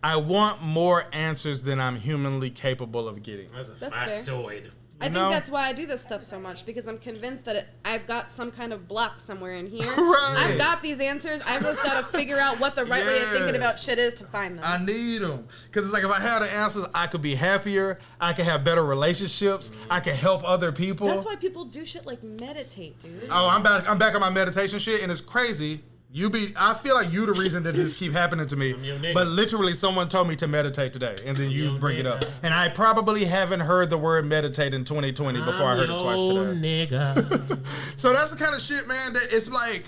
I want more answers than I'm humanly capable of getting. That's a That's fair. factoid. I know? think that's why I do this stuff so much, because I'm convinced that I've got some kind of block somewhere in here. Right. I've got these answers. I've just got to figure out what the right way of thinking Yes. about shit is to find them. I need them. Because it's like if I had the answers, I could be happier. I could have better relationships. I could help other people. That's why people do shit like meditate, dude. Oh, I'm back on my meditation shit, and it's crazy. I feel like you the reason that this keep happening to me. your nigga. But literally someone told me to meditate today, and then you your bring it up. nigga. And I probably haven't heard the word meditate in 2020 before I heard it twice today. Nigga. So that's the kind of shit, man, that it's like,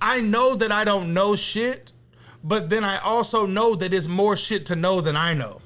I know that I don't know shit, but then I also know that it's more shit to know than I know.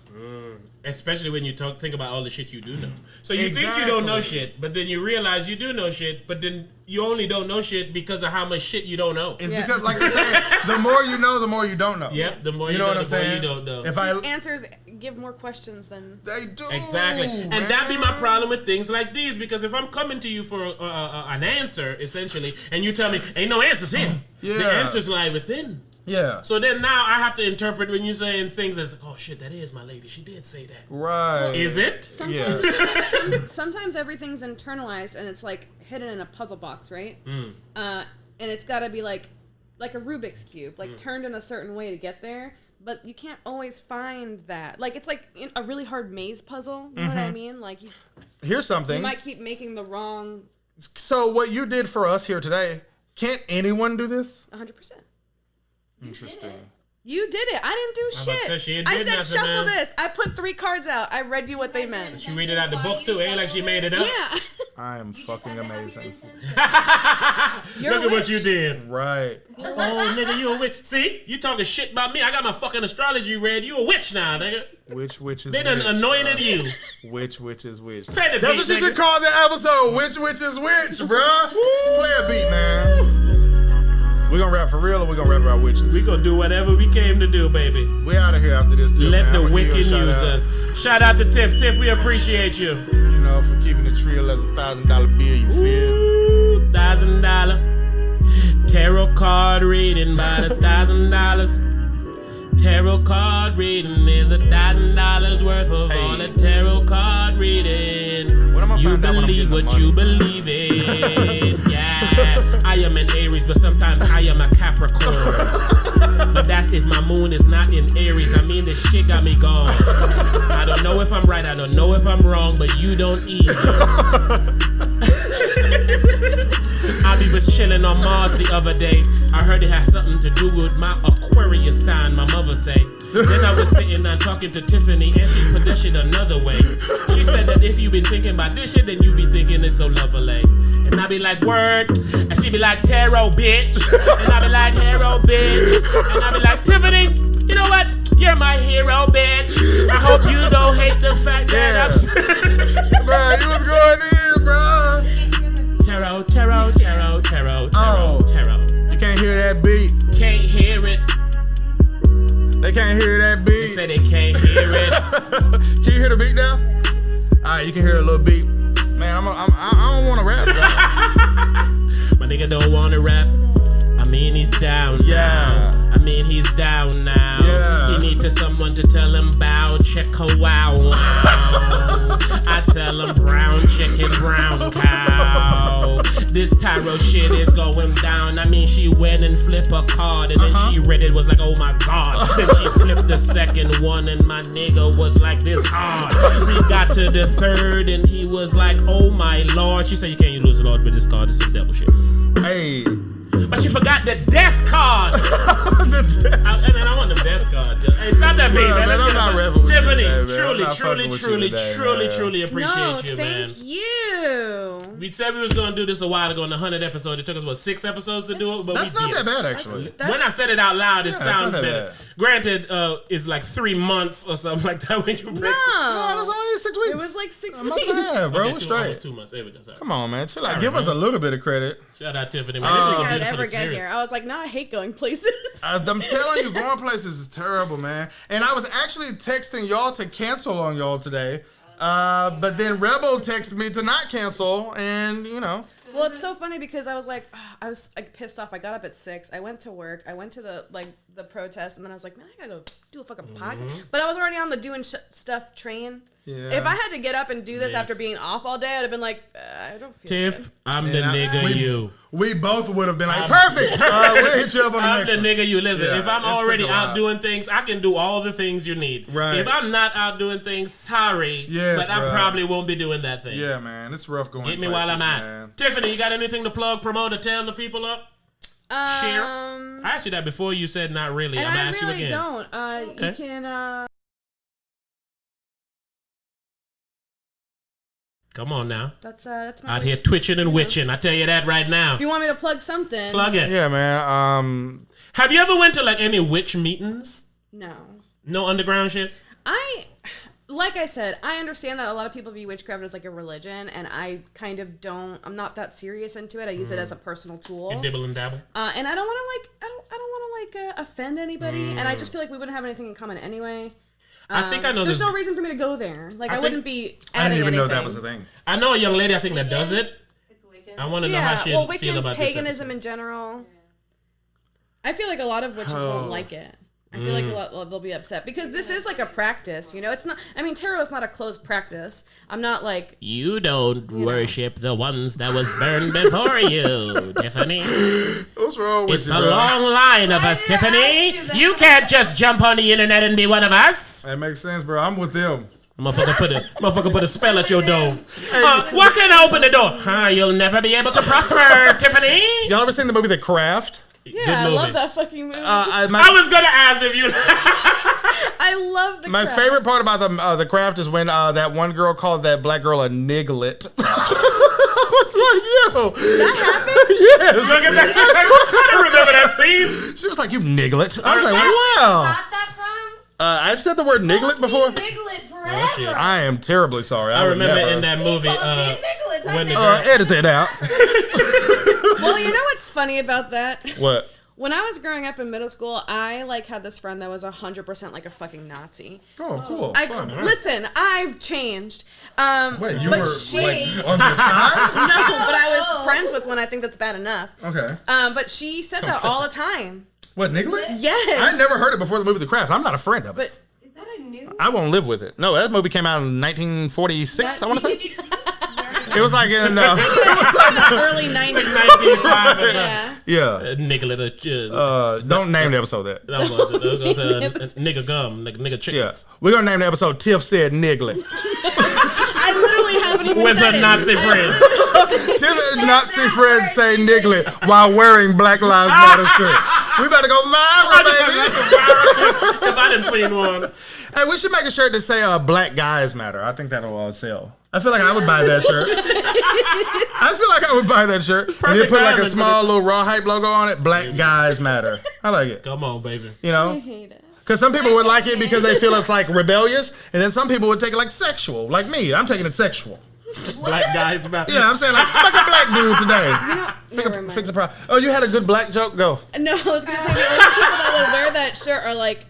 Especially when you think about all the shit you do know. So you think you don't know shit, but then you realize you do know shit, but then you only don't know shit because of how much shit you don't know. It's Yeah. because, like I said, the more you know, the more you don't know. Yep, the more you know know, what I'm the more saying? you don't know. If These answers give more questions than... They do. Exactly. And that be my problem with things like these, because if I'm coming to you for an answer, essentially, and you tell me, ain't no answers here. Yeah. The answers lie within. Yeah. So then now I have to interpret when you're saying things as, oh shit, that is my lady. She did say that. Right. Is it? Sometimes everything's internalized and it's like hidden in a puzzle box, right? And it's got to be like a Rubik's Cube, like turned in a certain way to get there. But you can't always find that. Like, it's like a really hard maze puzzle. You know what I mean? Like, Here's something. you might keep making the wrong... So what you did for us here today, can't anyone do this? 100%. Interesting. You did it. I didn't do I'm about to say shit. she ain't I did said nothing, shuffle man. this. I put 3 cards out. I read you what they meant. She read it out the book too. It ain't like she made it up. Yeah. I am fucking amazing. You're Look a at what witch. you did. Right. Oh, nigga, you a witch. See? You talking shit about me. I got my fucking astrology read. You a witch now, nigga. Which is They done which, anointed bruh. you. Which is which. Play the That's beat, what you nigga. should call the episode. Which is which, bruh. Play a beat, man. We gonna rap for real or we gonna rap about witches? We gonna do whatever we came to do, baby. We out of here after this too, Let man. the I'ma give wicked you a use shout out, us. Shout out to Tiff. Tiff, we appreciate you. You know, for keeping the trio as $1,000 bill, you feel? Ooh, $1,000 tarot card reading by the $1,000. Tarot card reading is $1,000 worth of all the tarot card reading. When am I You find out when I'm believe getting what the you money? believe in. Yeah, I am an Aries, but sometimes I am a Capricorn. But that's if my moon is not in Aries. I mean, this shit got me gone. I don't know if I'm right. I don't know if I'm wrong, but you don't either. I was chilling on Mars the other day. I heard it had something to do with my Aquarius sign, my mother say. Then I was sitting and talking to Tiffany, and she put that shit another way. She said that if you been thinking about this shit, then you be thinking it's so lovely. And I be like, word. And she be like, tarot, bitch. And I be like, hero, bitch. And I be like, Tiffany, you know what? You're my hero, bitch. I hope you don't hate the fact that I'm... Bro, you was going in, bro. Tarot, tarot, tarot, tarot, Oh. tarot. You can't hear that beat. Can't hear it. They can't hear that beat. They say they can't hear it. Can you hear the beat now? All right, you can hear a little beat. Man, I don't want to rap, bro. My nigga don't wanna rap. I mean, he's down. Yeah. I mean, he's down now. Yeah. He needs someone to tell him bow, check a wow. I tell him brown chicken, brown cow. This tarot shit is going down. I mean, she went and flipped a card, and then she read it, was like, oh my god. Then she flipped the second one, and my nigga was like this hard. We got to the third, and he was like, oh my lord. She said, you can't lose a lord with this card. This is devil shit. Hey. But she forgot the death cards. I want the death cards. Hey, stop that, baby. Man, I'm not rapping with you Tiffany, today, man. I'm truly, not truly, fucking with you truly, today, truly, man. truly appreciate No, you, man. thank you. We said we was gonna do this a while ago in the 100th episode. It took us 6 episodes to do it, but That's we not did. that bad, actually. When I said it out loud, it Yeah, it's sounds not that better. bad. Granted, it's like 3 months or something like that when you break. No, that's No. only 6 weeks. It was like 6 Not weeks. bad, bro. Okay, We're almost straight. 2 months. There we go. Sorry. Come on, man. Chill out. Sorry, Give us a man. little bit of credit. Shout out Tiffany. Man. I This don't was a think I'd beautiful ever get experience. here. I was like, no, I hate going places. I'm telling you, going places is terrible, man. And I was actually texting y'all to cancel on y'all today. But then Rebel texted me to not cancel, and Well, it's so funny because I was like, I was like pissed off. I got up at 6. I went to work. I went to the protest, and then I was like, man, I gotta go do a fucking podcast. But I was already on the doing stuff train. Yeah. If I had to get up and do this after being off all day, I'd have been like, I don't feel Tiff, good. I'm the nigga We both would have been like, perfect. We'll hit you up on the I'm next the one. nigga you. Listen, Yeah, if I'm it took already a lot. out doing things, I can do all the things you need. Right. If I'm not out doing things, sorry. Yes, but I bruh. probably won't be doing that thing. Yeah, man, it's rough going. Get me while I'm places, at. man. Tiffany, you got anything to plug, promote, or tell the people up? Share. I asked you that before. You said not really. And I'm gonna I ask you really again. don't. Okay. You can. Come on now. That's my. Out here twitching and witching. I tell you that right now. If you want me to plug something. Plug it. Yeah, man. Have you ever went to like any witch meetings? No. No underground shit? Like I said, I understand that a lot of people view witchcraft as like a religion, and I kind of don't. I'm not that serious into it. I use it as a personal tool. And dibble and dabble? And I don't want to I don't want to offend anybody, and I just feel like we wouldn't have anything in common anyway. I think I know There's this. no reason for me to go there. Like I think- wouldn't be. I didn't even know that anything. was a thing. I know a young lady I think that does it. It's Wiccan. I want to know how Yeah, she well, feel Wiccan, about paganism this. in general. I feel like a lot of witches won't like it. I feel like a lot they'll be upset because this is like a practice, It's not. I mean, tarot is not a closed practice. I'm not like. You don't worship the ones that was burned before you, Tiffany. What's wrong with It's you, a bro? long line of us, didn't Tiffany. ask you that. You can't just jump on the internet and be one of us. That makes sense, bro. I'm with them. Motherfucker put a spell at your door. Why can't I open the door? You'll never be able to prosper, Tiffany. Y'all ever seen the movie The Craft? Yeah, I movie. love that fucking movie. I was gonna ask if you. I love the. My Craft. favorite part about the Craft is when that one girl called that black girl a niglet. It's like, yo. That happened. Yes. Look at that. I don't remember that scene. She was like, you niglet. I was like, wow. Got that from? I've said the word niglet before. Niglet forever. shit. I am terribly sorry. I would remember never. in that movie when the girl. Edit that out. Well, you know what's funny about that? What? When I was growing up in middle school, I had this friend that was 100% like a fucking Nazi. Oh, cool. Fun. Listen, I've changed. Wait, you but were she, like on the side? No, but I was friends with one. I think that's bad enough. Okay. But she said that all the time. What, niglet? Yes. I never heard it before the movie The Craft. I'm not a friend of it. But Is that a new? I won't live with it. No, that movie came out in 1946, I want to say. Did you just It was like in, the early 90s. 95 or something. Yeah. yeah. Nigga, Don't name the episode that. that was it. Nigga gum, nigga chicken. Yes. We're going to name the episode Tiff Said Niglet. I literally haven't even With said her it. Nazi friends. Tiff and Nazi friends say niglet while wearing Black Lives Matter shirt. We better go viral, baby. If I didn't see one. Hey, we should make a shirt that say Black Guys Matter. I think that'll sell. I feel like I would buy that shirt. I feel like I would buy that shirt. And then put like a timing. small little TheRawHype logo on it. Black Guys Matter. I like it. Come on, baby. You I know? hate it. Because some people would like it because they feel it's like rebellious. And then some people would take it like sexual. Like me. I'm taking it sexual. Black guys about. Yeah, I'm saying like, fuck a black dude today. Never mind. Fix a problem. Oh, you had a good black joke? Go. No, I was gonna say the only people that would wear that shirt are like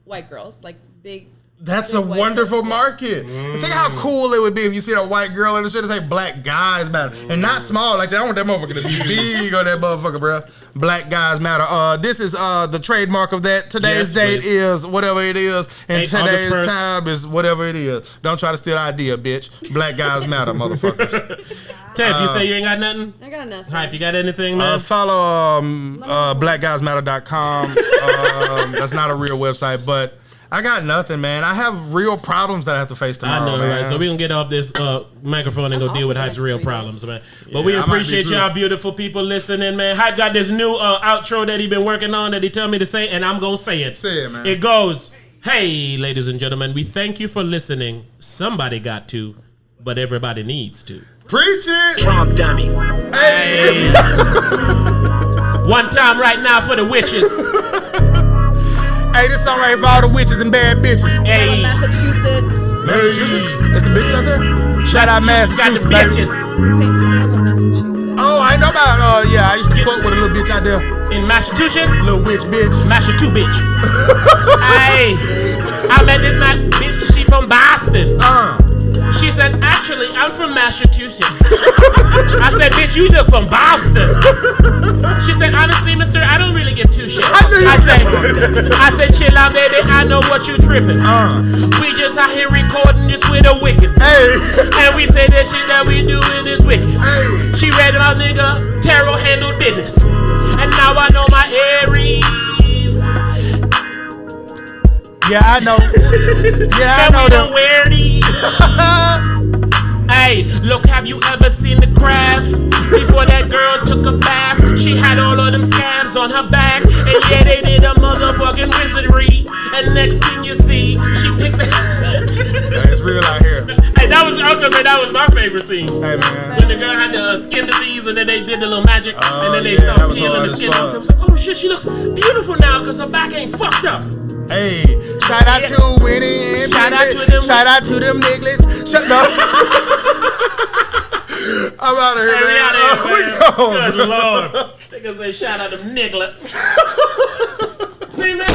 white girls, like big. That's a Big white wonderful market. Think how cool it would be if you see that white girl in the shirt and say Black Guys Matter. And not small like that. I want that motherfucker to be big on that motherfucker, bro. Black Guys Matter. This is the trademark of that. Today's Yes, date please. is whatever it is. And 8 August today's 1st. time is whatever it is. Don't try to steal the idea, bitch. Black Guys Matter, motherfuckers. Tiff, you say you ain't got nothing? I got nothing. Hype, you got anything, man? Follow blackguysmatter.com. That's not a real website, but I got nothing, man. I have real problems that I have to face tomorrow, I know, man. right? So we're going to get off this microphone and go I'm deal with off for Hype's the next real 3 problems, days. man. But we I might be appreciate too. y'all beautiful people listening, man. Hype got this new outro that he been working on that he tell me to say, and I'm going to say it. Say it, man. It goes, hey, ladies and gentlemen, we thank you for listening. Somebody got to, but everybody needs to. Preach it. Trump dummy. Hey. One time right now for the witches. Hey, this song right here for all the witches and bad bitches. Hey. Massachusetts. Massachusetts? There's some bitches out there? Shout out Massachusetts, got the baby. bitches. Salem, Massachusetts. Oh, I know about, I used to fuck with a little bitch out there. In Massachusetts, Little witch bitch. Masha 2 bitch. Hey, I met this bitch, she from Boston. from Massachusetts. I said, bitch, you look from Boston. She said, honestly, mister, I don't really give two shits. I said, chill out, baby, I know what you tripping. We just out here recording this with a wicked. And we say that shit that we doing is wicked. She read my nigga, tarot handled business. And now I know my Aries. Yeah, I know. Yeah, I know them. Wear these. Hey, look, have you ever seen the craft? Before that girl took a bath, she had all of them scabs on her back. And yeah, they did a motherfucking wizardry. And next thing you see, she picked the... It's real out here. Hey, I was gonna say that was my favorite scene. Hey, man. When the girl had the skin disease and then they did the little magic. And then they started peeling the skin off. I was like, oh shit, she looks beautiful now because her back ain't fucked up. Hey, shout out to Winnie and Shout out to them niggas. Shut up. I'm out of here, Hey, man. we out of here, man. Good Lord. Niggas say shout out to them nigglets. See, man?